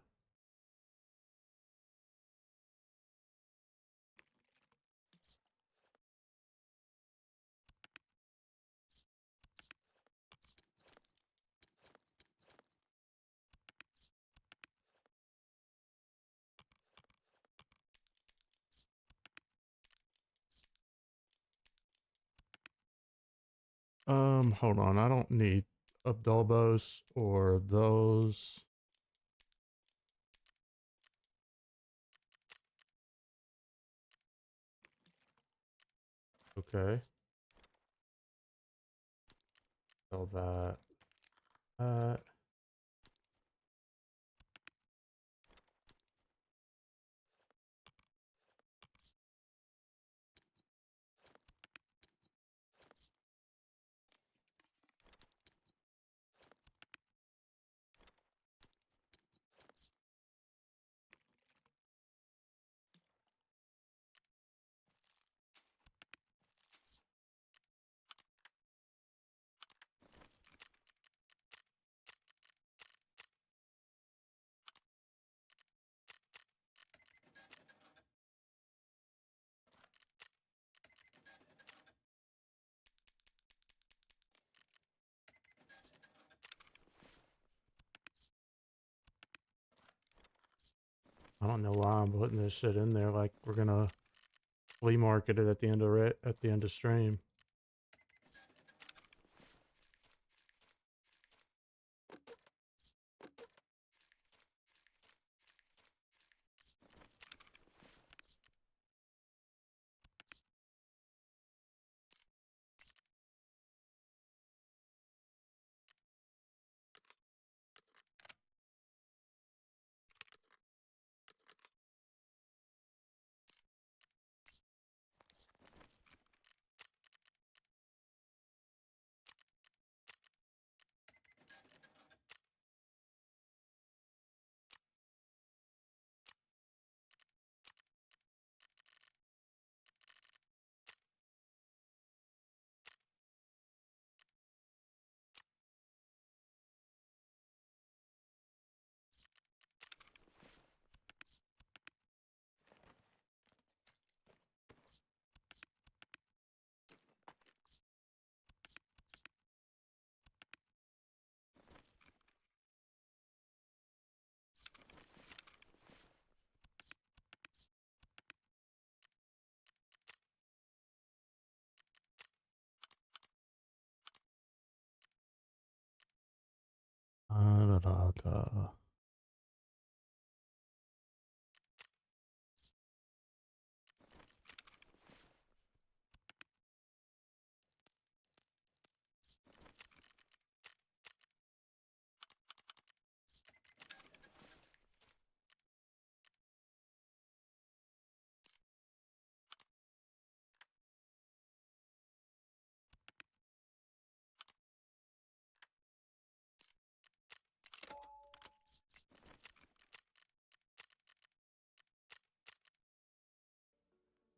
Hold on. I don't need Abdulbos or those. Okay. Sell that. That. I don't know why I'm putting this shit in there like we're gonna flea market it at the end of stream. Da, da, da.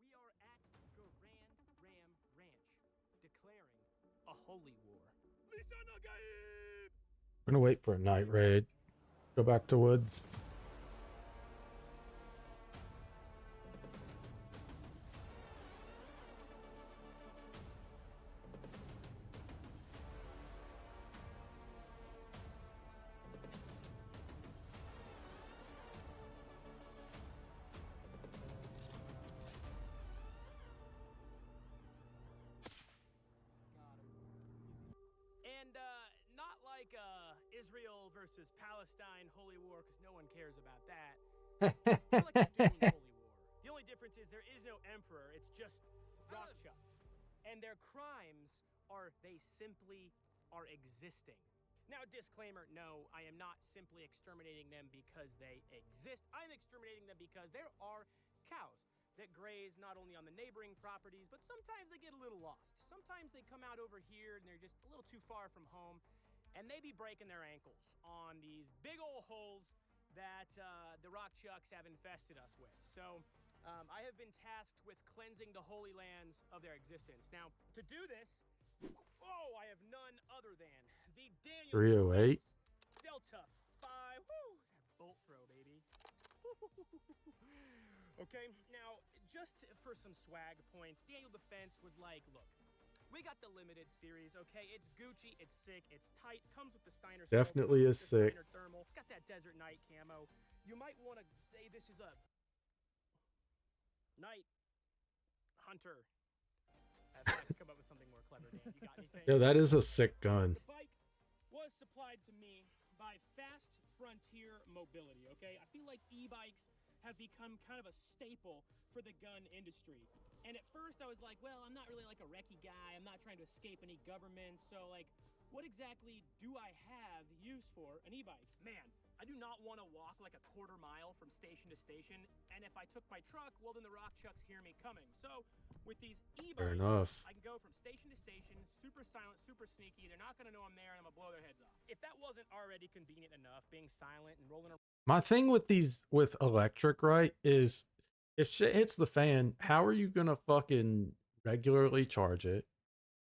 We are at Grand Ram Ranch, declaring a holy war. We're gonna wait for a night raid. Go back to woods. And not like Israel versus Palestine holy war, because no one cares about that. More like a doomed holy war. The only difference is there is no emperor, it's just rock chucks. And their crimes are they simply are existing. Now, disclaimer, no, I am not simply exterminating them because they exist. I'm exterminating them because there are cows that graze not only on the neighboring properties, but sometimes they get a little lost. Sometimes they come out over here and they're just a little too far from home, and they be breaking their ankles on these big old holes that the rock chucks have infested us with. So I have been tasked with cleansing the holy lands of their existence. Now, to do this, I have none other than the Daniel 308. Delta 5. Woo! That bolt throw, baby. Okay, now, just for some swag points, Daniel Defense was like, look, we got the limited series, okay? It's Gucci, it's sick, it's tight, comes with the Steiner scope, Definitely comes is with the sick. Steiner thermal. It's got that Desert Night camo. You might want to say this is a Night Hunter. If I could come up with something more clever, Dan. You got anything? Yeah, that is a sick gun. The bike was supplied to me by Fast Frontier Mobility, okay? I feel like e-bikes have become kind of a staple for the gun industry. And at first I was like, well, I'm not really like a recce guy. I'm not trying to escape any government. So like, what exactly do I have use for an e-bike? Man, I do not want to walk like a quarter mile from station to station. And if I took my truck, well, then the rock chucks hear me coming. So with these Fair e-bikes, enough. I can go from station to station, super silent, super sneaky. They're not going to know I'm there and I'm going to blow their heads off. If that wasn't already convenient enough, being silent and rolling around. My thing with electric, right, is if shit hits the fan, how are you gonna fucking regularly charge it?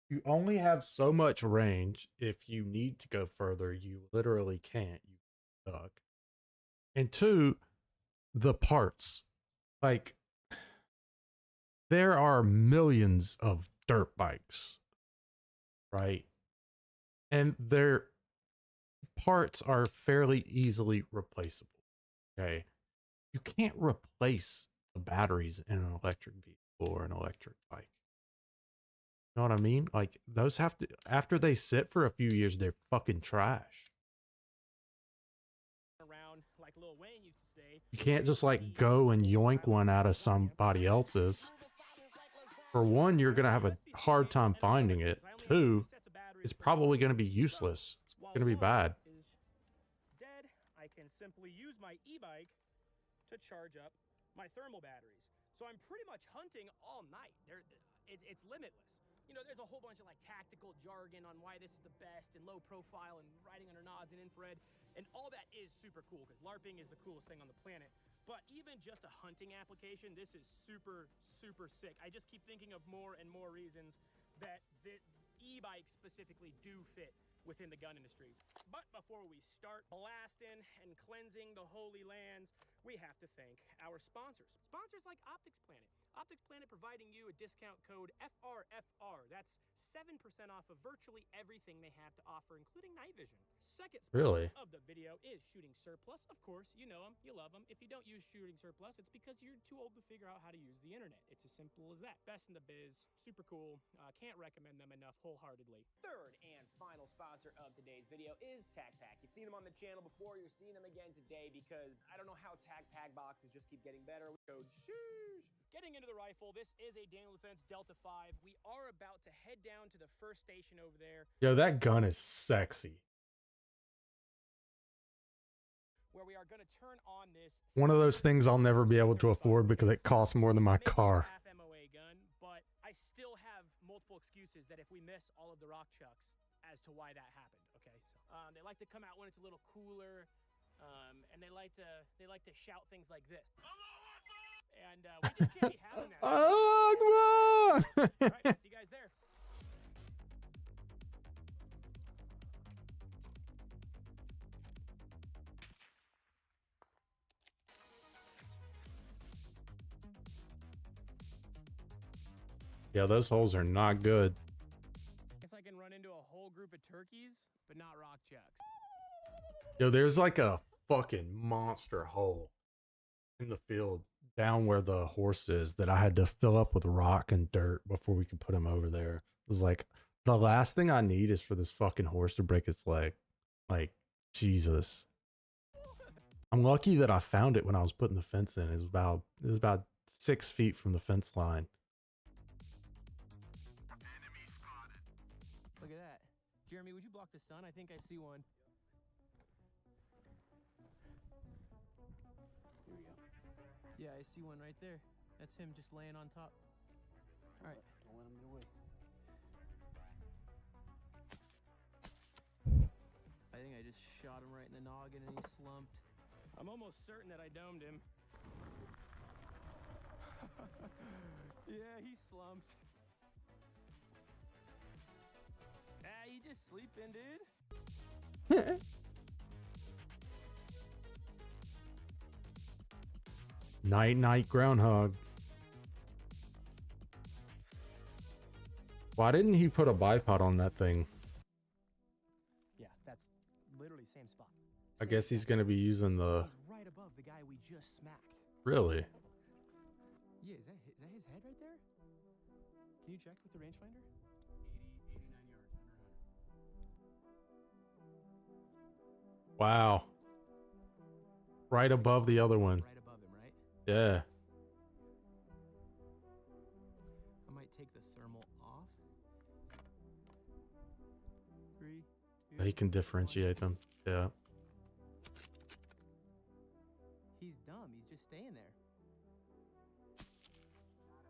You only have so much range. If you need to go further, you literally can't. You suck. And two, the parts. Like, there are millions of dirt bikes, right? And their parts are fairly easily replaceable. Okay. You can't replace the batteries in an electric vehicle or an electric bike. You know what I mean? Like, those have to, after they sit for a few years, they're fucking trash. Around like Lil Wayne used to say. You can't just like go and yoink one out of somebody else's. For one, you're going to have a hard time finding it. Two, it's probably going to be useless. It's going to be bad. Dead, I can simply use my e-bike to charge up my thermal batteries. So I'm pretty much hunting all night. It's limitless. You know, there's a whole bunch of like tactical jargon on why this is the best and low profile and riding under nods and infrared. And all that is super cool because LARPing is the coolest thing on the planet. But even just a hunting application, this is super, super sick. I just keep thinking of more and more reasons that the e-bikes specifically do fit within the gun industries. But before we start blasting and cleansing the holy lands, we have to thank our sponsors. Sponsors like Optics Planet. Optics Planet providing you a discount code FRFR. That's 7% off of virtually everything they have to offer, including night vision. Second sponsor of the video is Shooting Surplus. Of course, you know them, you love them. If you don't use Shooting Surplus, it's because you're too old to figure out how to use the internet. It's as simple as that. Best in the biz, super cool. Can't recommend them enough wholeheartedly. Third and final sponsor of today's video is TacPack. You've seen them on the channel before, you're seeing them again today because I don't know how TacPack boxes just keep getting better. Code sheesh. Getting into the rifle, this is a Daniel Defense Delta 5. We are about to head down to the first station over there. Yo, that gun is sexy. Where we are going to turn on this. One of those things I'll never be able to afford because it costs more than my car. Half MOA gun, but I still have multiple excuses that if we miss all of the rock chucks as to why that happened. Okay, so they like to come out when it's a little cooler, and they like to shout things like this. And we just can't be having that. Oh, come on! All right, see you guys there. Yeah, those holes are not good. Guess I can run into a whole group of turkeys, but not rock chucks. Yo, there's like a fucking monster hole in the field down where the horse is that I had to fill up with rock and dirt before we could put him over there. It was like, the last thing I need is for this fucking horse to break its leg. Like, Jesus. I'm lucky that I found it when I was putting the fence in. It was about 6 feet from the fence line. Look at that. Jeremy, would you block the sun? I think I see one. Here we go. Yeah, I see one right there. That's him just laying on top. All right. Don't let him get away. I think I just shot him right in the noggin and he slumped. I'm almost certain that I domed him. Yeah, he slumped. Ah, you just sleeping, dude. Night groundhog. Why didn't he put a bipod on that thing? Yeah, that's literally same spot. I guess he's gonna be using the. He's right above the guy we just smacked. Really? Yeah, is that his head right there? Can you check with the rangefinder? 89 yards, under 100. Wow. Right above the other one. Right above him, right? Yeah. He can differentiate them. Yeah. He's dumb. He's just staying there.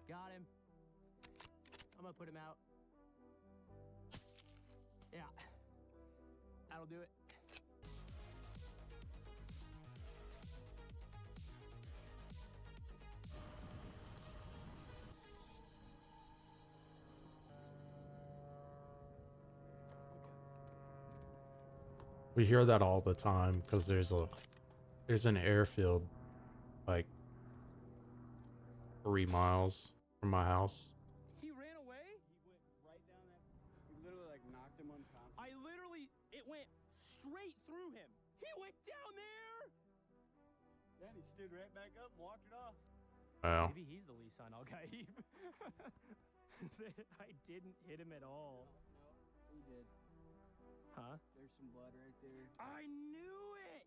Got him. I'm gonna put him out. Yeah. That'll do it. We hear that all the time because there's an airfield like 3 miles from my house. He ran away? He went right down that. You literally like knocked him unconscious. It went straight through him. He went down there. Then he stood right back up and walked it off. Wow. Maybe he's the least on Al Gaib. I didn't hit him at all. No, he did. Huh? There's some blood right there. I knew it.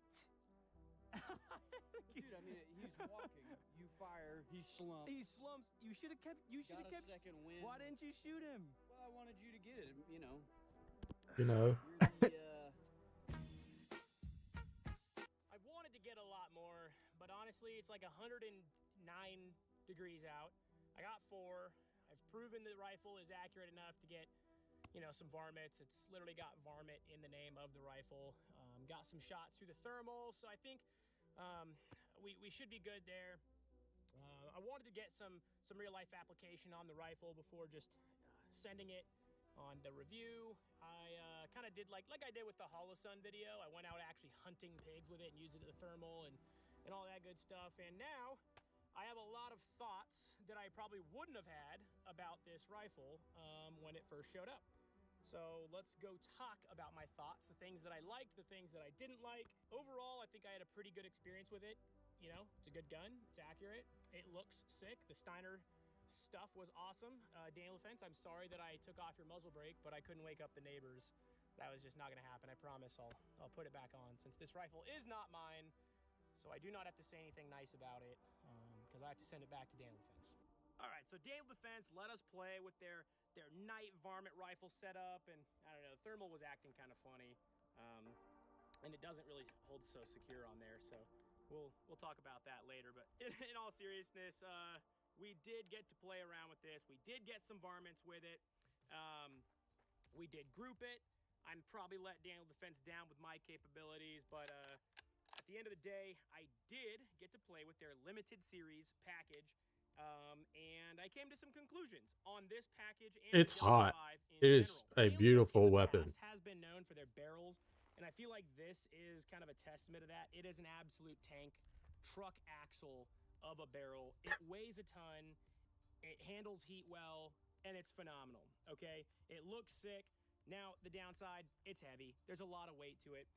Dude, I mean, he's walking. You fire. He slumps. He slumps. You should have kept. You should have Got a kept. second win. Why didn't you shoot him? Well, I wanted you to get it. You know. You know. You're the, I wanted to get a lot more, but honestly, it's like 109 degrees out. I got 4. I've proven the rifle is accurate enough to get, you know, some varmints. It's literally got varmint in the name of the rifle. Got some shots through the thermal, so I think we should be good there. I wanted to get some real life application on the rifle before just sending it on the review. I kind of did like I did with the Holosun video. I went out actually hunting pigs with it and used it at the thermal and all that good stuff. And now I have a lot of thoughts that I probably wouldn't have had about this rifle when it first showed up. So let's go talk about my thoughts, the things that I liked, the things that I didn't like. Overall, I think I had a pretty good experience with it. You know, it's a good gun, it's accurate, it looks sick. The Steiner stuff was awesome. Daniel Defense, I'm sorry that I took off your muzzle brake, but I couldn't wake up the neighbors. That was just not gonna happen. I promise I'll put it back on since this rifle is not mine. So I do not have to say anything nice about it because I have to send it back to Daniel Defense. All right, so Daniel Defense let us play with their night varmint rifle setup, and I don't know, the thermal was acting kind of funny, and it doesn't really hold so secure on there. So we'll talk about that later. But in all seriousness, we did get to play around with this. We did get some varmints with it. We did group it. I'm probably let Daniel Defense down with my capabilities, but at the end of the day, I did get to play with their limited series package, and I came to some conclusions on this package. And It's the Delta hot. 5 in It is general. a Daniel beautiful Defense in the weapon. past has been known for their barrels, and I feel like this is kind of a testament of that. It is an absolute tank truck axle of a barrel. It weighs a ton. It handles heat well, and it's phenomenal. Okay, it looks sick. Now the downside, it's heavy. There's a lot of weight to it.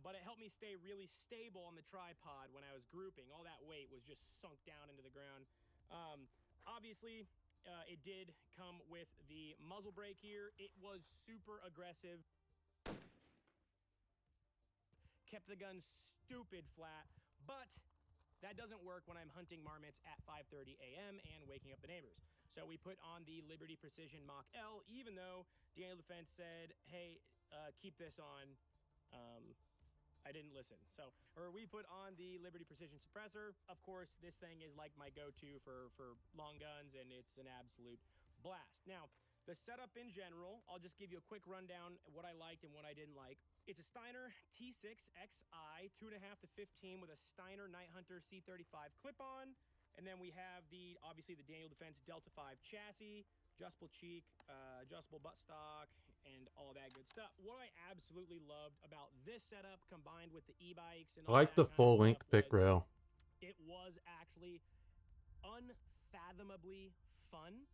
But it helped me stay really stable on the tripod when I was grouping. All that weight was just sunk down into the ground. Obviously, it did come with the muzzle brake here. It was super aggressive. Kept the gun stupid flat, but that doesn't work when I'm hunting marmots at 5:30 a.m. and waking up the neighbors. So we put on the Liberty Precision Mach L, even though Daniel Defense said, hey, keep this on. I didn't listen. Or we put on the Liberty Precision Suppressor. Of course, this thing is like my go-to for long guns, and it's an absolute blast. Now, the setup in general, I'll just give you a quick rundown of what I liked and what I didn't like. It's a Steiner T6XI 2.5 to 15 with a Steiner Night Hunter C35 clip-on. And then we have obviously the Daniel Defense Delta 5 chassis, adjustable cheek, adjustable buttstock, and all that good stuff. What I absolutely loved about this setup combined with the e-bikes and I all like that the kind of full length stuff pick was rail. it was actually unfathomably fun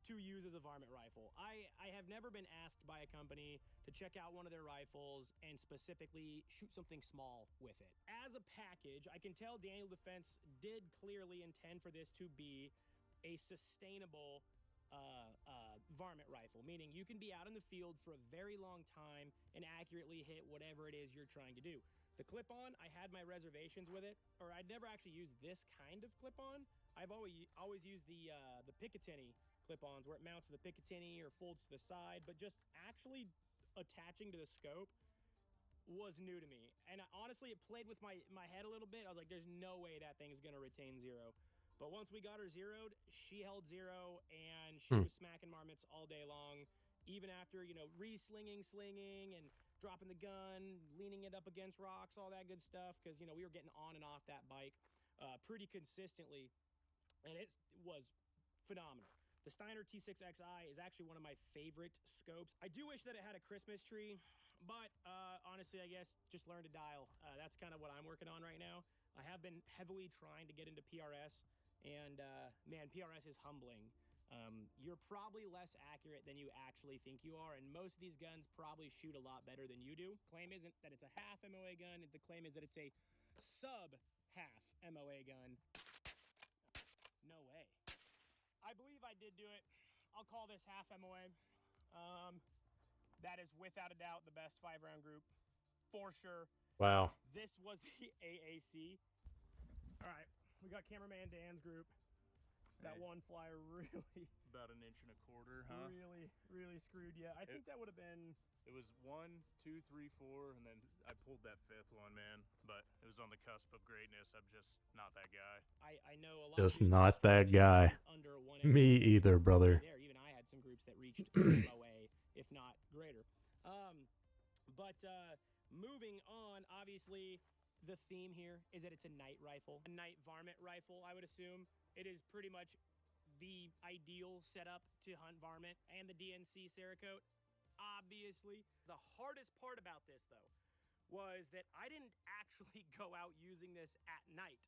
to use as a varmint rifle. I have never been asked by a company to check out one of their rifles and specifically shoot something small with it. As a package, I can tell Daniel Defense did clearly intend for this to be a sustainable varmint rifle, meaning you can be out in the field for a very long time and accurately hit whatever it is you're trying to do. The clip-on, I had my reservations with it, or I'd never actually used this kind of clip-on. I've always used the Picatinny clip-ons where it mounts to the Picatinny or folds to the side, but just actually attaching to the scope was new to me. And honestly, it played with my head a little bit. I was like, there's no way that thing's going to retain 0. But once we got her zeroed, she held 0, and she was smacking marmots all day long, even after, you know, re-slinging, slinging, and dropping the gun, leaning it up against rocks, all that good stuff, because, you know, we were getting on and off that bike pretty consistently, and it was phenomenal. The Steiner T6XI is actually one of my favorite scopes. I do wish that it had a Christmas tree, but honestly, I guess just learn to dial. That's kind of what I'm working on right now. I have been heavily trying to get into PRS, and man, PRS is humbling. You're probably less accurate than you actually think you are, and most of these guns probably shoot a lot better than you do. Claim isn't that it's a half MOA gun, the claim is that it's a sub-half MOA gun. No way. I believe I did do it. I'll call this half MOA. That is without a doubt the best 5-round group, for sure. Wow. This was the AAC. All right, we got cameraman Dan's group. That one flyer really, about 1.25 inches, huh? really screwed you. I think that would have been. It was 1, 2, 3, 4, and then I pulled that 5th one, man. But it was on the cusp of greatness. I'm just not that guy. I know a lot. Just not that guy. Under 1 Me either, brother. There, even I had some groups that reached MOA, if not greater. Moving on, obviously, the theme here is that it's a night rifle, a night varmint rifle, I would assume. It is pretty much the ideal setup to hunt varmint, and the DNC Cerakote, obviously. The hardest part about this, though, was that I didn't actually go out using this at night.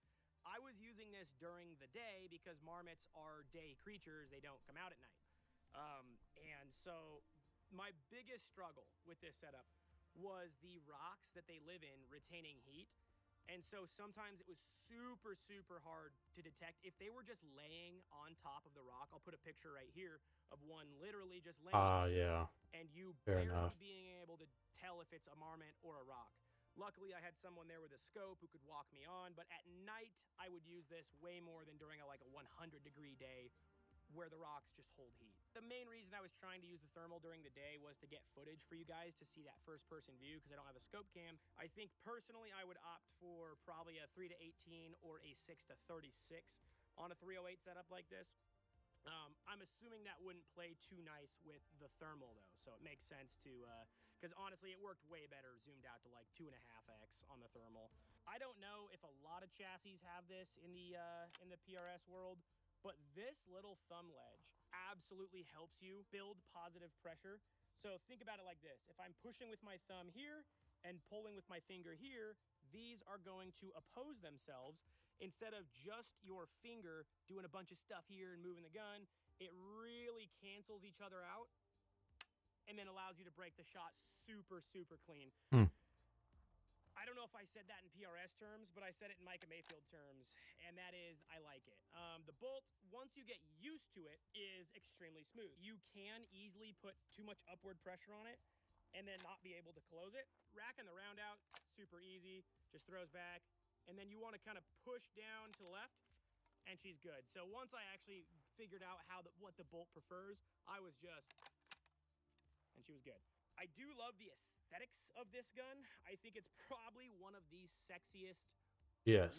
I was using this during the day because marmots are day creatures. They don't come out at night. And so my biggest struggle with this setup was the rocks that they live in retaining heat. And so sometimes it was super, super hard to detect. If they were just laying on top of the rock, I'll put a picture right here of one literally just laying. Yeah. And you Fair barely enough. being able to tell if it's a marmot or a rock. Luckily, I had someone there with a scope who could walk me on, but at night, I would use this way more than during a 100-degree day where the rocks just hold heat. The main reason I was trying to use the thermal during the day was to get footage for you guys to see that first-person view because I don't have a scope cam. I think personally I would opt for probably a 3-18 or a 6-36 on a 308 setup like this. I'm assuming that wouldn't play too nice with the thermal though, so it makes sense to, because honestly it worked way better zoomed out to 2.5x on the thermal. I don't know if a lot of chassis have this in the PRS world, but this little thumb ledge absolutely helps you build positive pressure. So think about it like this. If I'm pushing with my thumb here and pulling with my finger here, these are going to oppose themselves. Instead of just your finger doing a bunch of stuff here and moving the gun, it really cancels each other out and then allows you to break the shot super, super clean. I don't know if I said that in PRS terms, but I said it in Micah Mayfield terms, and that is, I like it. The bolt, once you get used to it, is extremely smooth. You can easily put too much upward pressure on it and then not be able to close it. Racking the round out, super easy, just throws back, and then you want to kind of push down to the left, and she's good. So once I actually figured out what the bolt prefers, I was just, and she was good. I do love the aesthetics of this gun. I think it's probably one of the sexiest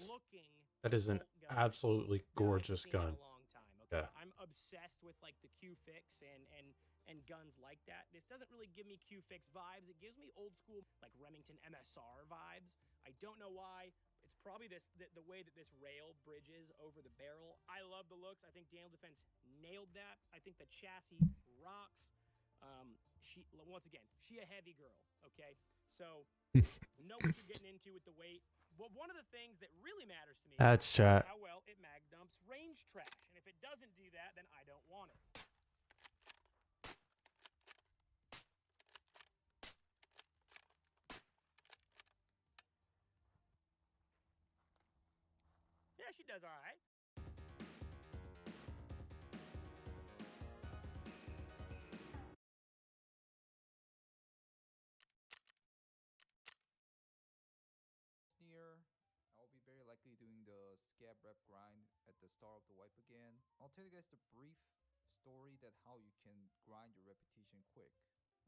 looking. That is an absolutely gorgeous gun. In a long time. Okay. Yeah. I'm obsessed with the Q-Fix and guns like that. This doesn't really give me Q-Fix vibes. It gives me old school Remington MSR vibes. I don't know why. It's probably the way that this rail bridges over the barrel. I love the looks. I think Daniel Defense nailed that. I think the chassis rocks. Once again, she a heavy girl, okay? So, know what you're getting into with the weight. Well, one of the things that really matters to me That's is chat. how well it mag dumps range trash. And if it doesn't do that, then I don't want it. Yeah, she does all right. I'll be very likely doing the scab rep grind at the start of the wipe again. I'll tell you guys the brief story that how you can grind your repetition quick.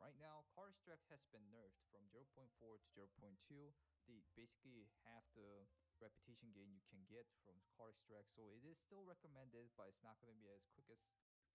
Right now, car extract has been nerfed from 0.4 to 0.2. They basically have the repetition gain you can get from car extract, so it is still recommended, but it's not going to be as quick as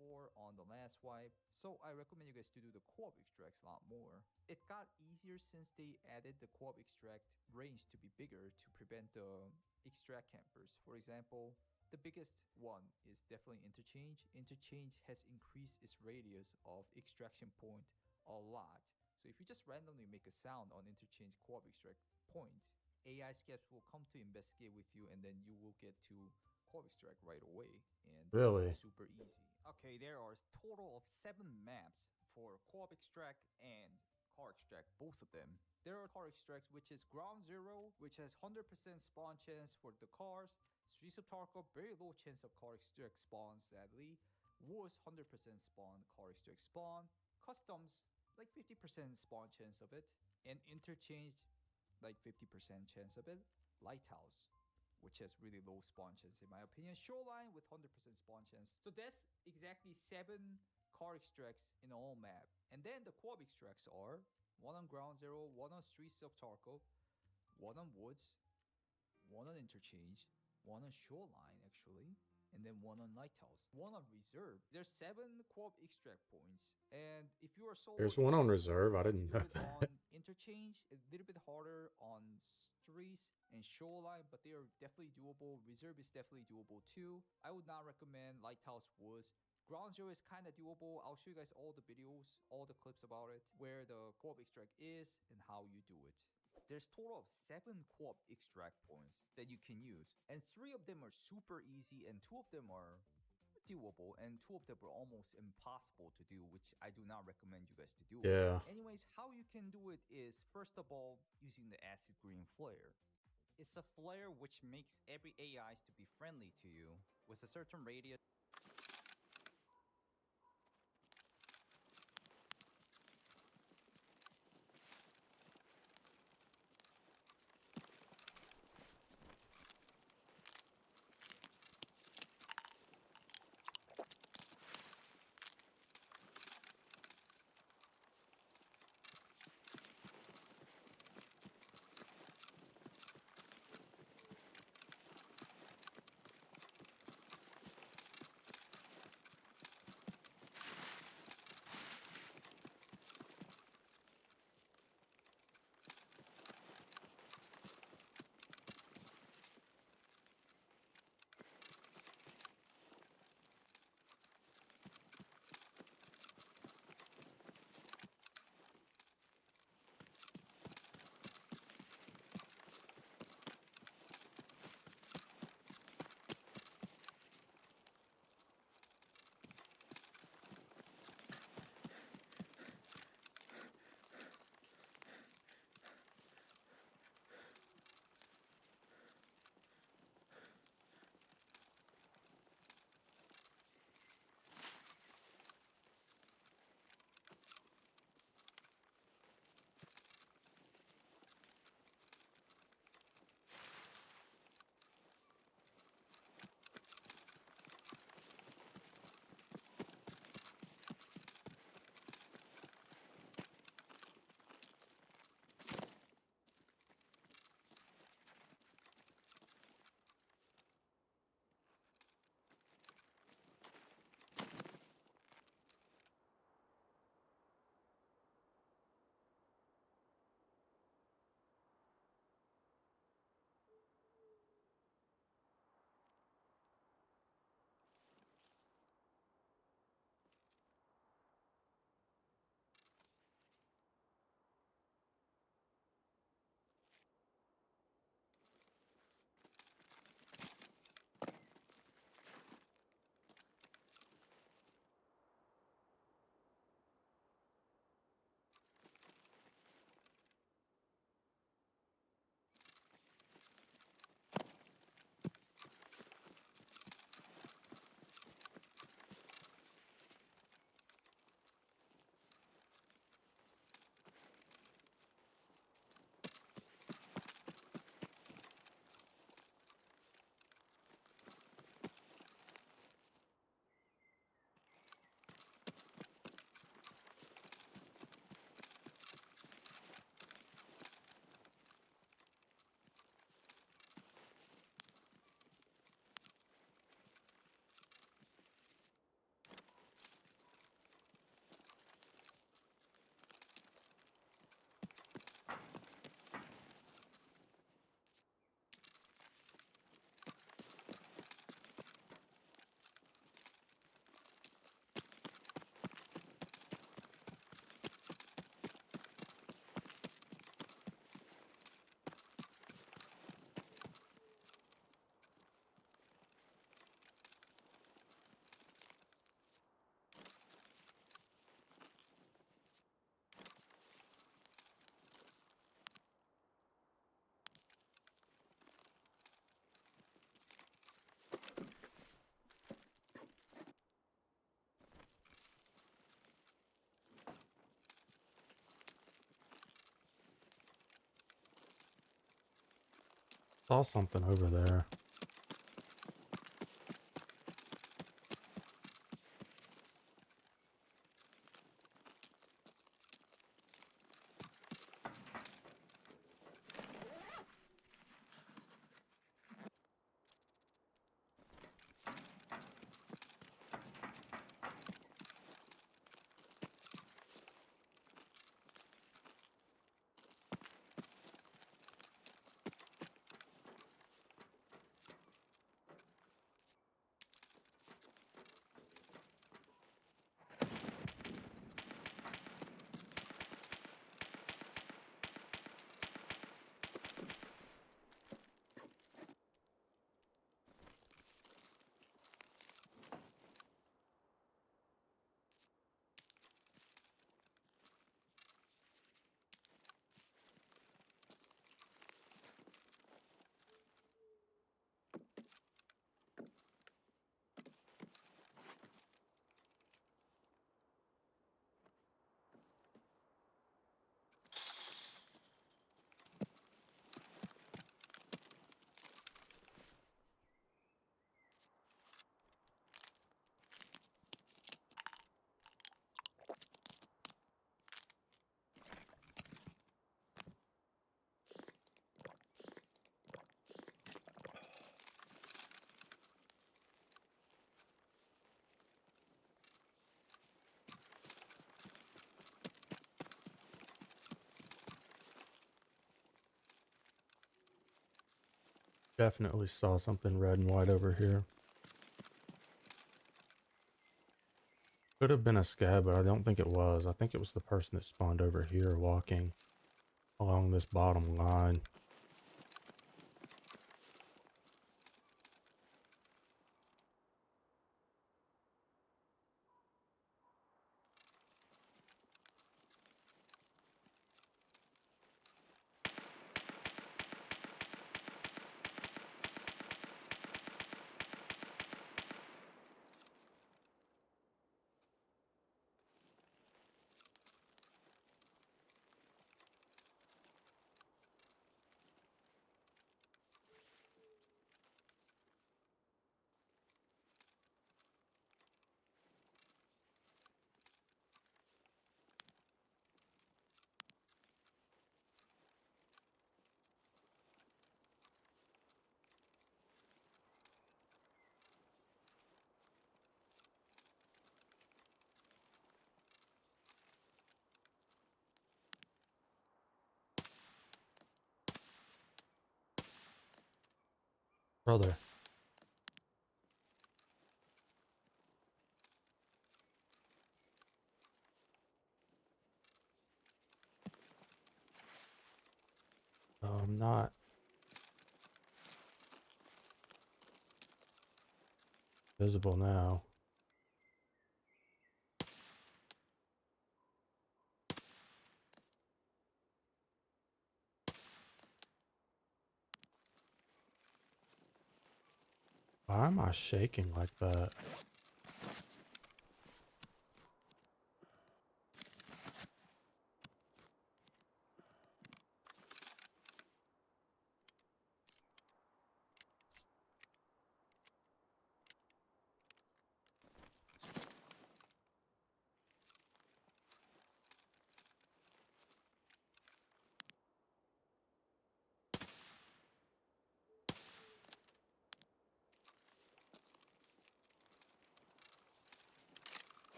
4 on the last wipe. So I recommend you guys to do the co-op extracts a lot more. It got easier since they added the co-op extract range to be bigger to prevent the extract campers. For example, the biggest one is definitely interchange. Interchange has increased its radius of extraction point a lot. So if you just randomly make a sound on interchange co-op extract point, AI scabs will come to investigate with you, and then you will get to co-op extract right away. And Really? it's super easy. Okay, there are a total of 7 maps for co-op extract and car extract, both of them. There are car extracts, which is Ground Zero, which has 100% spawn chance for the cars. Streets of Tarkov, very low chance of car extract spawn, sadly. Wars, 100% spawn, car extract spawn. Customs, like 50% spawn chance of it. And Interchange, like 50% chance of it. Lighthouse, which has really low spawn chance in my opinion. Shoreline with 100% spawn chance. So that's exactly 7 car extracts in all map. And then the co-op extracts are 1 on Ground Zero, 1 on Streets of Tarkov, 1 on Woods, 1 on Interchange, 1 on Shoreline actually, and then 1 on Lighthouse, 1 on Reserve. There's 7 co-op extract points, and if you are solo, There's one on Reserve. I didn't know do it that. on Interchange, a little bit harder on Streets and Shoreline, but they are definitely doable. Reserve is definitely doable too. I would not recommend Lighthouse Woods. Ground Zero is kind of doable. I'll show you guys all the videos, all the clips about it, where the co-op extract is and how you do it. There's total of 7 co-op extract points that you can use, and 3 of them are super easy and 2 of them are doable, and 2 of them are almost impossible to do, which I do not recommend you guys to do. Yeah. Anyways, how you can do it is, first of all, using the acid green flare. It's a flare which makes every AIs to be friendly to you with a certain radius. Saw something over there. Definitely saw something red and white over here. Could have been a scab, but I don't think it was. I think it was the person that spawned over here walking along this bottom line. Brother. I'm not visible now. Why am I shaking like that?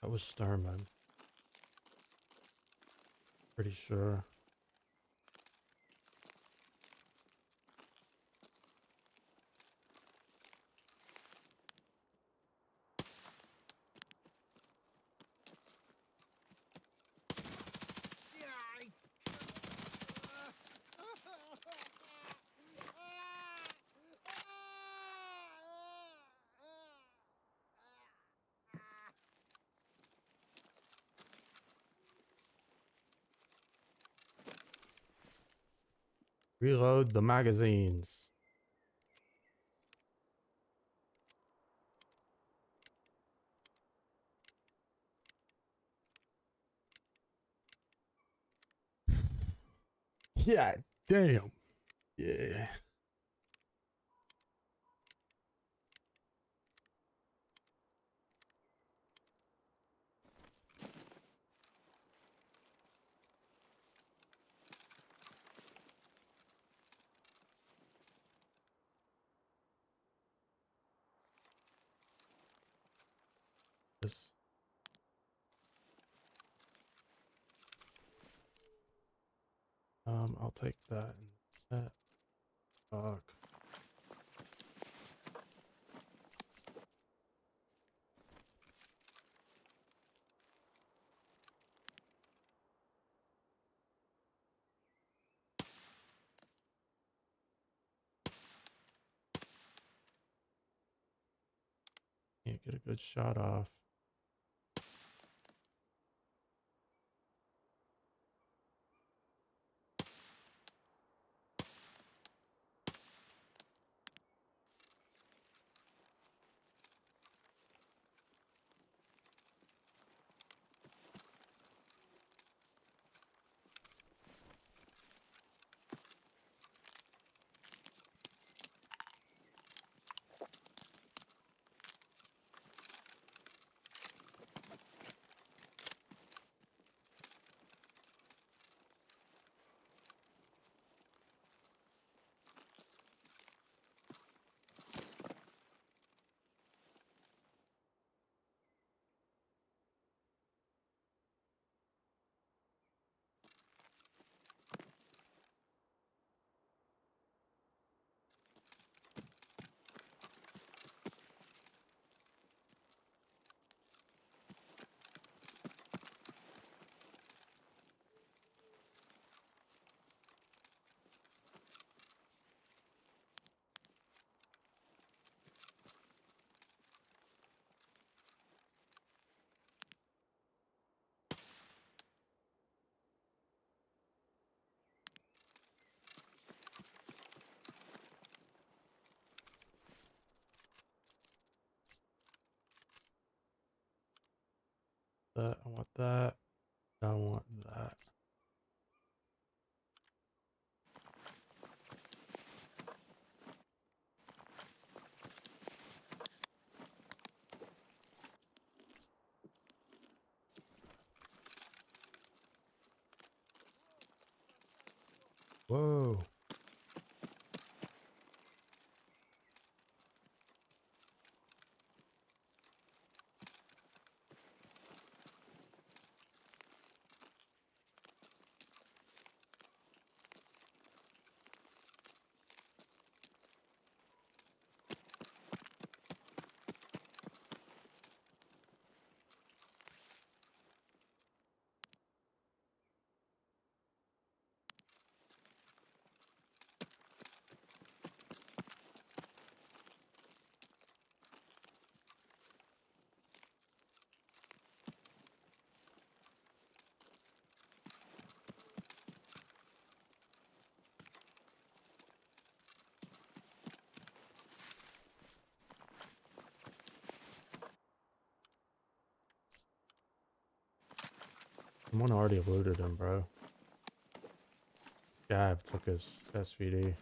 That was Sturman. Pretty sure. Reload the magazines. Yeah, damn. Yeah. This. I'll take that and that. Fuck. Can't get a good shot off. That, I want that. I want that. Whoa. Someone already looted him, bro. Gav took his SVD.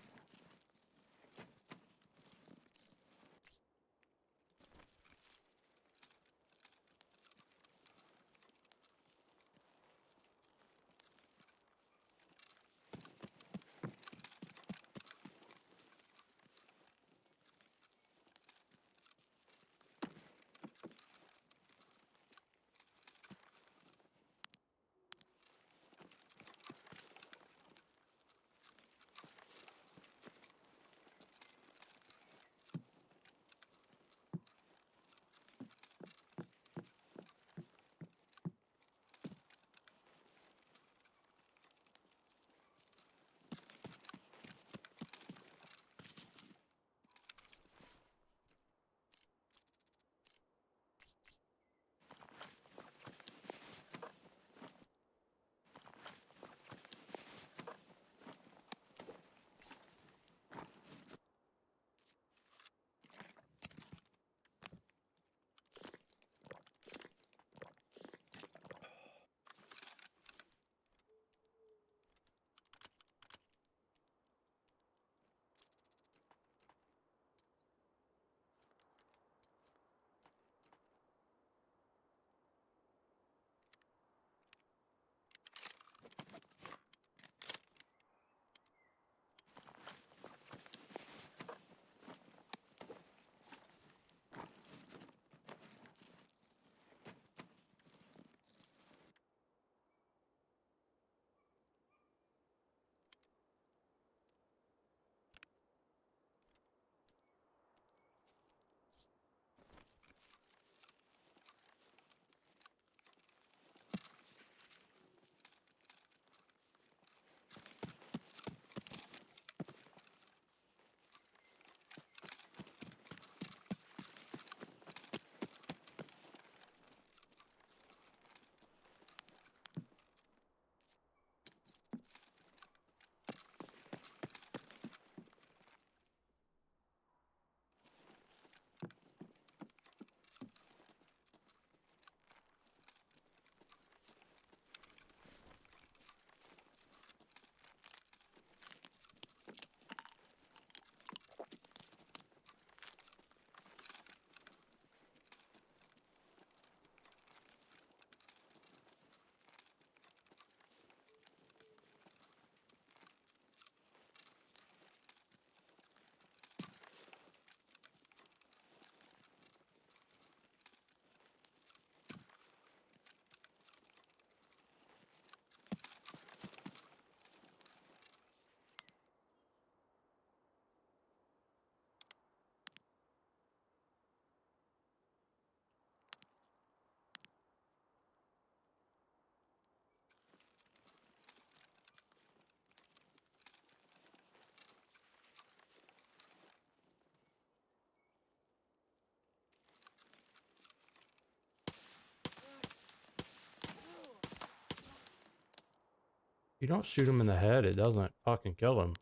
You don't shoot him in the head, it doesn't fucking kill him.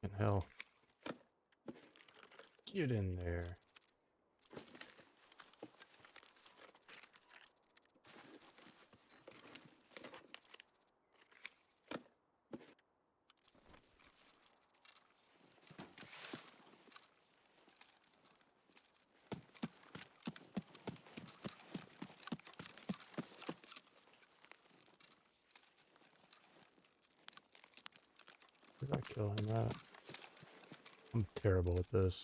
Fucking hell. Get in there. Did I kill him at? I'm terrible at this.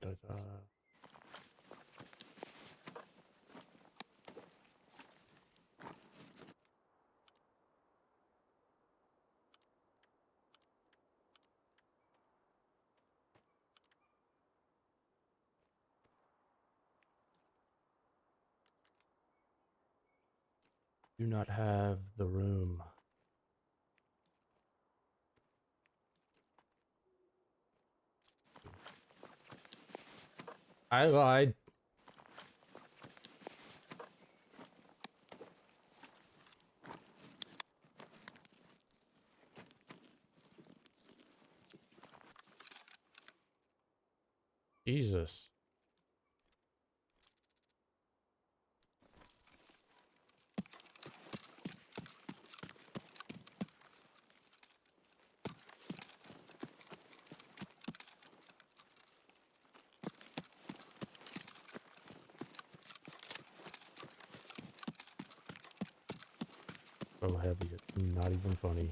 Da. Do not have the room. I lied. Jesus. So heavy, it's not even funny.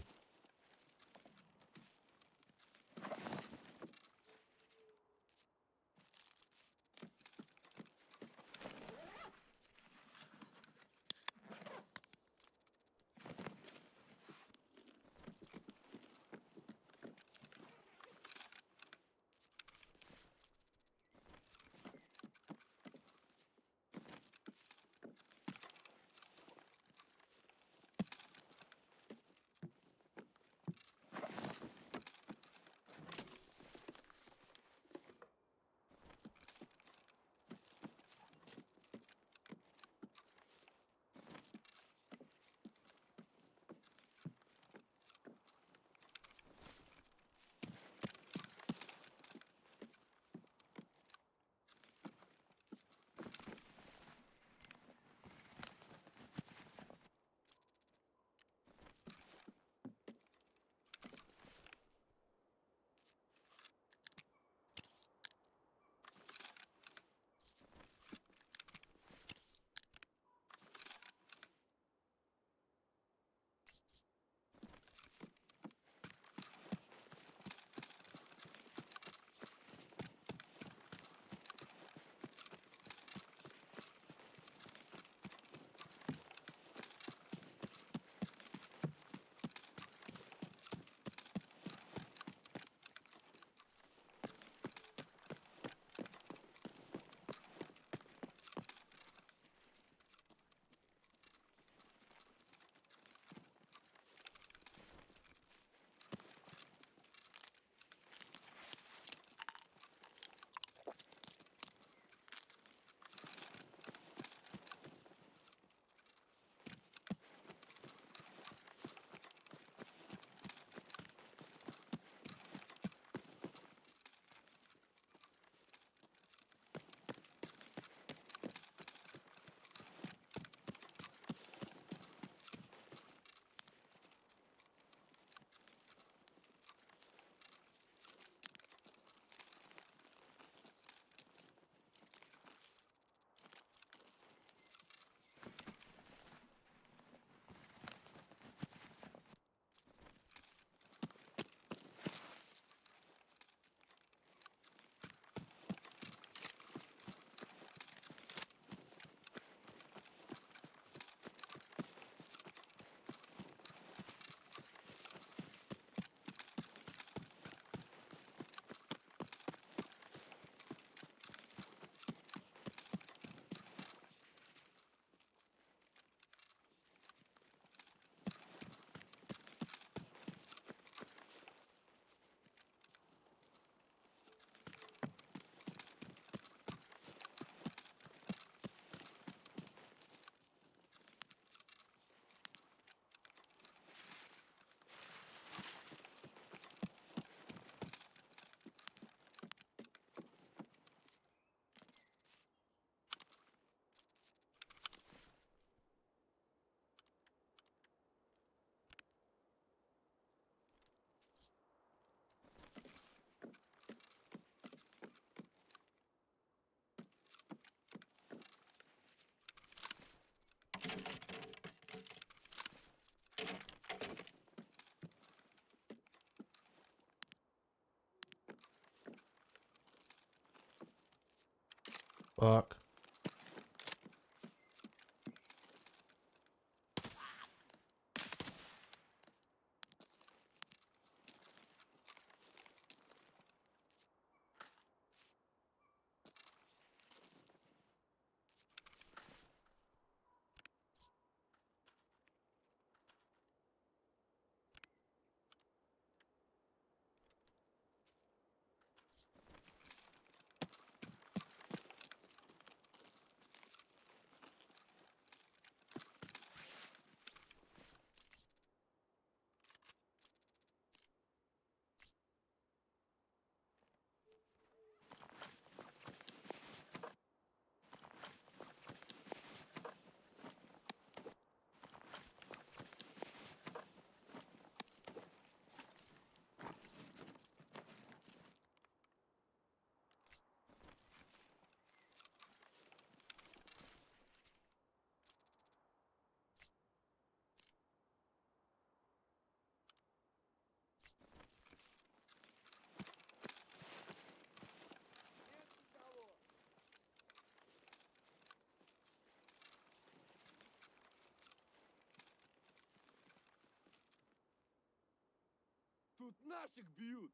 бьют, наших бьют.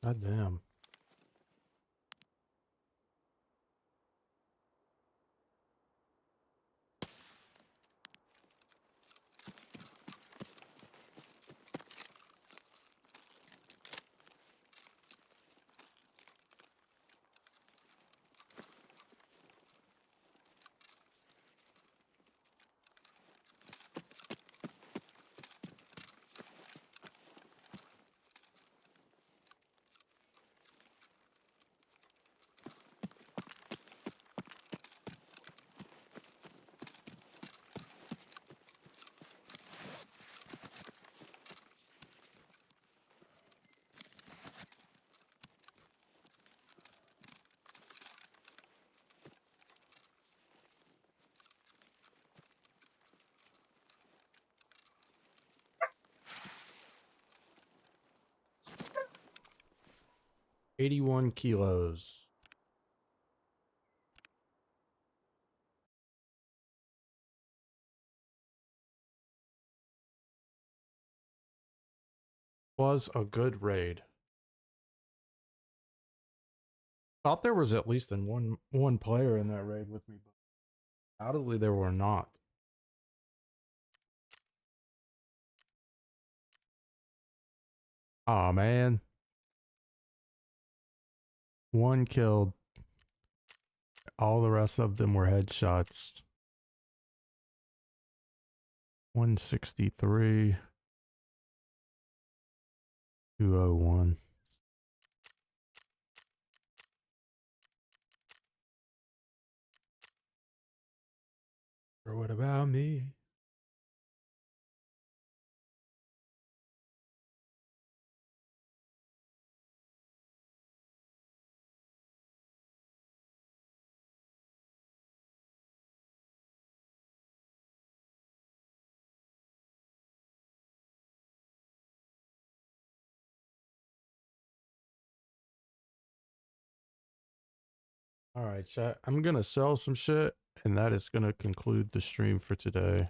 God damn. $81 kilos. Was a good raid. Thought there was at least one player in that raid with me, but undoubtedly there were not. Aw, man. One killed. All the rest of them were headshots. 163. 201. Or what about me? All right, chat. I'm going to sell some shit, and that is going to conclude the stream for today.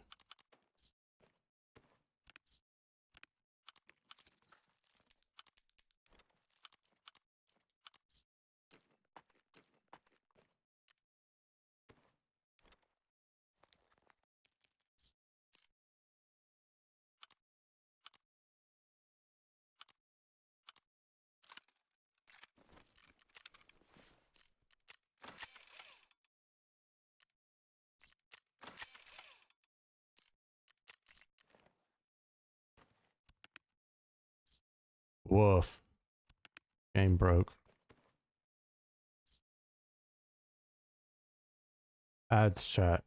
Woof. Game broke. Ads chat.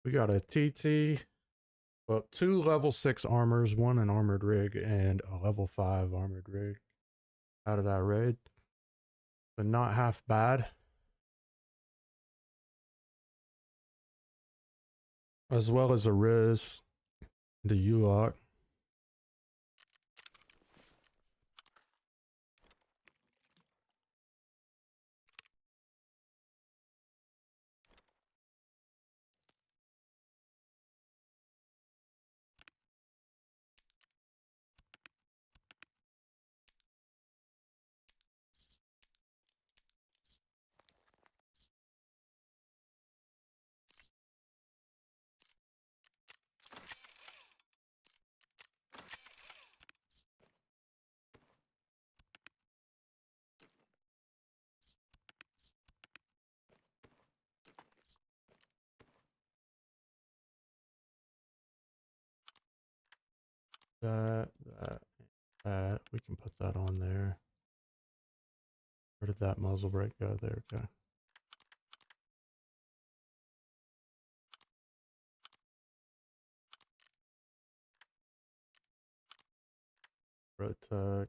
We got a TT, well, 2 level 6 armors, 1 an armored rig, and a level 5 armored rig out of that raid. but not half bad. As well as a Riz, the U-Lock. That. We can put that on there. Where did that muzzle brake go? There we go. Rotex.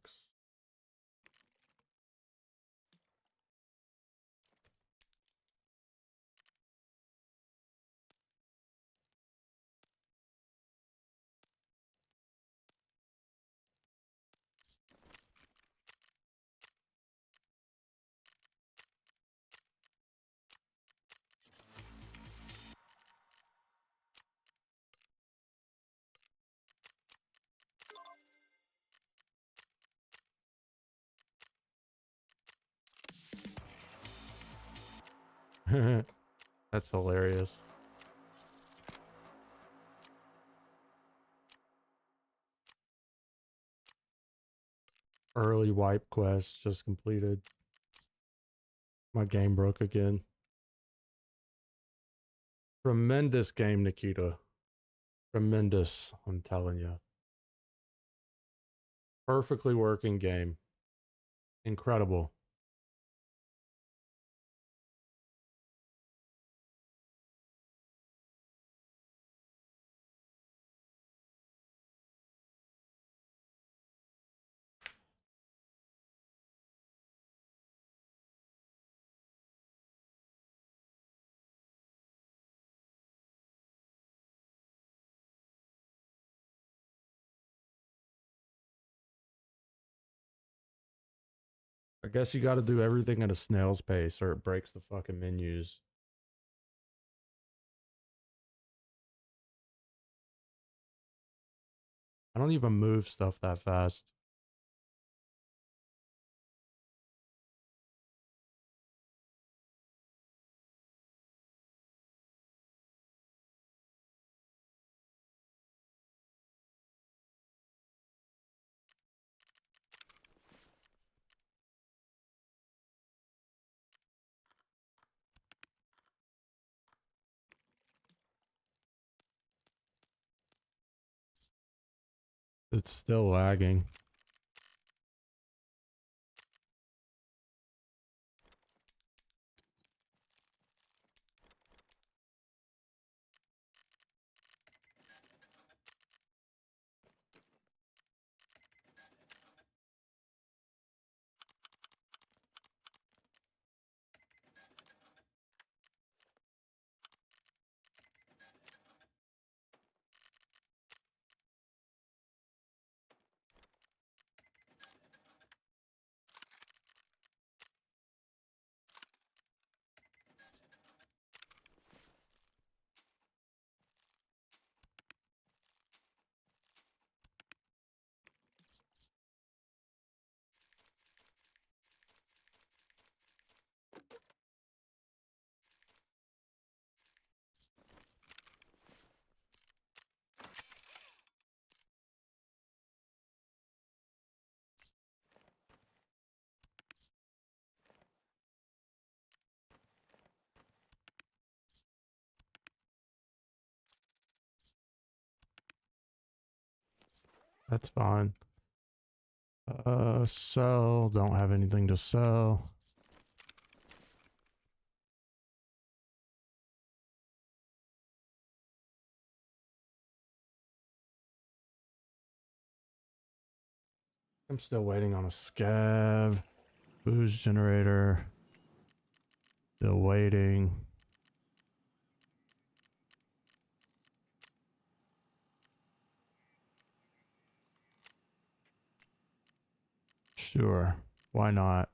That's hilarious. Early wipe quest just completed. My game broke again. Tremendous game, Nikita. Tremendous, I'm telling you. Perfectly working game. Incredible. I guess you got to do everything at a snail's pace or it breaks the fucking menus. I don't even move stuff that fast. It's still lagging. That's fine. Sell. Don't have anything to sell. I'm still waiting on a scav. Booze generator. Still waiting. Sure. Why not?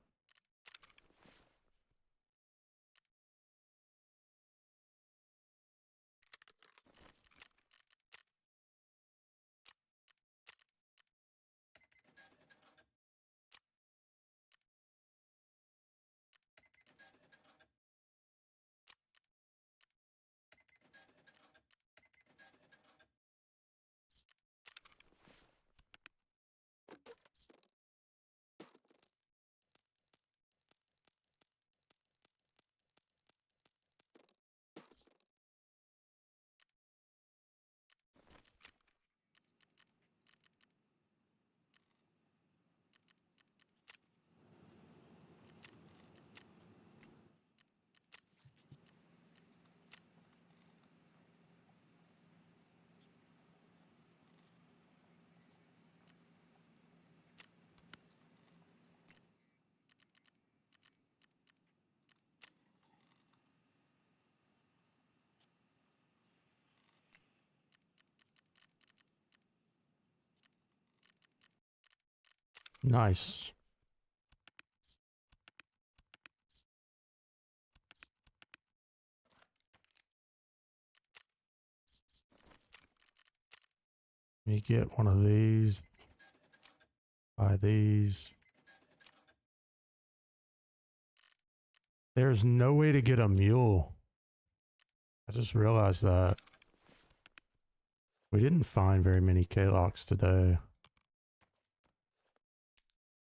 Nice. Let me get one of these. Buy these. There's no way to get a mule. I just realized that. We didn't find very many K-locks today.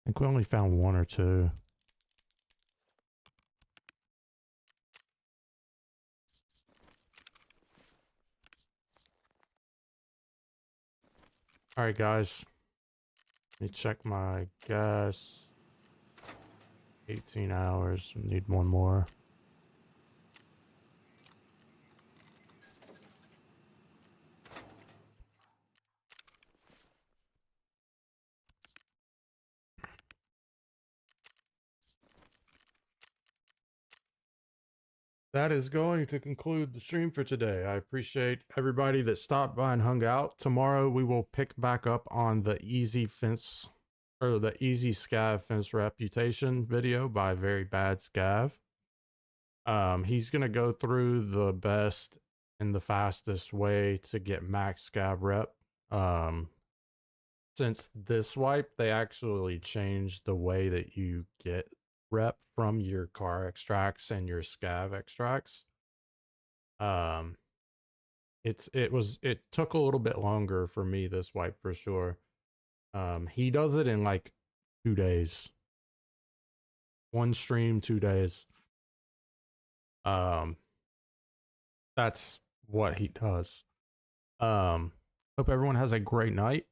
I think we only found one or two. Alright guys. Let me check my gas. 18 hours. Need one more. That is going to conclude the stream for today. I appreciate everybody that stopped by and hung out. Tomorrow we will pick back up on the easy fence or the easy scav fence reputation video by Very Bad Scav. He's gonna go through the best and the fastest way to get max scav rep. Since this wipe, they actually changed the way that you get rep from your car extracts and your scav extracts. It took a little bit longer for me this wipe for sure. He does it in like 2 days. One stream, 2 days. That's what he does. Hope everyone has a great night.